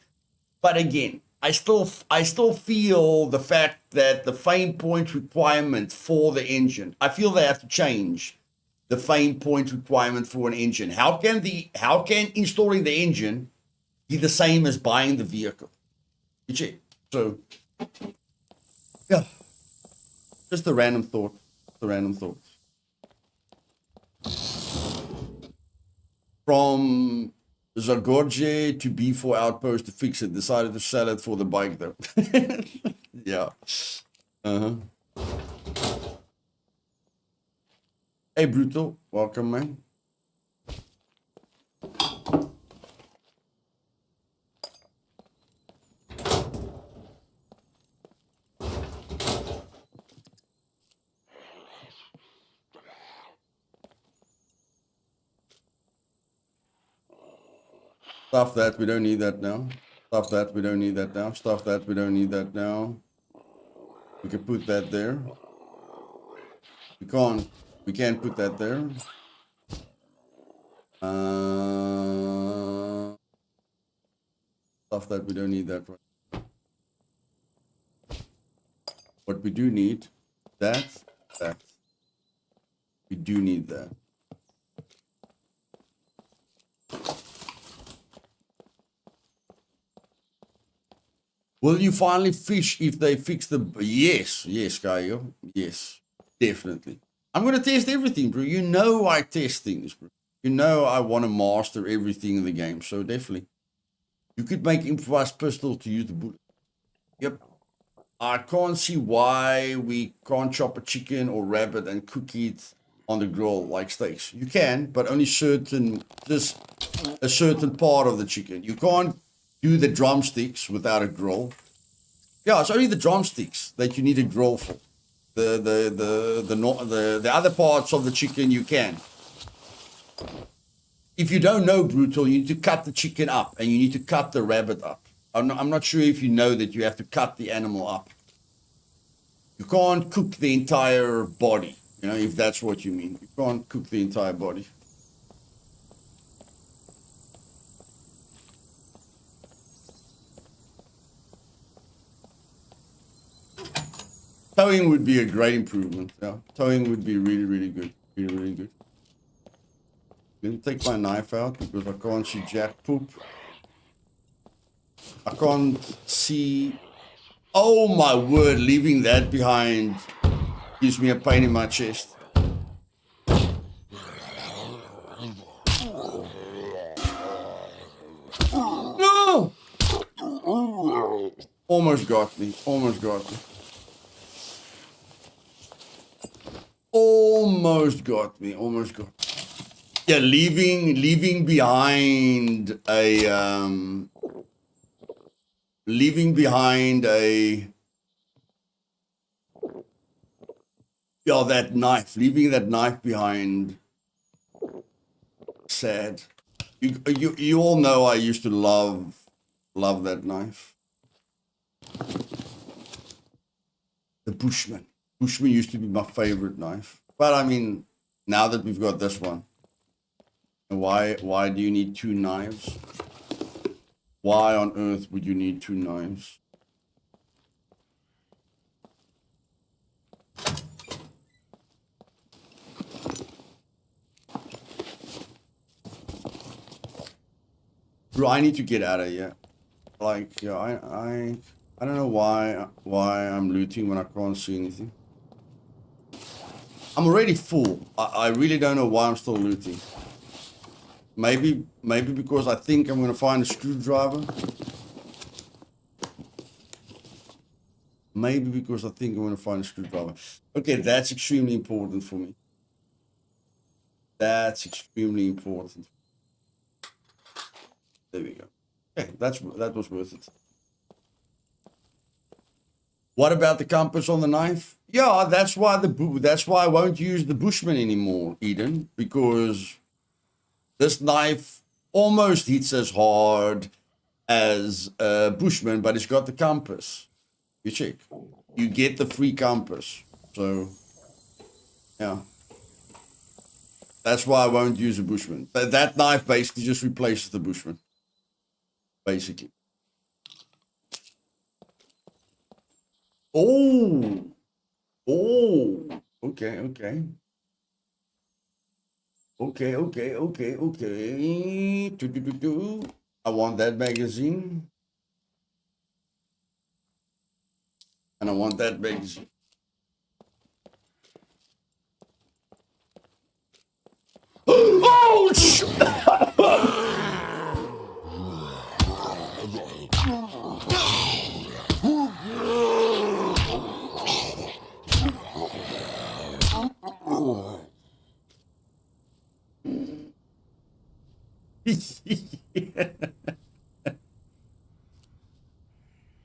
But again, I still feel the fact that the fame point requirement for the engine, I feel they have to change the fame point requirement for an engine. How can installing the engine be the same as buying the vehicle? So yeah, just a random thought. From Zagorje to B4 Outpost to fix it. Decided to sell it for the bike though. Yeah. Hey, Brutal. Welcome, man. Stuff that, we don't need that now. Stuff that, we don't need that now. Stuff that, we don't need that now. We can put that there. We can't put that there. Stuff that we don't need that right. What we do need, that. We do need that. Will you finally fish if they fix the... Yes, Kyle. Yes, definitely. I'm going to test everything, bro. You know I test things, bro. You know I want to master everything in the game, so definitely. You could make improvised pistol to use the bullet. Yep. I can't see why we can't chop a chicken or rabbit and cook it on the grill like steaks. You can, but only just a certain part of the chicken. You can't do the drumsticks without a grill. Yeah, it's only the drumsticks that you need a grill for. The other parts of the chicken you can. If you don't know, Brutal, you need to cut the chicken up and you need to cut the rabbit up. I'm not sure if you know that you have to cut the animal up. You can't cook the entire body, you know, if that's what you mean. You can't cook the entire body. Towing would be a great improvement. Yeah, towing would be really, really good. Really, really good. I'm going to take my knife out because I can't see jack poop. I can't see... Oh my word, leaving that behind gives me a pain in my chest. No! Almost got me. Almost got me. Almost got me. Almost got me. Yeah, leaving behind a leaving behind a yeah, that knife. Leaving that knife behind. Sad. You all know I used to love that knife. The Bushman. Bushman used to be my favorite knife. But I mean, now that we've got this one, why do you need two knives? Why on earth would you need two knives? Bro, I need to get out of here. Like, yeah, I don't know why I'm looting when I can't see anything. I'm already full. I really don't know why I'm still looting. Maybe because I think I'm going to find a screwdriver. Maybe because I think I'm going to find a screwdriver. Okay, that's extremely important for me. That's extremely important. There we go. Okay, that was worth it. What about the compass on the knife? Yeah, that's why I won't use the Bushman anymore, Eden, because this knife almost hits as hard as Bushman, but it's got the compass. You check. You get the free compass. So, yeah. That's why I won't use a Bushman. That knife basically just replaces the Bushman. Basically. Oh. Oh. Okay. Okay. I want that magazine. And I want that magazine. Oh, shit!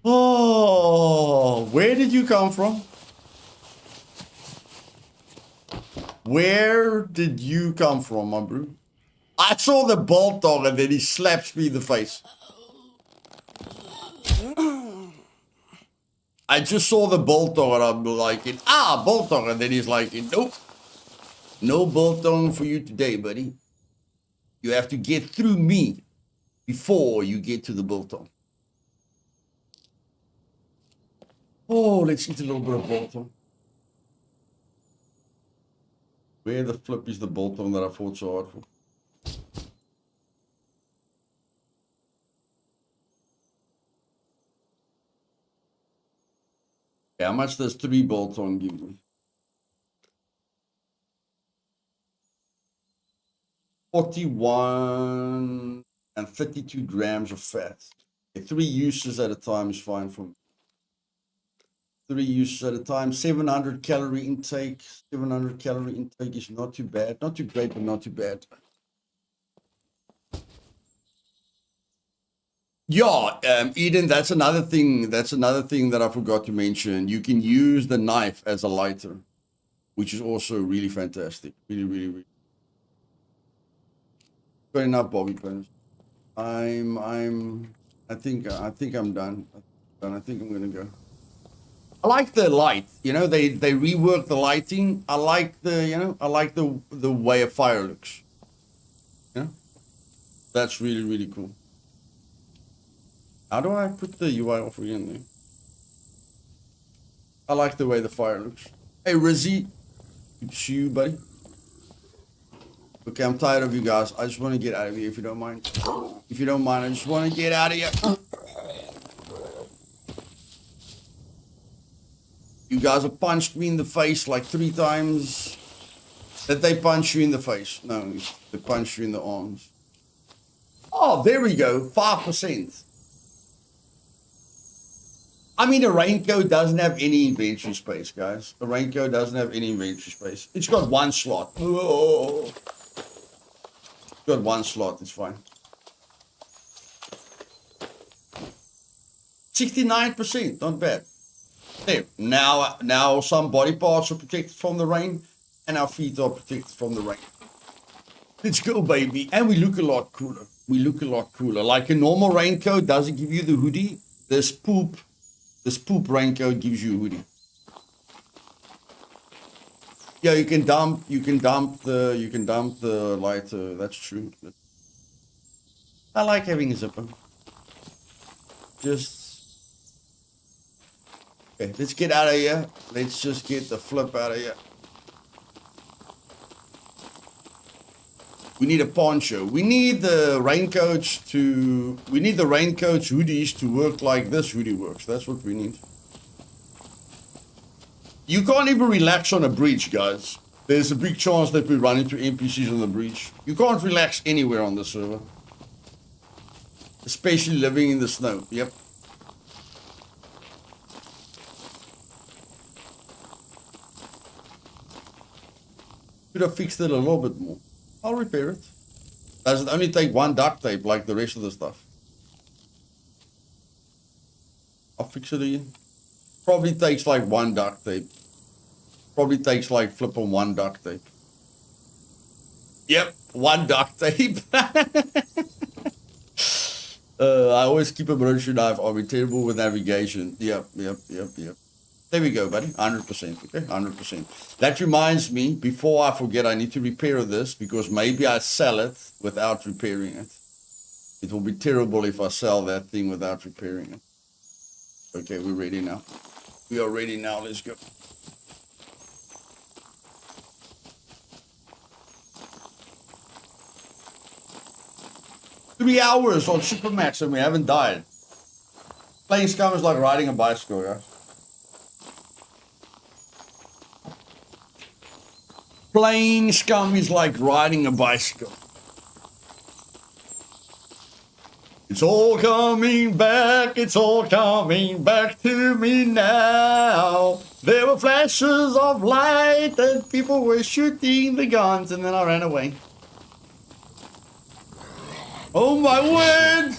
Oh, where did you come from? Where did you come from, my bro? I saw the bolt dog and then he slaps me in the face. I just saw the biltong and I'm like, biltong. And then he's like, nope, no biltong for you today, buddy. You have to get through me before you get to the biltong. Oh, let's eat a little bit of biltong. Where the flip is the biltong that I fought so hard for? How much does 3 biltong give me? 41 and 32 grams of fat. Okay, 3 uses at a time is fine for me. 3 uses at a time. 700 calorie intake. 700 calorie intake is not too bad. Not too great, but not too bad. Yeah, Eden, that's another thing. That's another thing that I forgot to mention. You can use the knife as a lighter, which is also really fantastic. Really, really, really. Got enough bobby pins. I think I'm done. I think I'm gonna go. I like the light. You know, they rework the lighting. I like the way a fire looks. Yeah, that's really, really cool. How do I put the UI off again there? I like the way the fire looks. Hey, Rizzy. Good to see you, buddy. Okay, I'm tired of you guys. I just want to get out of here if you don't mind. If you don't mind, I just want to get out of here. You guys have punched me in the face like 3 times. Did they punch you in the face? No, they punched you in the arms. Oh, there we go. 5%. I mean, a raincoat doesn't have any inventory space, guys. A raincoat doesn't have any inventory space. It's got 1 slot. Oh. It's got 1 slot. It's fine. 69%. Not bad. There. Now some body parts are protected from the rain, and our feet are protected from the rain. Let's go, baby. And we look a lot cooler. We look a lot cooler. Like a normal raincoat doesn't give you the hoodie. This poop raincoat gives you a hoodie. Yeah, you can dump the lighter. That's true. I like having a zipper. Okay, let's get out of here. Let's just get the flip out of here. We need a poncho. We need the raincoats hoodies to work like this hoodie works. That's what we need. You can't even relax on a bridge, guys. There's a big chance that we run into NPCs on the bridge. You can't relax anywhere on the server. Especially living in the snow. Yep. Could have fixed it a little bit more. I'll repair it. Does it only take 1 duct tape like the rest of the stuff? I'll fix it again. Probably takes like 1 duct tape. Probably takes like flip on 1 duct tape. Yep, 1 duct tape. I always keep a butcher knife. I'll be terrible with navigation. Yep. There we go, buddy. 100%. Okay, 100%. That reminds me, before I forget, I need to repair this because maybe I sell it without repairing it. It will be terrible if I sell that thing without repairing it. Okay, we're ready now. We are ready now. Let's go. Three hours on Supermax and we haven't died. Playing Scum is like riding a bicycle, guys. Playing Scum is like riding a bicycle. It's all coming back to me now. There were flashes of light and people were shooting the guns and then I ran away. Oh my word!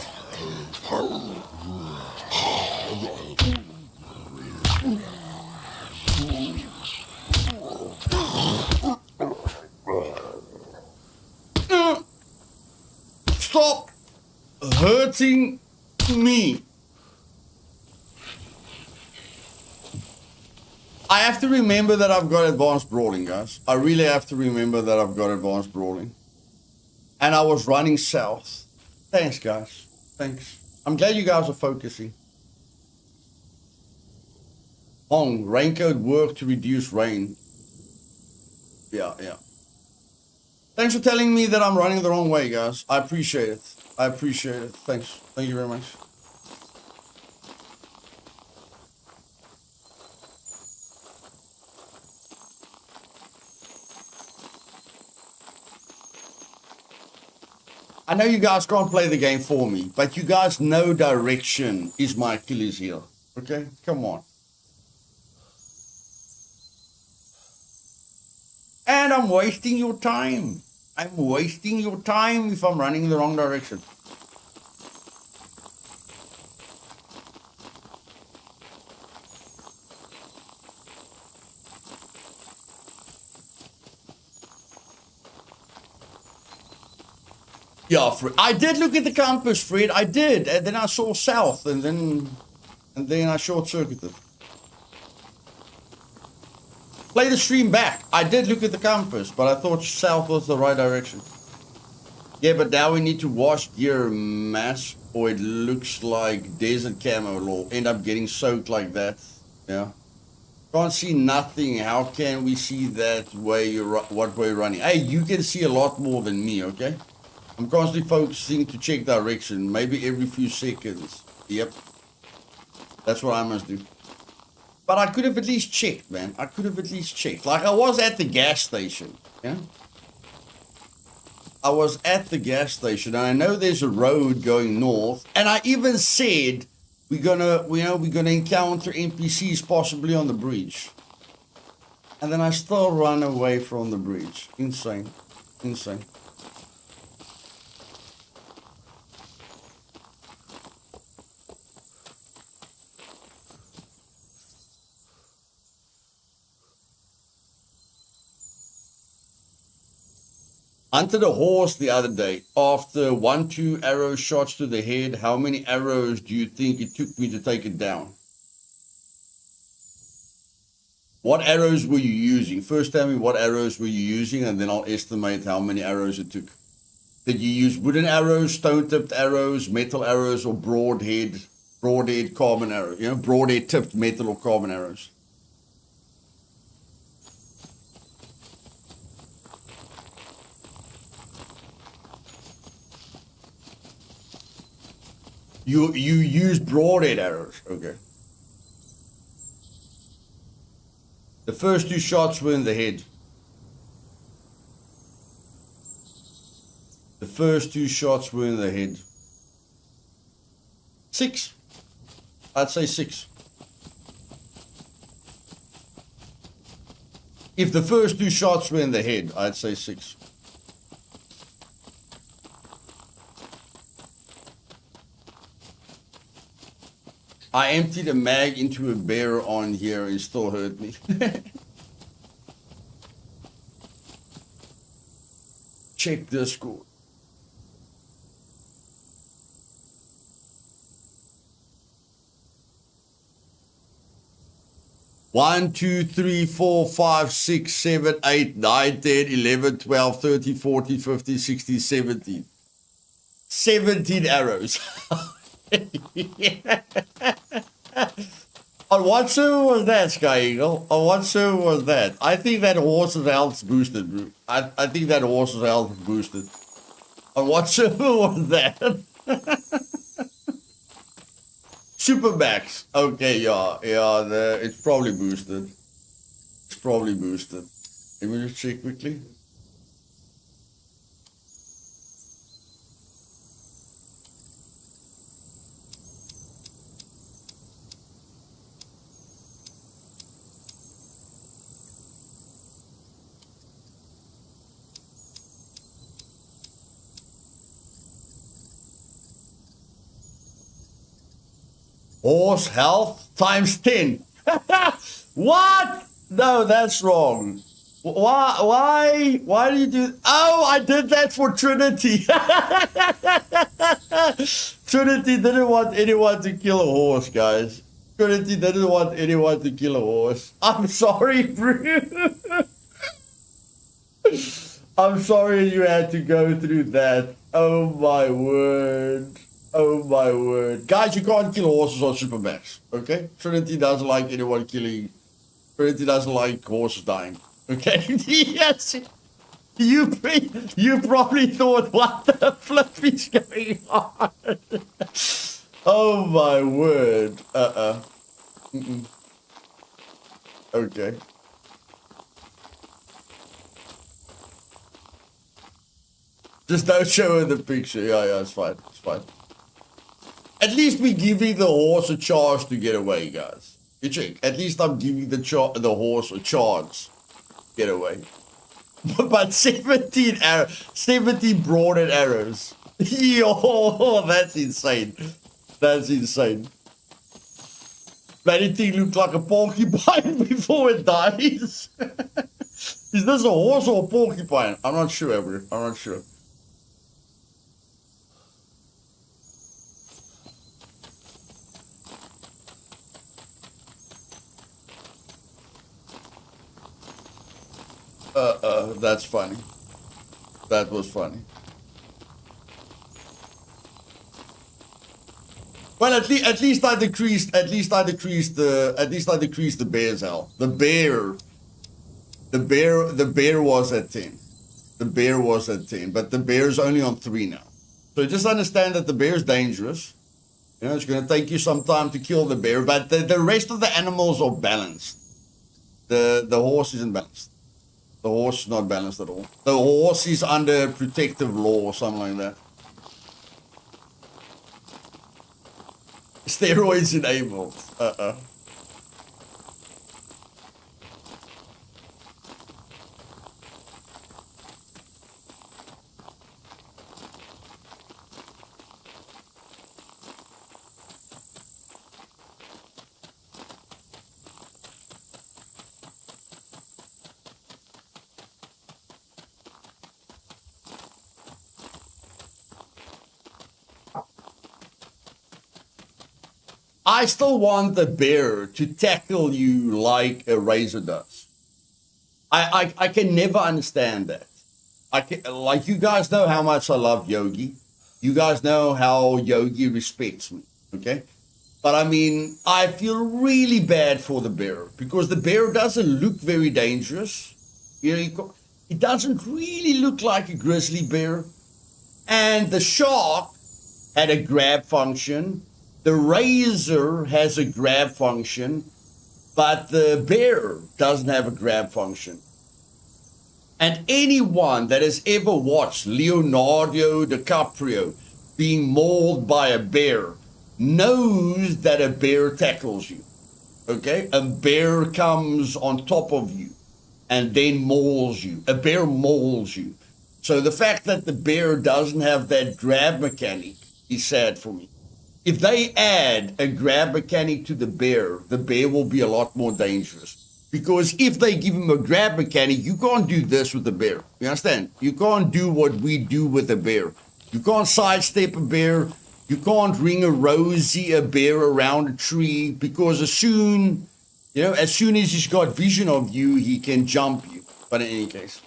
Stop hurting me. I have to remember that I've got advanced brawling, guys. I really have to remember that I've got advanced brawling. And I was running south. Thanks, guys. Thanks. I'm glad you guys are focusing. Hong, raincoat work to reduce rain. Yeah. Thanks for telling me that I'm running the wrong way, guys. I appreciate it. I appreciate it. Thanks. Thank you very much. I know you guys can't play the game for me, but you guys know direction is my Achilles heel. Okay? Come on. And I'm wasting your time. I'm wasting your time if I'm running in the wrong direction. Yeah, Fred. I did look at the compass, Fred. I did. And then I saw south, and then I short-circuited. Play the stream back. I did look at the compass, but I thought south was the right direction. Yeah, but now we need to wash gear mass, or it looks like desert camo. It'll end up getting soaked like that. Yeah. Can't see nothing. How can we see that way? What way you're running? Hey, you can see a lot more than me, okay? I'm constantly focusing to check direction, maybe every few seconds. Yep. That's what I must do. But I could have at least checked, man. I could have at least checked. Like I was at the gas station, yeah? I was at the gas station, and I know there's a road going north, and I even said we're gonna encounter NPCs possibly on the bridge. And then I still run away from the bridge. Insane. Insane. Hunted a horse the other day. After 1-2 arrow shots to the head, how many arrows do you think it took me to take it down? What arrows were you using? First tell me what arrows were you using, and then I'll estimate how many arrows it took. Did you use wooden arrows, stone-tipped arrows, metal arrows, or broadhead carbon arrows? You know, broadhead tipped metal or carbon arrows. You use broadhead arrows, okay. The first 2 shots were in the head. The first 2 shots were in the head. 6. I'd say 6. If the first 2 shots were in the head, I'd say 6. I emptied a mag into a bear on here and it still hurt me. Check Discord. One, 2, 3, 4, 5, 6, 7, 8, 9, 10, 11, 12, 13, 14, 15, 16, 17. 17 arrows. On what server was that, Sky Eagle? On what server was that? I think that horse's health's boosted, bro. I think that horse's health is boosted. On what server was that? Supermax. Okay, yeah, it's probably boosted. It's probably boosted. Let me just check quickly. Horse health times 10. What? No, that's wrong. Why do you do? Oh, I did that for Trinity. Trinity didn't want anyone to kill a horse, guys. Trinity didn't want anyone to kill a horse. I'm sorry, bro. I'm sorry you had to go through that. Oh my word. Oh my word. Guys, you can't kill horses on Supermax. Okay? Trinity doesn't like anyone killing. Trinity doesn't like horses dying. Okay? Yes. You probably thought, what the flip is going on? Oh my word. Okay. Just don't show her the picture. Yeah, it's fine. It's fine. At least we're giving the horse a chance to get away, guys. You check. At least I'm giving the horse a chance to get away. But 17 arrows, 17 broadened arrows. Yo, that's insane. That's insane. Bloody thing looked like a porcupine before it dies. Is this a horse or a porcupine? I'm not sure, bro. I'm not sure. That's funny. That was funny. Well, at least I decreased the bear's health. The bear was at 10. The bear was at 10, but the bear's only on 3 now. So just understand that the bear's dangerous. You know, it's going to take you some time to kill the bear, but the rest of the animals are balanced. The horse isn't balanced. The horse is not balanced at all. The horse is under protective law or something like that. Steroids enabled. I still want the bear to tackle you like a razor does. I can never understand that. Like, you guys know how much I love Yogi. You guys know how Yogi respects me. Okay? But I mean, I feel really bad for the bear because the bear doesn't look very dangerous. You know, it doesn't really look like a grizzly bear. And the shark had a grab function. The razor has a grab function, but the bear doesn't have a grab function. And anyone that has ever watched Leonardo DiCaprio being mauled by a bear knows that a bear tackles you. Okay? A bear comes on top of you and then mauls you. A bear mauls you. So the fact that the bear doesn't have that grab mechanic is sad for me. If they add a grab mechanic to the bear will be a lot more dangerous. Because if they give him a grab mechanic, you can't do this with the bear. You understand? You can't do what we do with a bear. You can't sidestep a bear. You can't ring a rosy a bear around a tree because as soon as he's got vision of you, he can jump you. But in any case,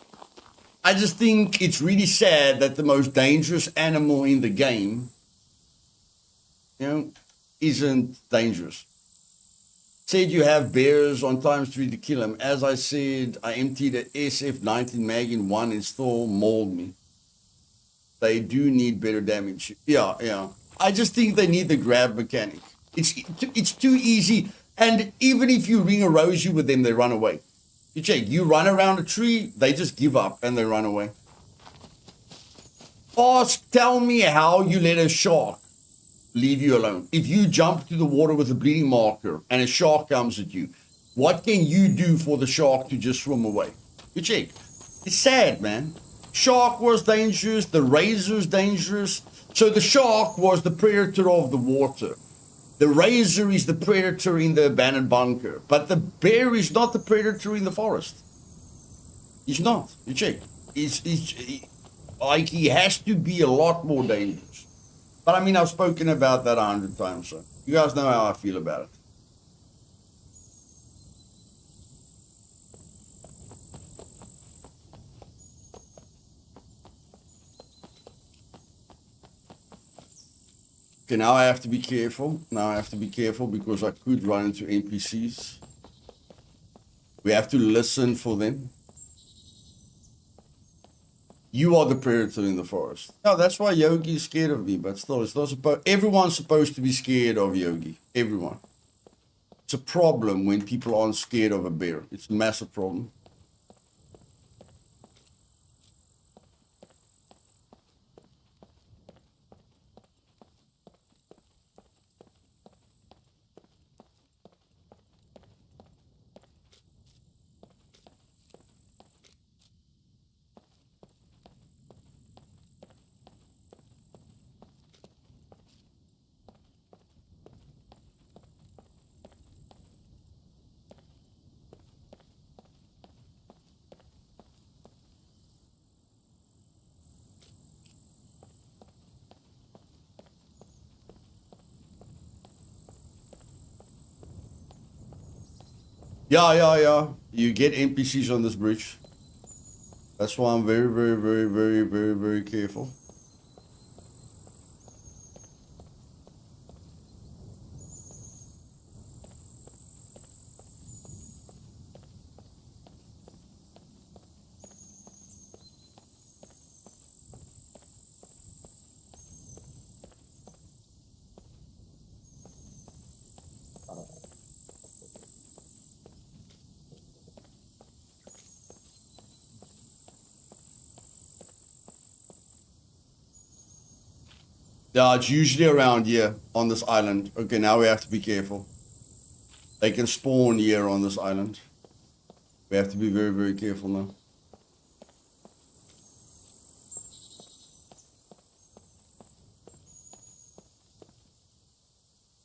I just think it's really sad that the most dangerous animal in the game, isn't dangerous. Said you have bears on ×3 to kill them. As I said, I emptied a SF-19 mag in one and still mauled me. They do need better damage. Yeah. I just think they need the grab mechanic. It's too easy. And even if you ring a rosy with them, they run away. You check, you run around a tree, they just give up and they run away. Tell me how you let a shark leave you alone. If you jump to the water with a bleeding marker and a shark comes at you, what can you do for the shark to just swim away? You check. It's sad, man. Shark was dangerous. The razor's dangerous. So the shark was the predator of the water. The razor is the predator in the abandoned bunker. But the bear is not the predator in the forest. He's not. You check. He has to be a lot more dangerous. But I mean, I've spoken about that 100 times, so you guys know how I feel about it. Okay, now I have to be careful. Now I have to be careful because I could run into NPCs. We have to listen for them. You are the predator in the forest. No, that's why Yogi is scared of me, but still, it's not supposed. Everyone's supposed to be scared of Yogi. Everyone. It's a problem when people aren't scared of a bear. It's a massive problem. Yeah. You get NPCs on this bridge. That's why I'm very careful. Yeah, it's usually around here on this island. Okay, now we have to be careful. They can spawn here on this island. We have to be very careful now.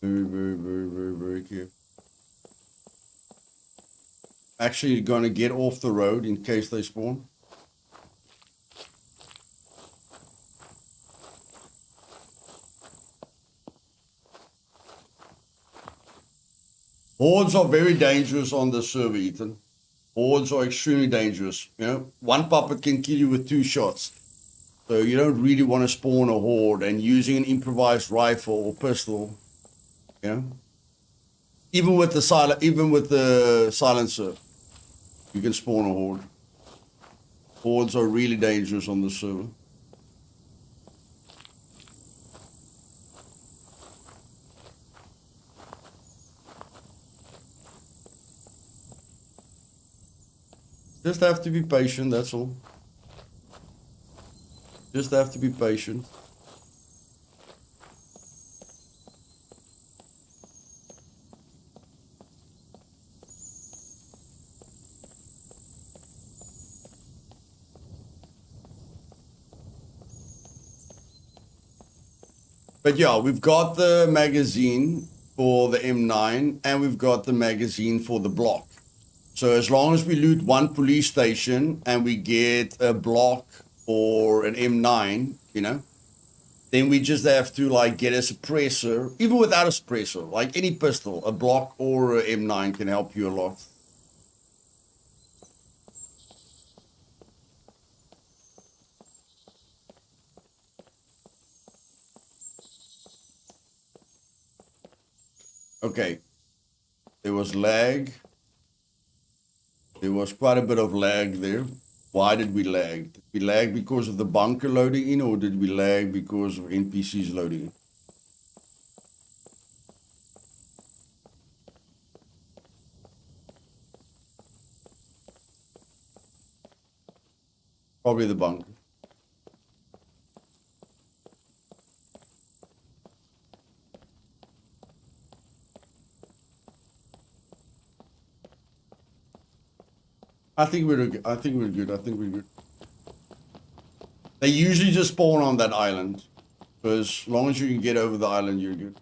Very careful. Actually, gonna get off the road in case they spawn. Hordes are very dangerous on this server, Ethan. Hordes are extremely dangerous. You know, one puppet can kill you with 2 shots. So you don't really want to spawn a horde, and using an improvised rifle or pistol, you know. Even with the silencer, you can spawn a horde. Hordes are really dangerous on the server. Just have to be patient, that's all. Just have to be patient. But yeah, we've got the magazine for the M9 and we've got the magazine for the block. So as long as we loot one police station and we get a block or an M9, you know, then we just have to like get a suppressor, even without a suppressor, like any pistol, a block or a M9 can help you a lot. Okay, there was lag. There was quite a bit of lag there. Why did we lag? Did we lag because of the bunker loading in, or did we lag because of NPCs loading in? Probably the bunker. I think we're good. I think we're good. They usually just spawn on that island. So as long as you can get over the island, you're good.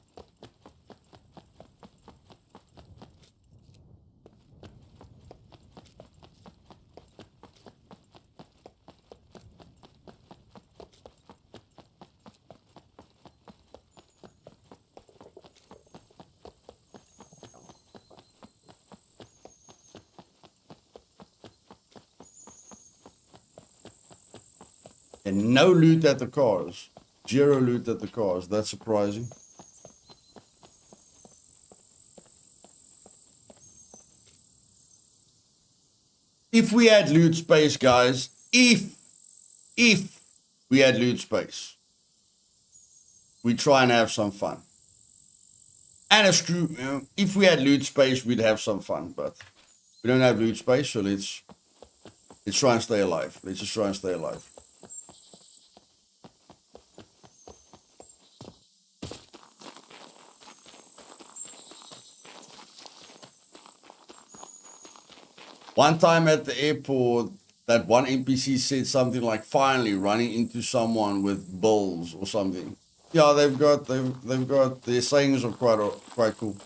And no loot at the cars. 0 loot at the cars. That's surprising. if we had loot space, guys, if we had loot space, we try and have some fun. And it's true, you know, if we had loot space, we'd have some fun, but we don't have loot space, so let's try and stay alive. Let's just try and stay alive. One time at the airport, that one NPC said something like, finally running into someone with bulls or something. Yeah, they've got their sayings are quite cool.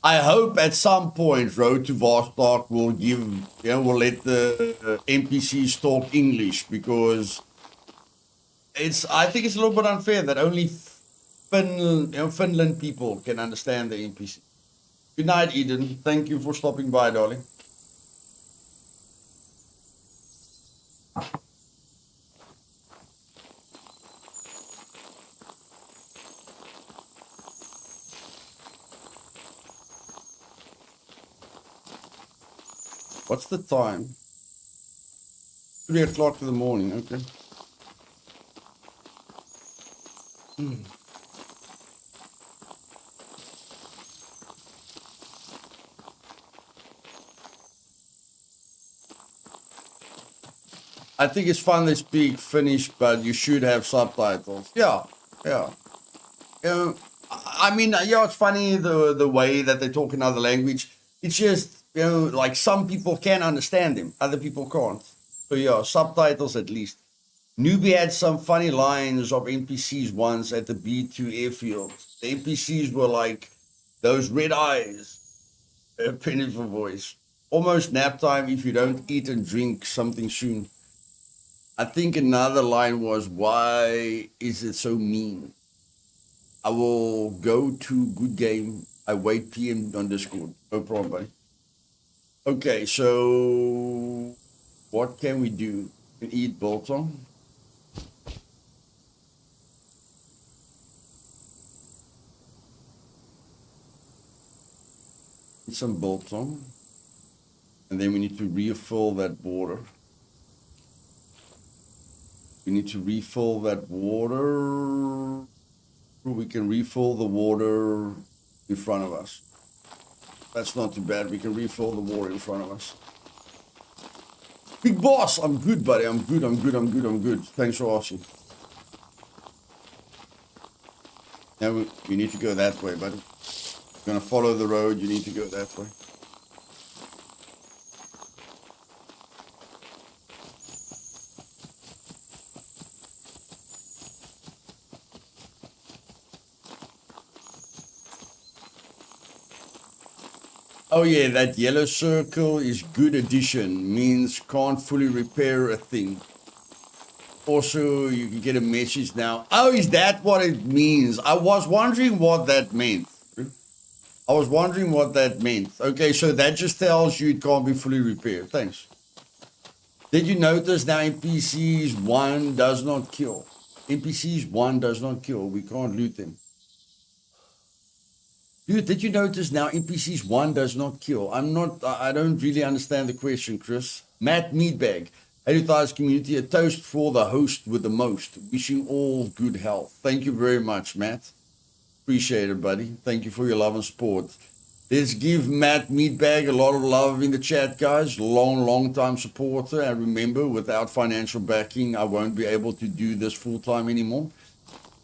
I hope at some point Road to Vostok will will let the NPCs talk English, because I think it's a little bit unfair that only Finland people can understand the NPC. Good night, Eden. Thank you for stopping by, darling. What's the time? 3 o'clock in the morning, okay. I think it's fun they speak Finnish, but you should have subtitles. Yeah. I mean, yeah, it's funny the way that they talk another language. It's just, like some people can understand him, other people can't. So yeah, subtitles at least. Newbie had some funny lines of NPCs once at the B2 airfield. The NPCs were like, those red eyes, a pitiful voice. Almost nap time if you don't eat and drink something soon. I think another line was, why is it so mean? I will go to good game. I wait PM on Discord. No problem, buddy. Okay, so what can we do? We can eat biltong. Eat some biltong. And then we need to refill that water. We need to refill that water. We can refill the water in front of us. That's not too bad. We can refill the water in front of us. Big boss, I'm good, buddy. I'm good. Thanks for asking. Now we need to go that way, buddy. You're gonna follow the road. You need to go that way. Oh yeah, that yellow circle is good addition, means can't fully repair a thing. Also, you can get a message now. Oh, is that what it means? I was wondering what that meant. Okay, so that just tells you it can't be fully repaired. Thanks. Did you notice now NPCs 1 does not kill? NPCs 1 does not kill. We can't loot them. Dude, did you notice now NPCs 1 does not kill? I don't really understand the question, Chris. Matt Meatbag. Hey, Luthais community, a toast for the host with the most. Wishing all good health. Thank you very much, Matt. Appreciate it, buddy. Thank you for your love and support. Let's give Matt Meatbag a lot of love in the chat, guys. Long time supporter. And remember, without financial backing, I won't be able to do this full time anymore.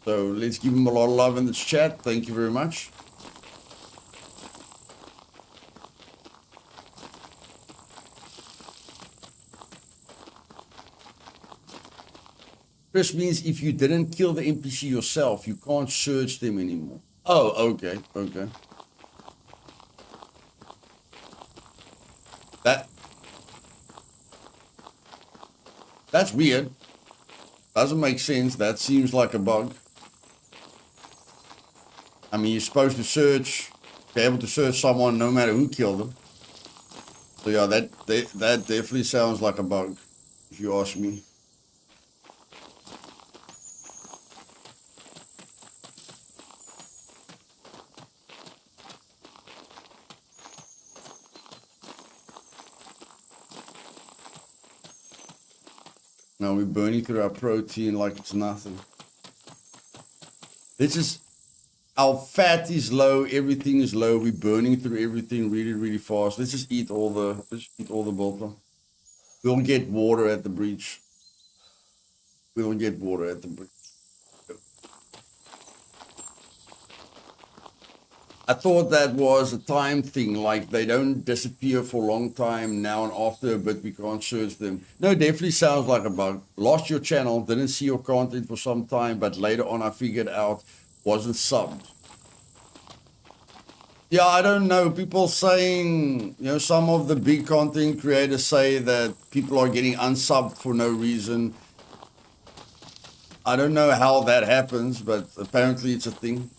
So let's give him a lot of love in the chat. Thank you very much. Chris means if you didn't kill the NPC yourself, you can't search them anymore. Oh, okay. That's weird. Doesn't make sense. That seems like a bug. I mean, you're supposed to search be able to search someone no matter who killed them. So yeah, that definitely sounds like a bug, if you ask me. Now we're burning through our protein like it's nothing. This is, our fat is low, everything is low. We're burning through everything really, really fast. Let's just eat all the biltong. We'll get water at the breach. We'll get water at the breach. I thought that was a time thing, like they don't disappear for a long time now, and after a bit we can't search them. No, definitely sounds like a bug. Lost your channel, didn't see your content for some time, but later on I figured out wasn't subbed. Yeah, I don't know. People saying, some of the big content creators say that people are getting unsubbed for no reason. I don't know how that happens, but apparently it's a thing.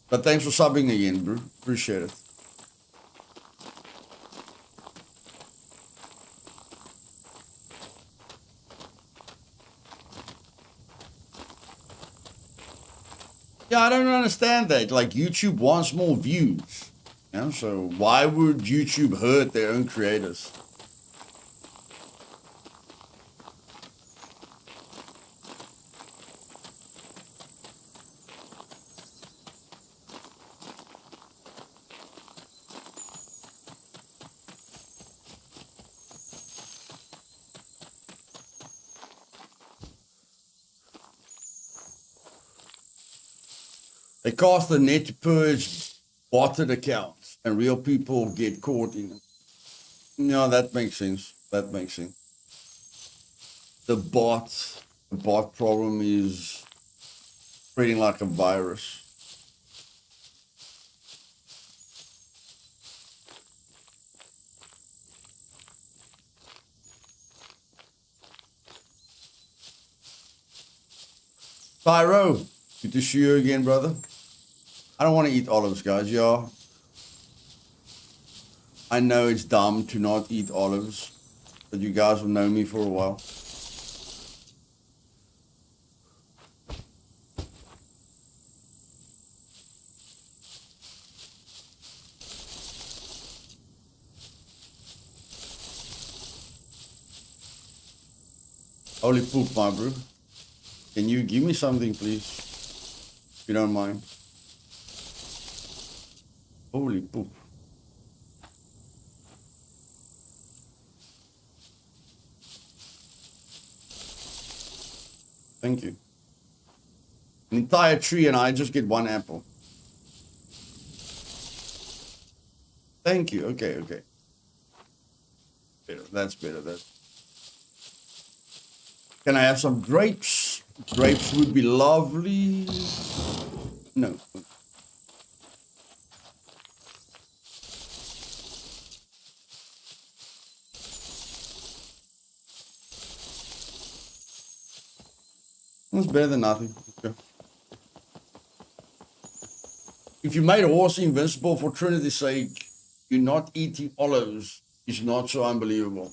But thanks for subbing again, bro. Appreciate it. Yeah, I don't understand that. Like, YouTube wants more views. So why would YouTube hurt their own creators? They cast the net to purge botted accounts, and real people get caught in it. No, that makes sense. That makes sense. The bot problem is spreading like a virus. Pyro, good to see you again, brother. I don't want to eat olives, guys. Yeah, I know it's dumb to not eat olives, but you guys have known me for a while. Holy poop, my bro. Can you give me something, please? If you don't mind. Holy poop. Thank you. An entire tree and I just get one apple. Thank you. Okay, okay. Better. That's better. Can I have some grapes? Grapes would be lovely. No. That's better than nothing. Okay. If you made a horse invincible for Trinity's sake, you're not eating olives is not so unbelievable.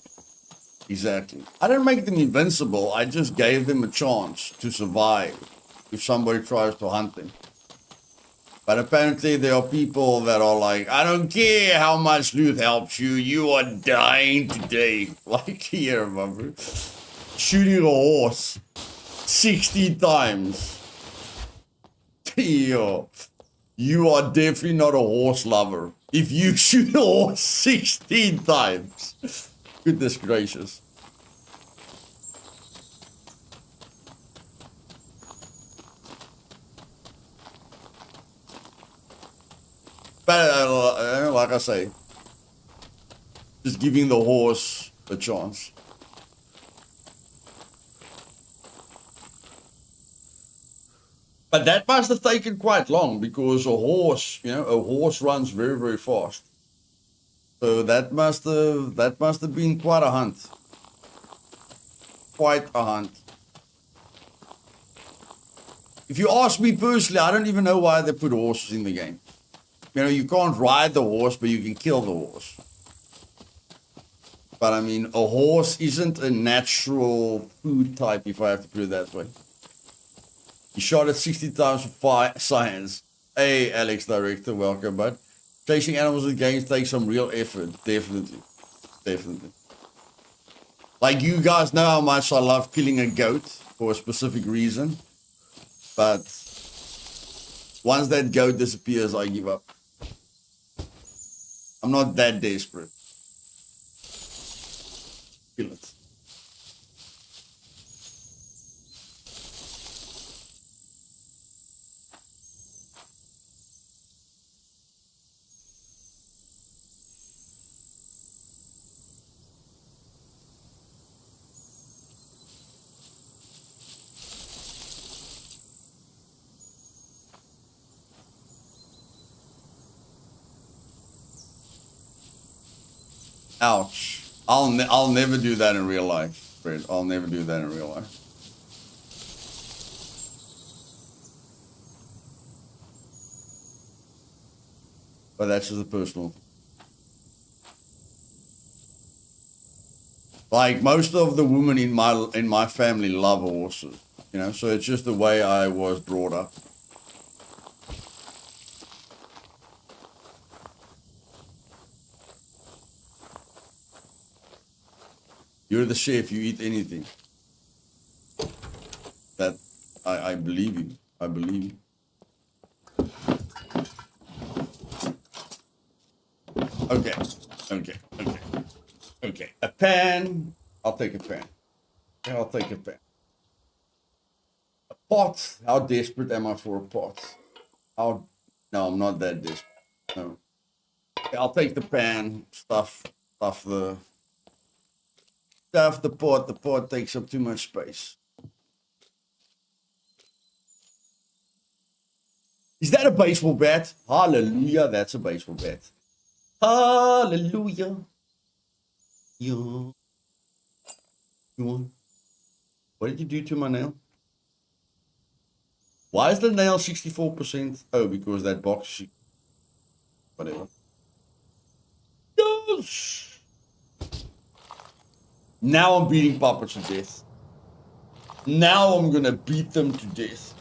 Exactly. I didn't make them invincible. I just gave them a chance to survive if somebody tries to hunt them. But apparently there are people that are like, I don't care how much Luth helps you, you are dying today. Like, here, remember? Shooting a horse 60 times. Yo, you are definitely not a horse lover if you shoot a horse 16 times. Goodness gracious. But like I say, just giving the horse a chance. But that must have taken quite long because a horse runs very, very fast. So that must have been quite a hunt. Quite a hunt. if you ask me personally, I don't even know why they put horses in the game. You know, you can't ride the horse, but you can kill the horse. But I mean, a horse isn't a natural food type, if I have to put it that way. You shot at 60,000 science. Hey, Alex Director, welcome, bud. Chasing animals with games takes some real effort. Definitely. Definitely. Like, you guys know how much I love killing a goat for a specific reason. But once that goat disappears, I give up. I'm not that desperate. Kill it. Ouch. I'll never do that in real life, Fred. I'll never do that in real life. But that's just a personal thing. Like, most of the women in my family love horses, you know, so it's just the way I was brought up. You're the chef, you eat anything. That I believe you. I believe you. Okay. Okay. Okay. Okay. A pan. I'll take a pan. I'll take a pan. A pot. How desperate am I for a pot? No, I'm not that desperate. No. Okay, I'll take the pan. Stuff the pot. The pot takes up too much space. Is that a baseball bat? Hallelujah, that's a baseball bat. Hallelujah. You want? What did you do to my nail? Why is the nail 64%? Oh, because that box. Whatever. Yes! Now I'm beating puppets to death. Now I'm gonna beat them to death.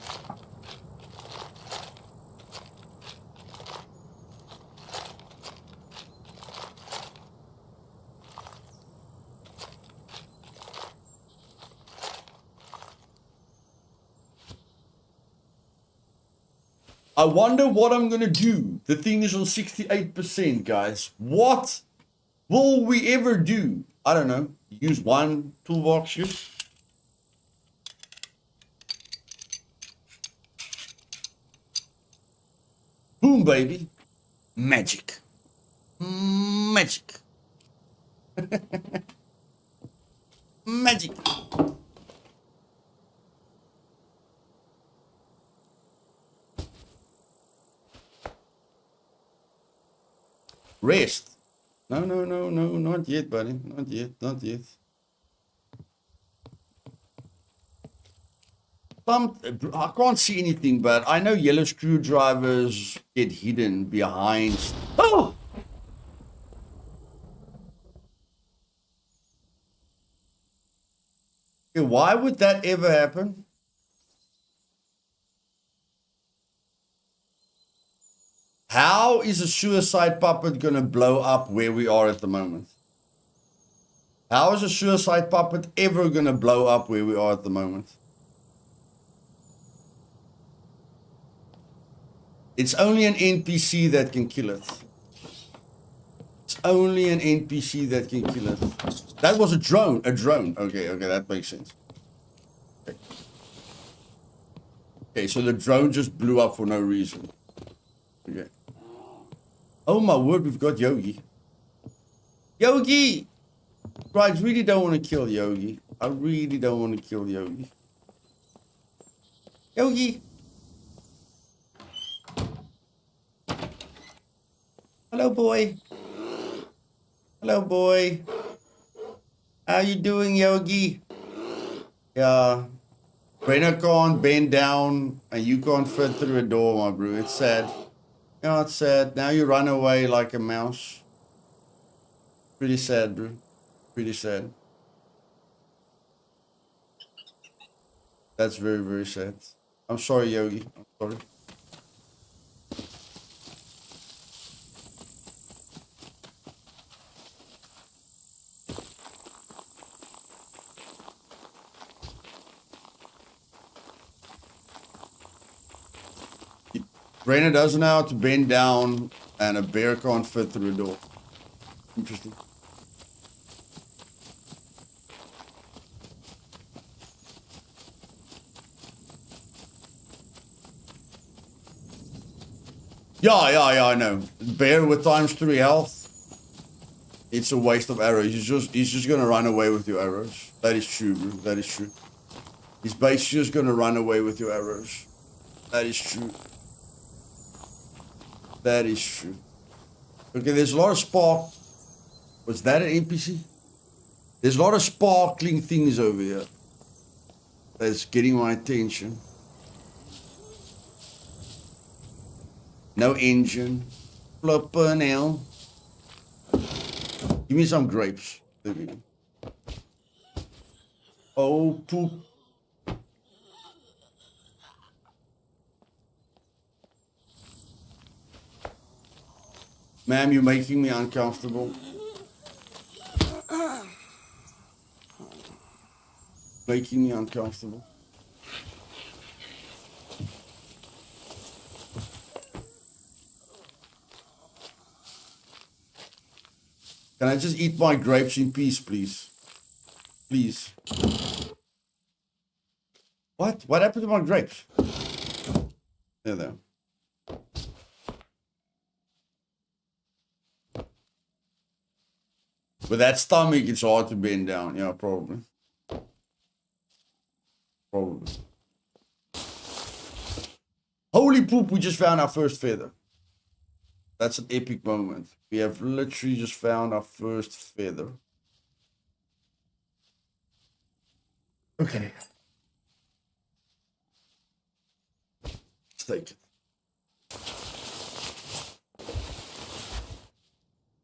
I wonder what I'm gonna do. The thing is on 68%, guys. What will we ever do? I don't know. Use one toolbox here. Boom, baby. Magic. Magic. Magic. Rest. No, not yet, buddy. Not yet. I can't see anything, but I know yellow screwdrivers get hidden behind. Oh! Okay, why would that ever happen? How is a suicide puppet gonna blow up where we are at the moment? How is a suicide puppet ever gonna blow up where we are at the moment? It's only an NPC that can kill it. It's only an NPC that can kill it. That was a drone. A drone. Okay, that makes sense. Okay, so the drone just blew up for no reason. Okay. Oh my word, we've got Yogi. Yogi! Right, I really don't want to kill Yogi. I really don't want to kill Yogi. Yogi! Hello, boy. Hello, boy. How you doing, Yogi? Yeah. Brenner can't bend down and you can't fit through a door, my bro. It's sad. You know, it's sad. Now you run away like a mouse. Pretty sad, bro. Pretty sad. That's very, very sad. I'm sorry, Yogi. I'm sorry. Rainer doesn't know how to bend down, and a bear can't fit through a door. Interesting. Yeah, I know. Bear with ×3 health. It's a waste of arrows. He's just gonna run away with your arrows. That is true, bro. That is true. He's basically just gonna run away with your arrows. That is true. That is true. Okay, there's a lot of spark. Was that an NPC? There's a lot of sparkling things over here. That's getting my attention. No engine. Flippin' hell. Give me some grapes. There we go. Oh, poop. Ma'am, you're making me uncomfortable. Making me uncomfortable. Can I just eat my grapes in peace, please? Please. What? What happened to my grapes? There they are. With that stomach, it's hard to bend down. Yeah, probably. Probably. Holy poop, we just found our first feather. That's an epic moment. We have literally just found our first feather. Okay. Let's take it.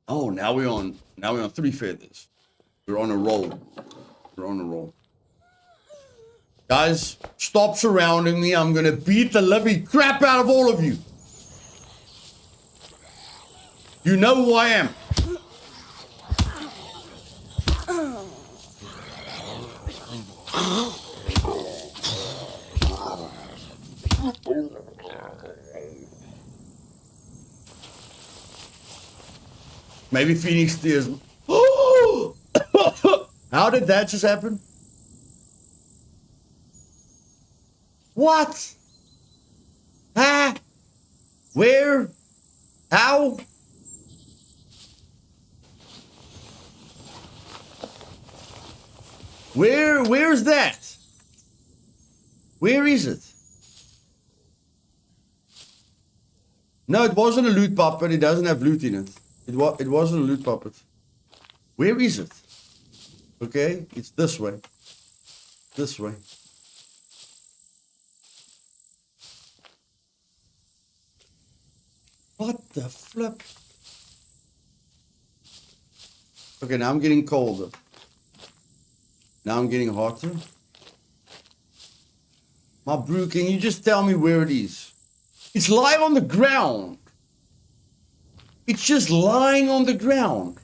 Oh, now we're on 3 feathers. We're on a roll. We're on a roll. Guys, stop surrounding me. I'm gonna beat the living crap out of all of you. You know who I am. Maybe Phoenix tears. How did that just happen? What? Huh? Where? How? Where's that? Where is it? No, it wasn't a loot puppet. It doesn't have loot in it. It wasn't a loot puppet. Where is it? Okay, it's this way. This way. What the flip? Okay, now I'm getting colder. Now I'm getting hotter. My brew, can you just tell me where it is? It's lying on the ground. It's just lying on the ground.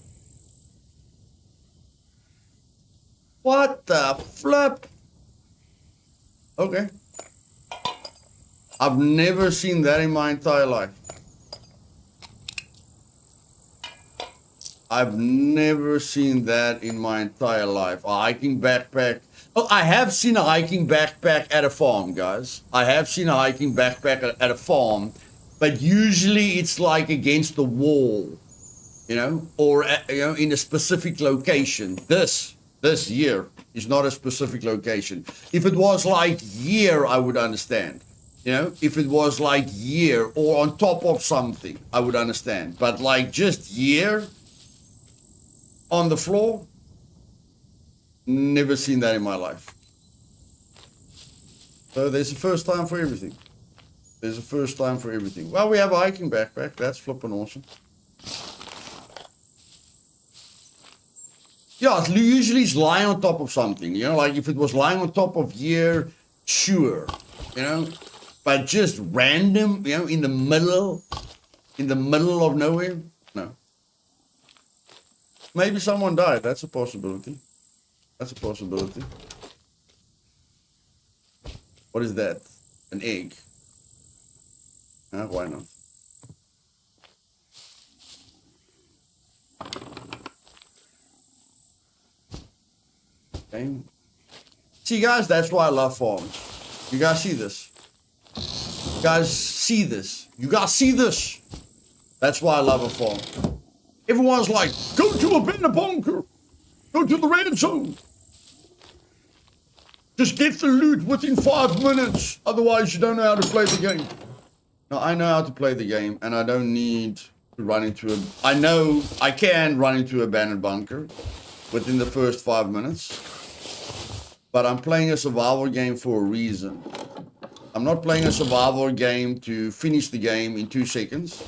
What the flip? Okay. I've never seen that in my entire life. I've never seen that in my entire life. A hiking backpack. Oh, I have seen a hiking backpack at a farm, guys. I have seen a hiking backpack at a farm, but usually it's like against the wall, you know, or in a specific location. This here is not a specific location. If it was like here, I would understand. You know, if it was like here or on top of something, I would understand. But like just here on the floor, never seen that in my life. So there's a first time for everything. There's a first time for everything. Well, we have a hiking backpack. That's flipping awesome. Yeah, usually it's lying on top of something. You know, like if it was lying on top of here, sure. You know, but just random, you know, in the middle of nowhere, no. Maybe someone died. That's a possibility. That's a possibility. What is that? An egg. Why not? Okay. See, guys, that's why I love farms. You guys see this? You guys see this? You guys see this? That's why I love a farm. Everyone's like, go to a better bunker. Go to the red zone. Just get the loot within 5 minutes. Otherwise, you don't know how to play the game. No, I know how to play the game, and I don't need to run into a... I know I can run into an abandoned bunker within the first 5 minutes. But I'm playing a survival game for a reason. I'm not playing a survival game to finish the game in 2 seconds.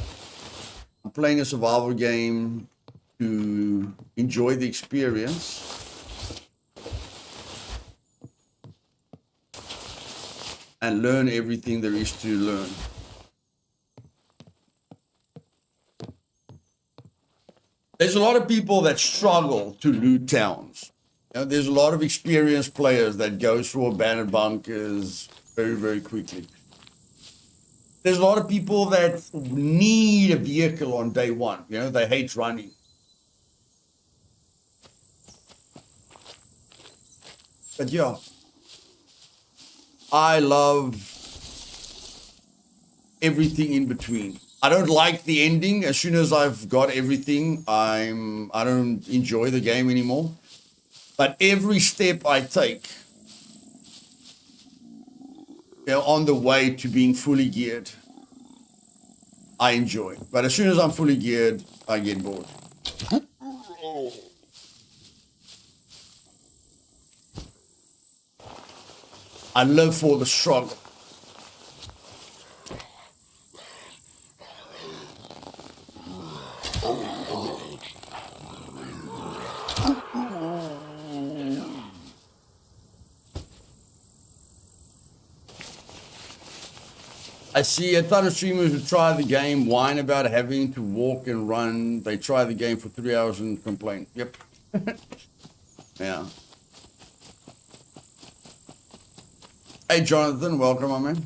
I'm playing a survival game to enjoy the experience. And learn everything there is to learn. There's a lot of people that struggle to loot towns. You know, there's a lot of experienced players that go through abandoned bunkers very, very quickly. There's a lot of people that need a vehicle on day one. You know, they hate running. But yeah, I love everything in between. I don't like the ending. As soon as I've got everything, I don't enjoy the game anymore. But every step I take, you know, on the way to being fully geared, I enjoy. But as soon as I'm fully geared, I get bored. I live for the struggle. I see a ton of streamers who try the game, whine about having to walk and run. They try the game for 3 hours and complain. Yep. Yeah. Hey, Jonathan, welcome, my man.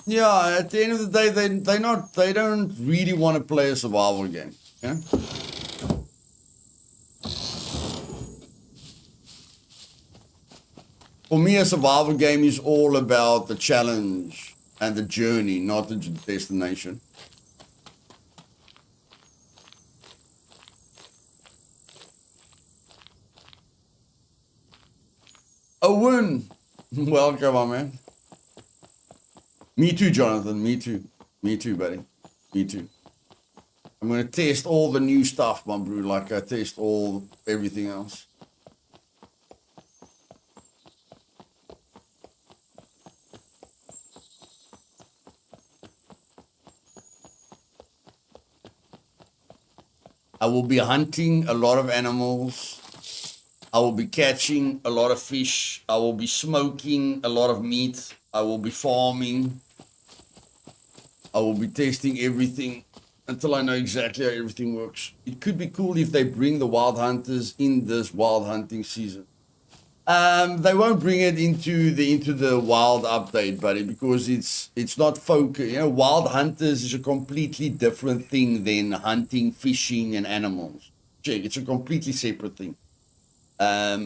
Yeah, at the end of the day, they don't really want to play a survival game. Yeah. For me, a survival game is all about the challenge and the journey, not the destination. Owen, welcome, my man. Me too, Jonathan. Me too. Me too, buddy. Me too. I'm going to test all the new stuff, my bro, like I test everything else. I will be hunting a lot of animals. I will be catching a lot of fish. I will be smoking a lot of meat. I will be farming. I will be testing everything until I know exactly how everything works. It could be cool if they bring the wild hunters in this wild hunting season. They won't bring it into the wild update, buddy, because it's not focused. You know, wild hunters is a completely different thing than hunting, fishing, and animals. Check, it's a completely separate thing.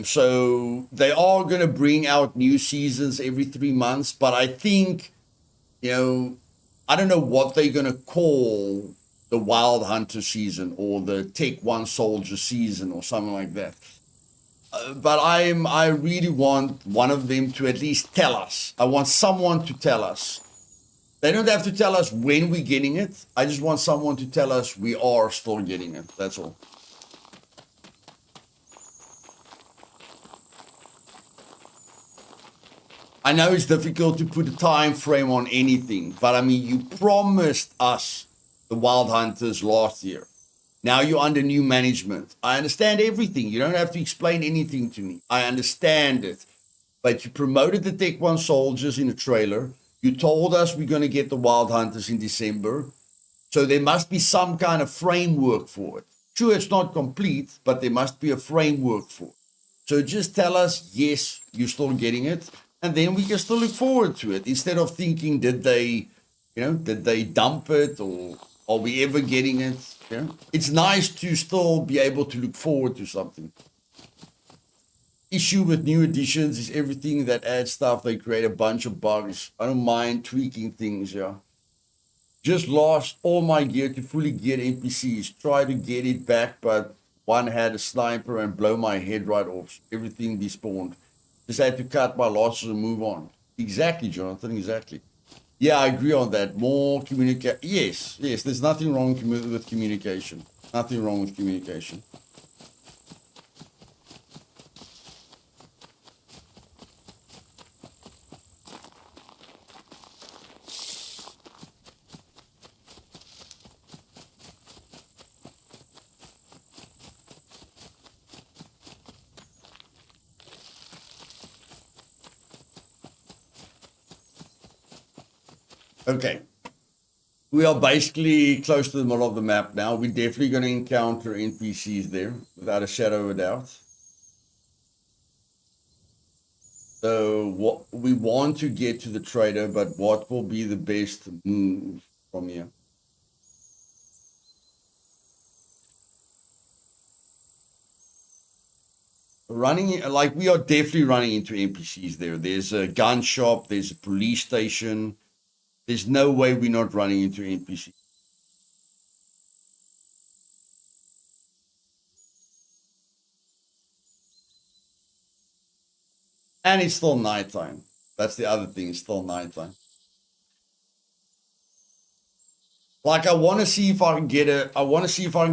So they are gonna bring out new seasons every 3 months, but I think, you know, I don't know what they're gonna call the Wild Hunter season or the Take One Soldier season or something like that. But I really want one of them to at least tell us. I want someone to tell us. They don't have to tell us when we're getting it. I just want someone to tell us we are still getting it. That's all. I know it's difficult to put a time frame on anything, but I mean, you promised us the Wild Hunters last year. Now you're under new management. I understand everything. You don't have to explain anything to me. I understand it. But you promoted the Tech One soldiers in a trailer. You told us we're going to get the Wild Hunters in December. So there must be some kind of framework for it. Sure, it's not complete, but there must be a framework for it. So just tell us, yes, you're still getting it, and then we can still look forward to it instead of thinking, did they dump it, or are we ever getting it? It's nice to still be able to look forward to something. Issue with new editions is everything that adds stuff. They create a bunch of bugs. I don't mind tweaking things, yeah. Just lost all my gear to fully geared NPCs. Try to get it back, but one had a sniper and blow my head right off. Everything despawned. Just had to cut my losses and move on. Exactly, Jonathan, exactly. Yeah, I agree on that. More communicate. Yes, there's nothing wrong with communication. Nothing wrong with communication. Okay. We are basically close to the middle of the map now. We're definitely going to encounter NPCs there, without a shadow of a doubt. So what we want to get to the trader, but what will be the best move from here? Running, like, we are definitely running into NPCs there. There's a gun shop, there's a police station. There's no way we're not running into NPCs. And it's still nighttime. That's the other thing, it's still nighttime. Like, I want to see if I can get an M1. I want to see if I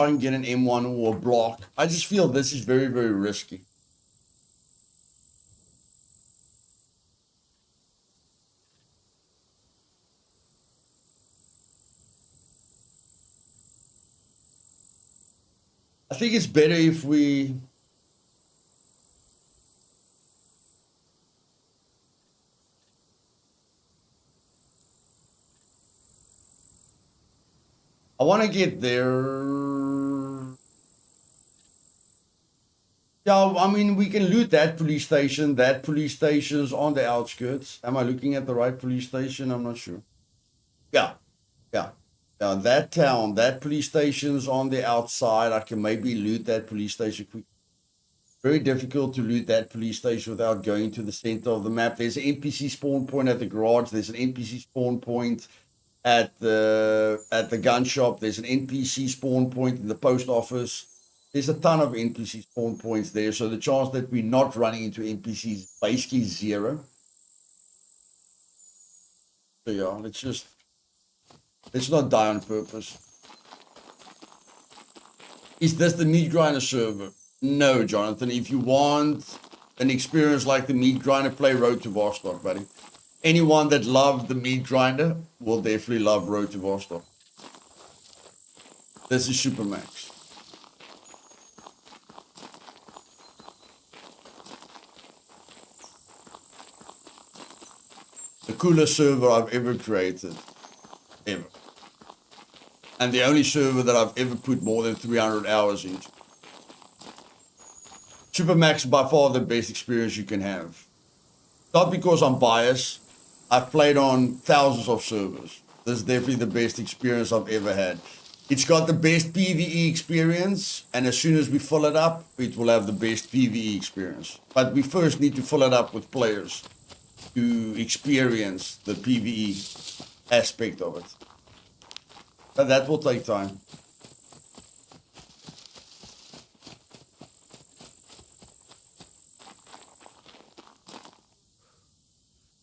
can get an M1 or a block. I just feel this is very, very risky. I think it's better if we... I want to get there. Yeah, I mean, we can loot that police station. That police station's on the outskirts. Am I looking at the right police station? I'm not sure. Yeah, yeah. That town, that police station's on the outside. I can maybe loot that police station quick. Very difficult to loot that police station without going to the center of the map. There's an NPC spawn point at the garage. There's an NPC spawn point at the gun shop. There's an NPC spawn point in the post office. There's a ton of NPC spawn points there. So the chance that we're not running into NPCs is basically zero. So yeah, let's not die on purpose. Is this the meat grinder server? No, Jonathan. If you want an experience like the meat grinder, play Road to Vostok, buddy. Anyone that loved the meat grinder will definitely love Road to Vostok. This is Supermax. The coolest server I've ever created. Ever. And the only server that I've ever put more than 300 hours into. Supermax is by far the best experience you can have. Not because I'm biased. I've played on thousands of servers. This is definitely the best experience I've ever had. It's got the best PvE experience, and as soon as we fill it up, it will have the best PvE experience. But we first need to fill it up with players to experience the PvE aspect of it. But that will take time.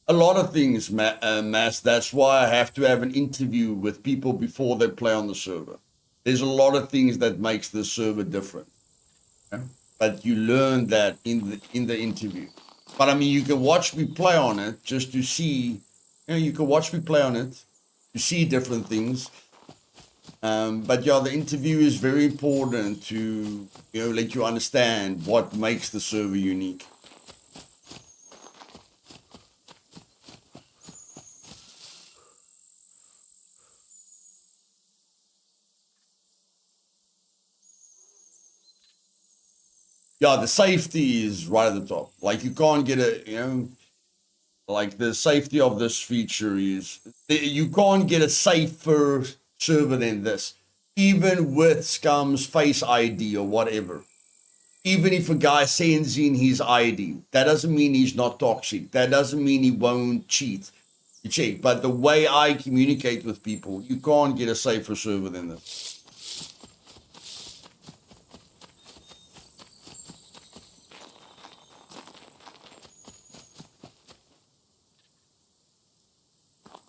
A lot of things, Mass. That's why I have to have an interview with people before they play on the server. There's a lot of things that makes the server different. Yeah? but you learn that in the interview. But I mean, you can watch me play on it just to see. You can watch me play on it to see different things. But yeah, the interview is very important to let you understand what makes the server unique. Yeah, the safety is right at the top. Like you can't get like the safety of this feature is you can't get a safer server than this, even with Scum's Face ID or whatever. Even if a guy sends in his ID, that doesn't mean he's not toxic. That doesn't mean he won't cheat. You check, but the way I communicate with people, you can't get a safer server than this.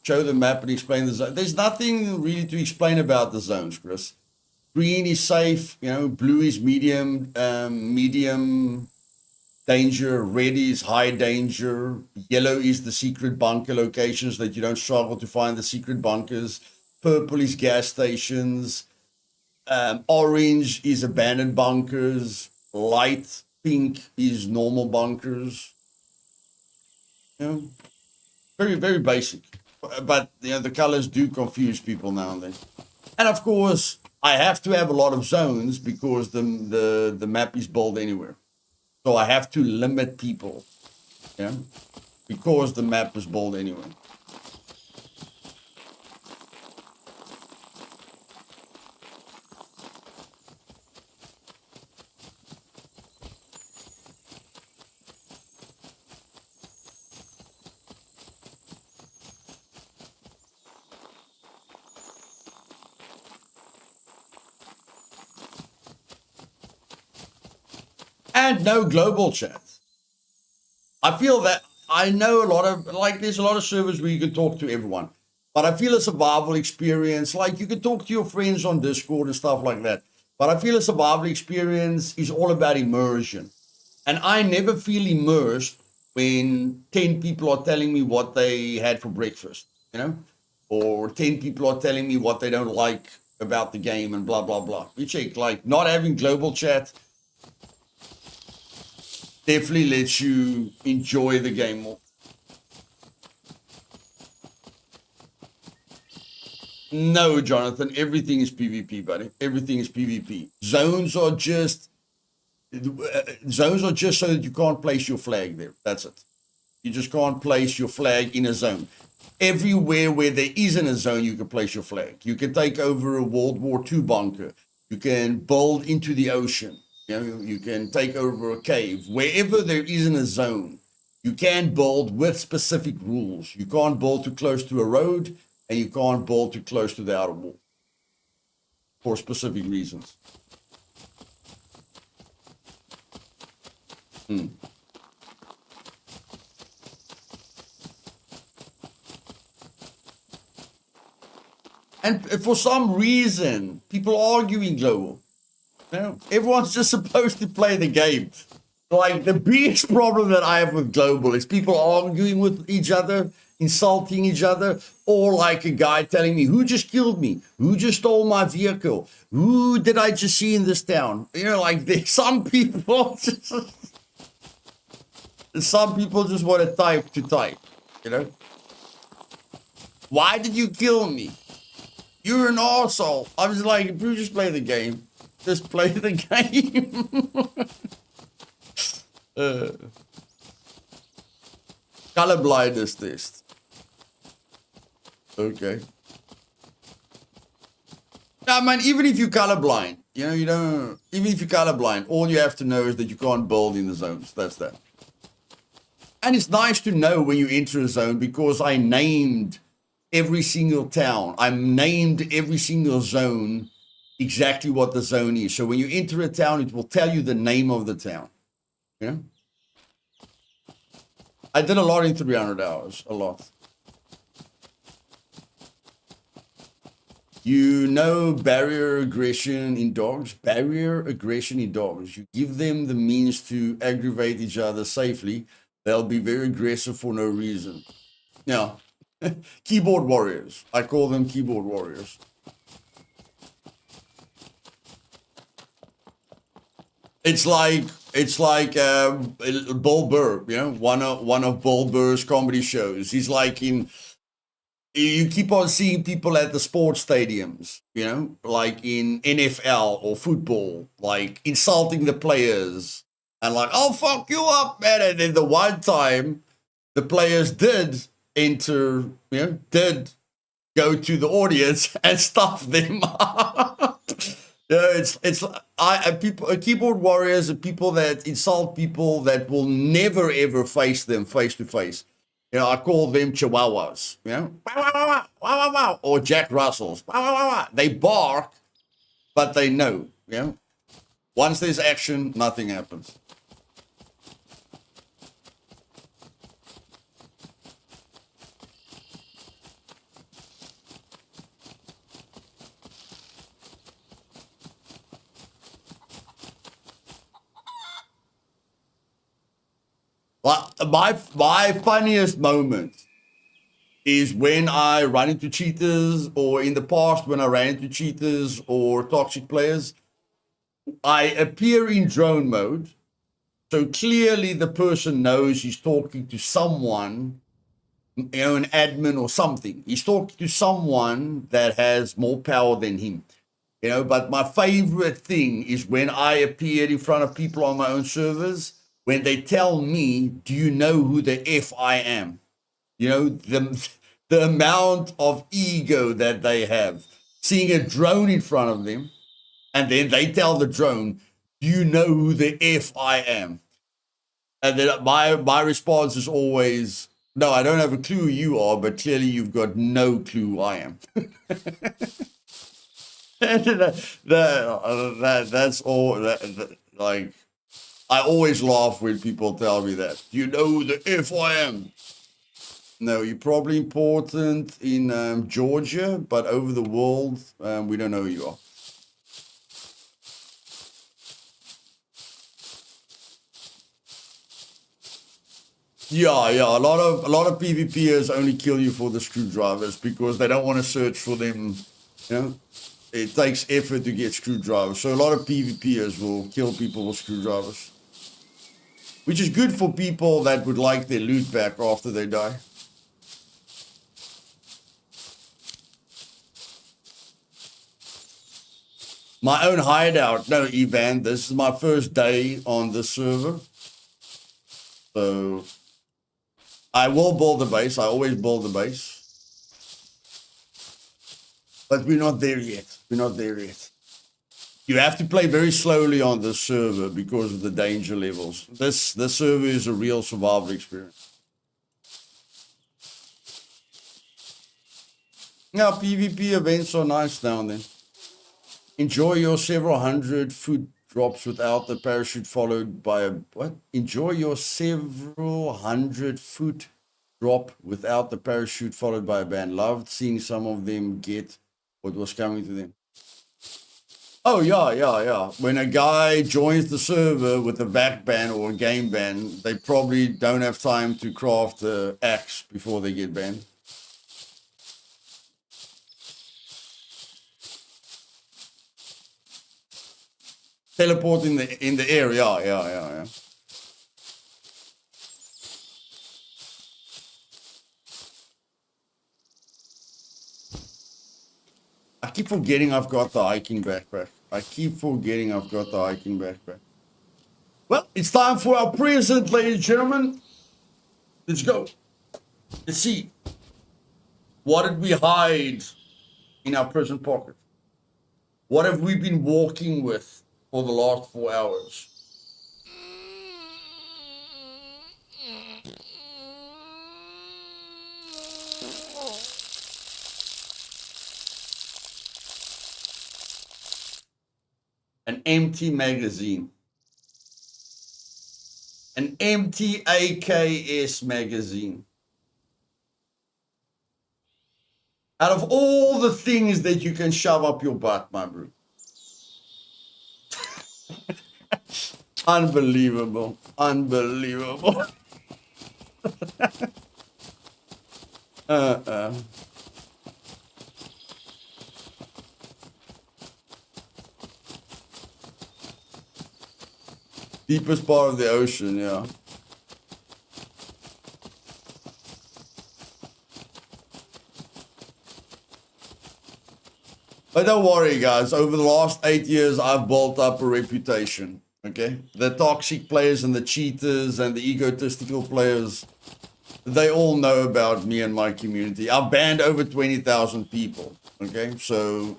Show the map and explain the zone. There's nothing really to explain about the zones, Chris. Green is safe, blue is medium, medium danger, red is high danger, yellow is the secret bunker locations that you don't struggle to find the secret bunkers, purple is gas stations, orange is abandoned bunkers, light pink is normal bunkers. Very, very basic. But the colors do confuse people now and then. And of course, I have to have a lot of zones because the map is built anywhere. So I have to limit people, because the map is built anywhere. And no global chat. I feel that I know a lot of, like, there's a lot of servers where you can talk to everyone. But I feel a survival experience, like you can talk to your friends on Discord and stuff like that. But I feel a survival experience is all about immersion. And I never feel immersed when 10 people are telling me what they had for breakfast, or 10 people are telling me what they don't like about the game and blah, blah, blah. You check, like, not having global chat definitely lets you enjoy the game more. No, Jonathan, everything is PvP, buddy. Everything is PvP. Zones are just so that you can't place your flag there. That's it. You just can't place your flag in a zone. Everywhere where there isn't a zone, you can place your flag. You can take over a World War II bunker. You can build into the ocean. You can take over a cave. Wherever there isn't a zone, you can build with specific rules. You can't build too close to a road, and you can't build too close to the outer wall for specific reasons. And for some reason, people arguing global. Everyone's just supposed to play the game. Like, the biggest problem that I have with global is people arguing with each other, insulting each other, or like a guy telling me, who just killed me? Who just stole my vehicle? Who did I just see in this town? Like, there's some people some people just want to type, Why did you kill me? You're an arsehole. I was like, if you just play the game, just play the game. Color blindness test. Okay. I mean, even if you're colorblind, even if you're colorblind, all you have to know is that you can't build in the zones. That's that. And it's nice to know when you enter a zone because I named every single town. I named every single zone exactly what the zone is. So when you enter a town, it will tell you the name of the town. I did a lot in 300 hours, a lot. You know barrier aggression in dogs? Barrier aggression in dogs. You give them the means to aggravate each other safely, they'll be very aggressive for no reason. Yeah. Keyboard warriors. I call them keyboard warriors. It's like Bill Burr, you know, one of Bill Burr's comedy shows. He's like in you keep on seeing people at the sports stadiums, you know, like in NFL or football, like insulting the players and like, "I'll fuck you up, man." And then the one time the players did enter, you know, did go to the audience and stuff them up. Yeah, it's people keyboard warriors are people that insult people that will never ever face them face to face. You know, I call them chihuahuas. You know, wow, wow, wow, wow, wow, wow, or Jack Russells. Wow, wow, wow, wow. They bark, but they know. You know, once there's action, nothing happens. Well, my funniest moment is when I run into cheaters, or in the past when I ran into cheaters or toxic players. I appear in drone mode, so clearly the person knows he's talking to someone, you know, an admin or something. He's talking to someone that has more power than him. You know, but my favorite thing is when I appear in front of people on my own servers, when they tell me, "Do you know who the F I am?" You know, the amount of ego that they have. Seeing a drone in front of them, and then they tell the drone, "Do you know who the F I am?" And then my response is always, "No, I don't have a clue who you are, but clearly you've got no clue who I am." That's all. Like, I always laugh when people tell me that. "Do you know who the F I am?" No, you're probably important in Georgia, but over the world, we don't know who you are. Yeah, yeah. A lot of PvPers only kill you for the screwdrivers because they don't want to search for them. You know, it takes effort to get screwdrivers. So a lot of PvPers will kill people with screwdrivers, which is good for people that would like their loot back after they die. My own hideout. No, Evan, this is my first day on the server. So I will build the base. I always build the base. But we're not there yet. We're not there yet. You have to play very slowly on this server because of the danger levels. This server is a real survival experience. Yeah, PvP events are nice now and then. Enjoy your several hundred foot drops without the parachute followed by a what? Enjoy your several hundred foot drop without the parachute followed by a ban. Loved seeing some of them get what was coming to them. Oh yeah, yeah, yeah. When a guy joins the server with a back ban or a game ban, they probably don't have time to craft the axe before they get banned. Teleport in the air, yeah, yeah, yeah, yeah. I keep forgetting I've got the hiking backpack. I keep forgetting I've got the hiking backpack. Well, it's time for our present, ladies and gentlemen. Let's go. Let's see. What did we hide in our present pocket? What have we been walking with for the last 4 hours? An empty magazine. An empty AKS magazine. Out of all the things that you can shove up your butt, my bro. Unbelievable. Unbelievable. Deepest part of the ocean, yeah. But don't worry, guys. Over the last 8 years, I've built up a reputation. Okay? The toxic players and the cheaters and the egotistical players, they all know about me and my community. I've banned over 20,000 people. Okay? So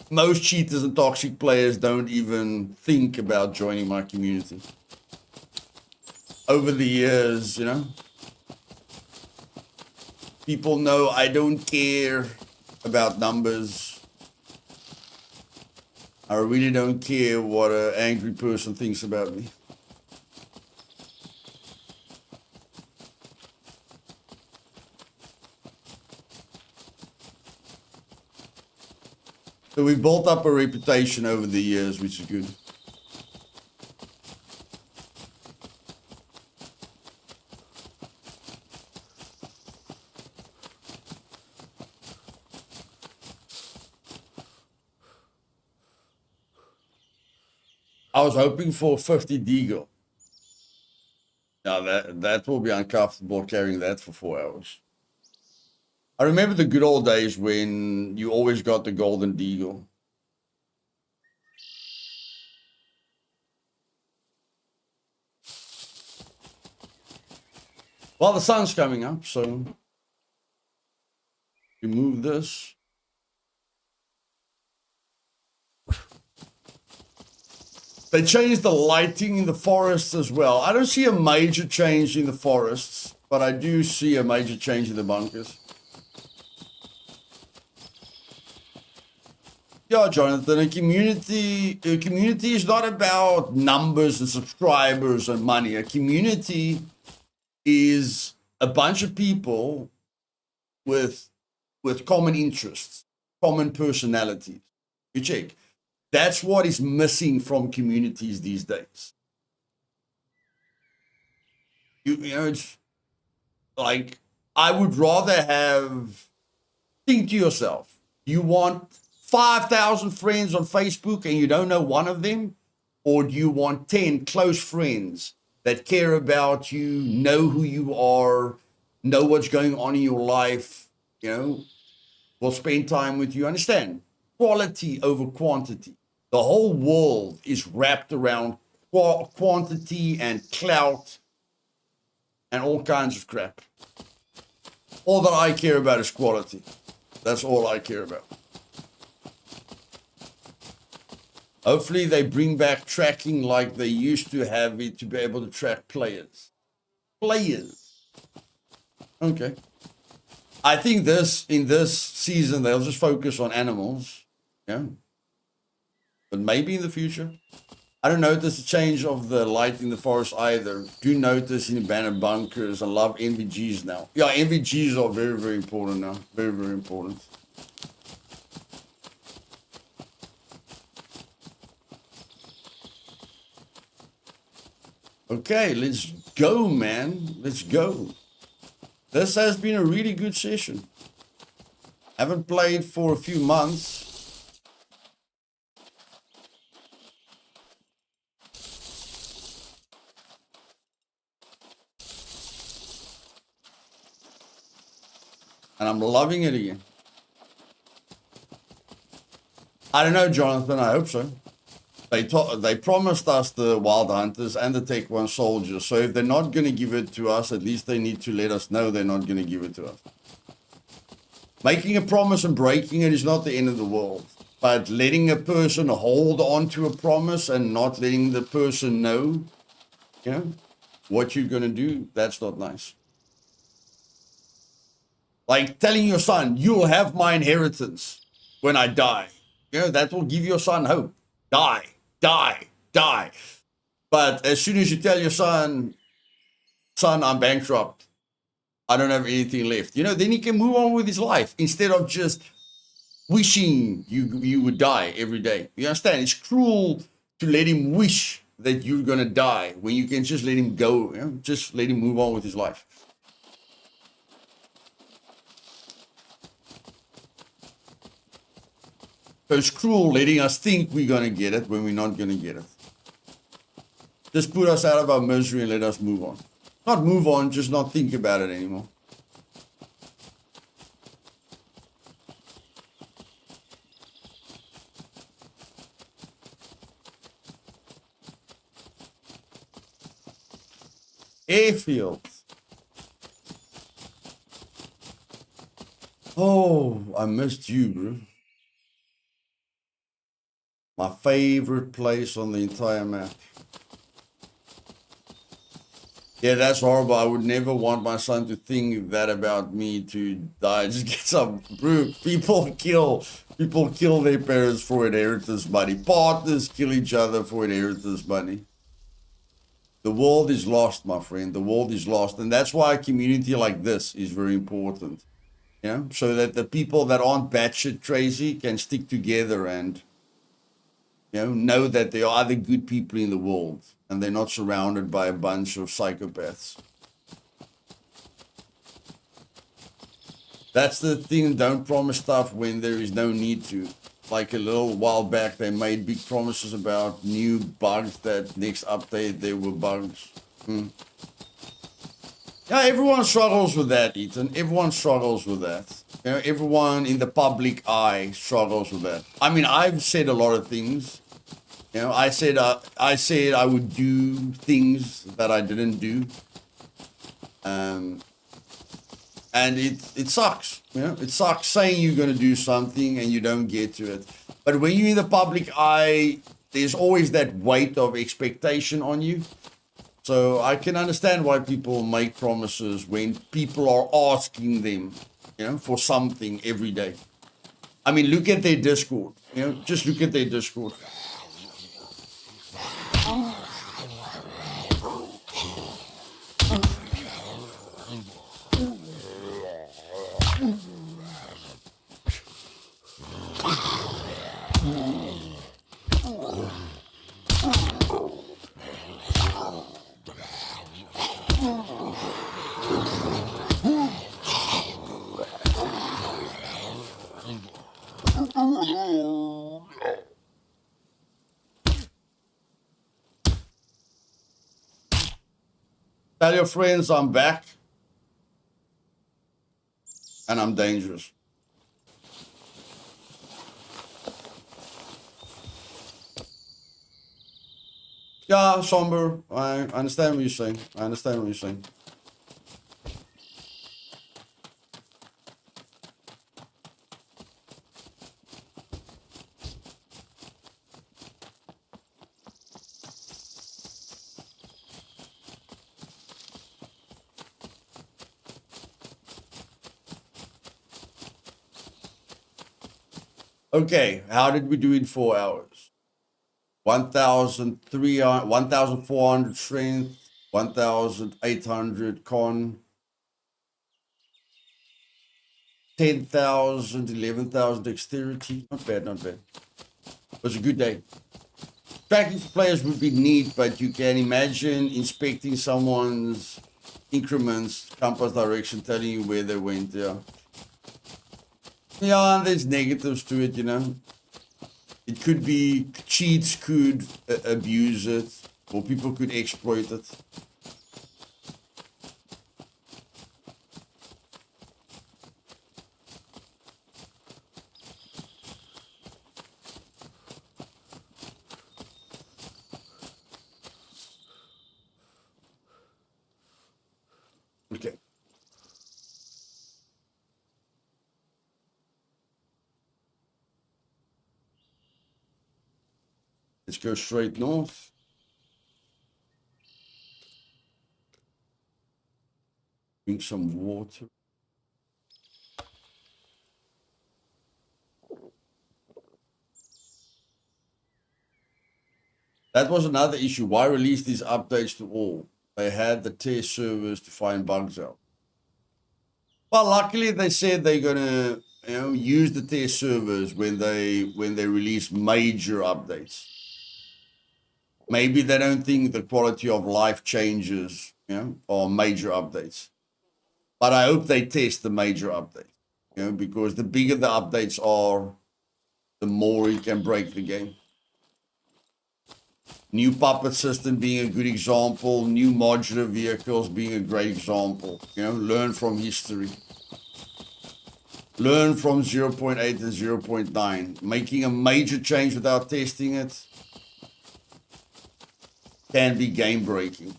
most cheaters and toxic players don't even think about joining my community. Over the years, you know, people know I don't care about numbers. I really don't care what an angry person thinks about me. So we built up a reputation over the years, which is good. I was hoping for 50 Deagle. Now that will be uncomfortable carrying that for 4 hours. I remember the good old days when you always got the golden Deagle. Well, the sun's coming up, so remove this. They changed the lighting in the forests as well. I don't see a major change in the forests, but I do see a major change in the bunkers. Yeah, Jonathan, a community is not about numbers and subscribers and money. A community is a bunch of people with common interests, common personalities. You check. That's what is missing from communities these days. You know, it's like, I would rather have, think to yourself, you want 5,000 friends on Facebook and you don't know one of them? Or do you want 10 close friends that care about you, know who you are, know what's going on in your life, you know, will spend time with you? Understand? Quality over quantity. The whole world is wrapped around quantity and clout and all kinds of crap. All that I care about is quality. That's all I care about. Hopefully they bring back tracking like they used to have it to be able to track players. Players. Okay. I think in this season they'll just focus on animals. Yeah. But maybe in the future. I don't notice the change of the light in the forest either. Do notice in abandoned bunkers. I love NVGs now. Yeah, NVGs are very, very important now. Very, very important. Okay, let's go, man. Let's go. This has been a really good session. Haven't played for a few months. And I'm loving it again. I don't know, Jonathan. I hope so. They promised us the Wild Hunters and the Tech 1 soldiers. So if they're not going to give it to us, at least they need to let us know they're not going to give it to us. Making a promise and breaking it is not the end of the world. But letting a person hold on to a promise and not letting the person know, you know, what you're going to do, that's not nice. Like telling your son, you'll have my inheritance when I die. You know, that will give your son hope. Die. But as soon as you tell your son, I'm bankrupt, I don't have anything left. You know, then he can move on with his life instead of just wishing you would die every day. You understand? It's cruel to let him wish that you're gonna die when you can just let him go. You know, just let him move on with his life. So it's cruel letting us think we're gonna get it when we're not gonna get it. Just put us out of our misery and let us move on. Not move on, just not think about it anymore. Airfield. Oh, I missed you, bro. My favorite place on the entire map. Yeah, that's horrible. I would never want my son to think that about me, to die. Just get some, bro. People kill their parents for inheritance money. Partners kill each other for inheritance money. The world is lost, my friend. The world is lost. And that's why a community like this is very important. You know, so that the people that aren't batshit crazy can stick together and, you know that there are other good people in the world and they're not surrounded by a bunch of psychopaths. That's the thing. Don't promise stuff when there is no need to. Like a little while back, they made big promises about new bugs that next update there were bugs. Yeah, everyone struggles with that, Ethan. Everyone struggles with that. You know, everyone in the public eye struggles with that. I mean, I've said a lot of things. You know, I said I would do things that I didn't do. And it sucks. You know, it sucks saying you're going to do something and you don't get to it. But when you're in the public eye, there's always that weight of expectation on you. So I can understand why people make promises when people are asking them, you know, for something every day. I mean, look at their Discord. You know, just look at their Discord. Tell your friends I'm back and I'm dangerous. Yeah, somber. I understand what you're saying. I understand what you're saying. Okay, how did we do in 4 hours? 1,300, 1,400 strength, 1,800 con, 10,000, 11,000 dexterity. Not bad, not bad. It was a good day. Tracking for players would be neat, but you can imagine inspecting someone's increments, compass direction, telling you where they went. Yeah. Yeah, and there's negatives to it, you know. It could be cheats could abuse it, or people could exploit it. Okay. Let's go straight north. Drink some water. That was another issue. Why release these updates to all? They had the test servers to find bugs out. Well, luckily they said they're gonna, use the test servers when they release major updates. Maybe they don't think the quality of life changes, or major updates. But I hope they test the major updates, because the bigger the updates are, the more it can break the game. New puppet system being a good example, new modular vehicles being a great example. Learn from history. Learn from 0.8 and 0.9. Making a major change without testing it can be game breaking.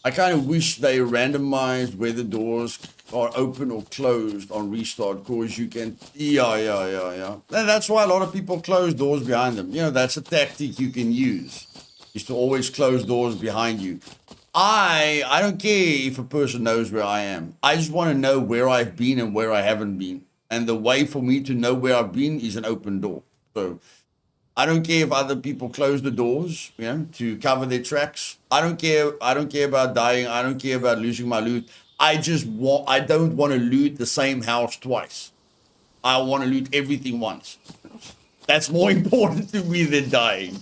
I kind of wish they randomized where the doors are open or closed on restart, because you can, yeah. And that's why a lot of people close doors behind them. That's a tactic you can use, is to always close doors behind you. I don't care if a person knows where I am. I just want to know where I've been and where I haven't been. And the way for me to know where I've been is an open door. So I don't care if other people close the doors, to cover their tracks. I don't care. I don't care about dying. I don't care about losing my loot. I don't want to loot the same house twice. I want to loot everything once. That's more important to me than dying.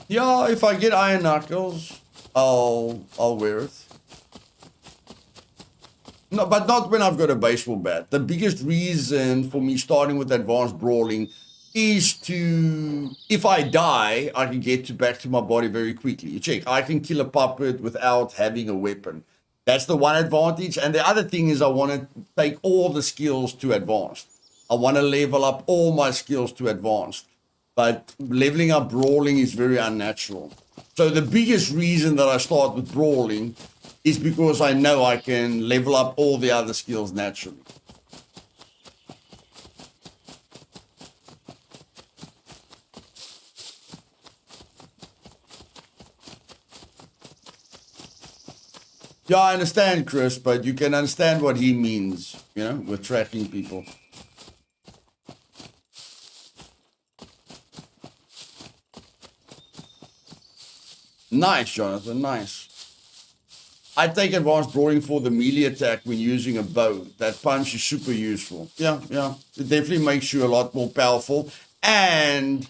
Yeah, if I get iron knuckles, I'll wear it. No, but not when I've got a baseball bat. The biggest reason for me starting with advanced brawling is to, if I die, I can get back to my body very quickly. Check, I can kill a puppet without having a weapon. That's the one advantage. And the other thing is I want to take all the skills to advanced. I want to level up all my skills to advanced. But leveling up brawling is very unnatural. So the biggest reason that I start with brawling is because I know I can level up all the other skills naturally. Yeah, I understand, Chris, but you can understand what he means, with tracking people. Nice, Jonathan, nice. I take advanced brawling for the melee attack when using a bow. That punch is super useful. Yeah. It definitely makes you a lot more powerful. And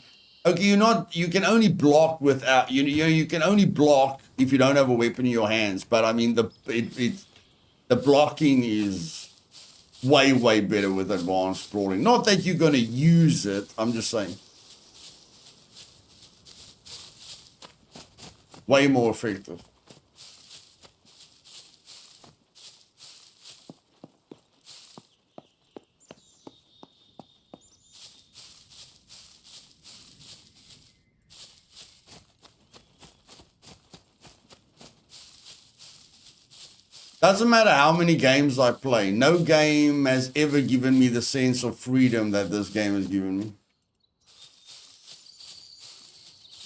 okay, you can only block without, you can only block if you don't have a weapon in your hands. But I mean, the blocking is way better with advanced brawling. Not that you're going to use it, I'm just saying. Way more effective. Doesn't matter how many games I play. No game has ever given me the sense of freedom that this game has given me.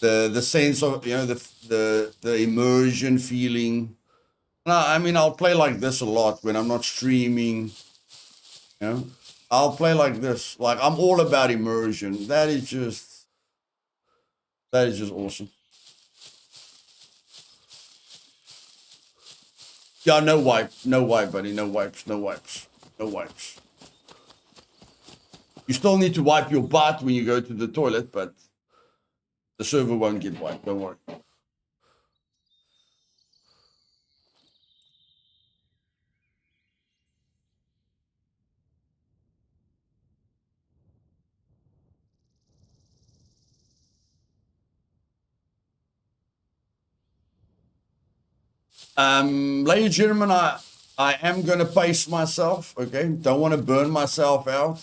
The sense of, the immersion feeling. No, I mean, I'll play like this a lot when I'm not streaming. I'll play like this. Like, I'm all about immersion. That is just awesome. Yeah, no wipe, buddy. No wipes. You still need to wipe your butt when you go to the toilet, but the server won't get wiped. Don't worry. Ladies and gentlemen, I am going to pace myself, okay? Don't want to burn myself out.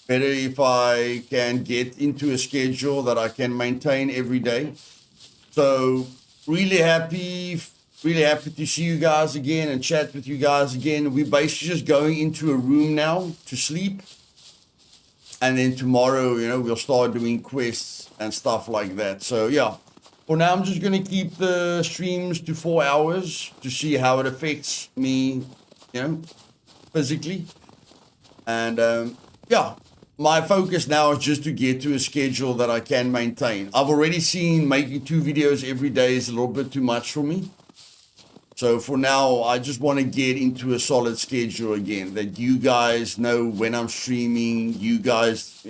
Better if I can get into a schedule that I can maintain every day. So really happy to see you guys again and chat with you guys again. We're basically just going into a room now to sleep. And then tomorrow, we'll start doing quests and stuff like that. So yeah. For now, I'm just going to keep the streams to 4 hours to see how it affects me, physically. And, yeah, my focus now is just to get to a schedule that I can maintain. I've already seen making 2 videos every day is a little bit too much for me. So for now, I just want to get into a solid schedule again, that you guys know when I'm streaming, you guys,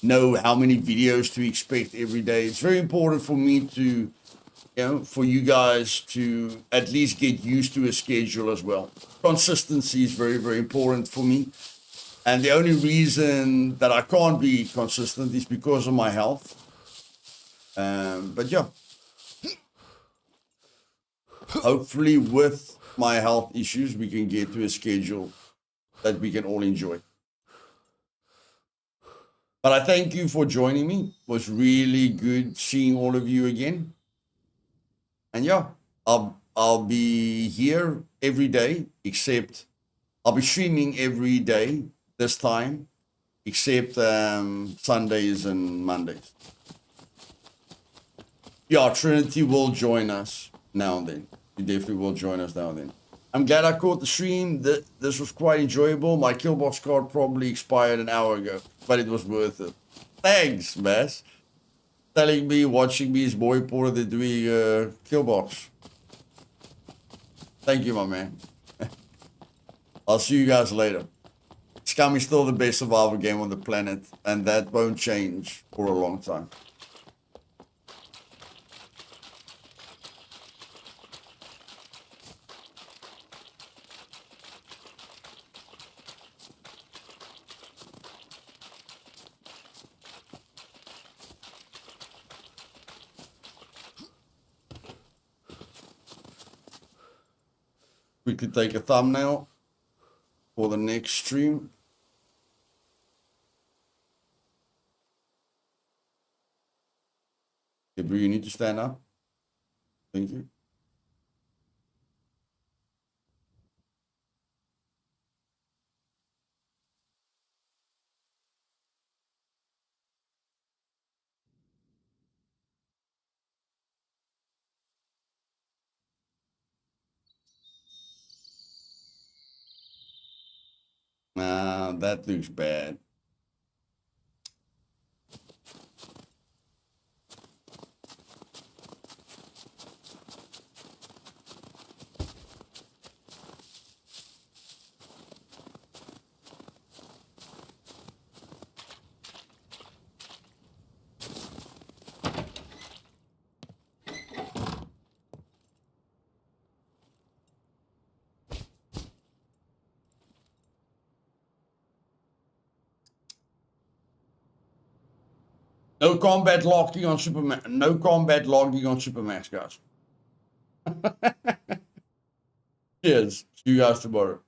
know how many videos to expect every day. It's very important for me to, for you guys to at least get used to a schedule as well. Consistency is very, very important for me. And the only reason that I can't be consistent is because of my health. But yeah, hopefully with my health issues, we can get to a schedule that we can all enjoy. But I thank you for joining me. It was really good seeing all of you again. And yeah, I'll be here every day, except I'll be streaming every day this time, except Sundays and Mondays. Yeah, Trinity will join us now and then. He definitely will join us now and then. I'm glad I caught the stream. This was quite enjoyable. My Killbox card probably expired an hour ago, but it was worth it. Thanks, Bass. Telling me, watching me is more important than doing Killbox. Thank you, my man. I'll see you guys later. Scum is still the best survival game on the planet, and that won't change for a long time. We could take a thumbnail for the next stream. Gabriel, you need to stand up. Thank you. Nah, that looks bad. No combat logging on Supermax. No combat logging on Supermax, guys. Cheers. See you guys tomorrow.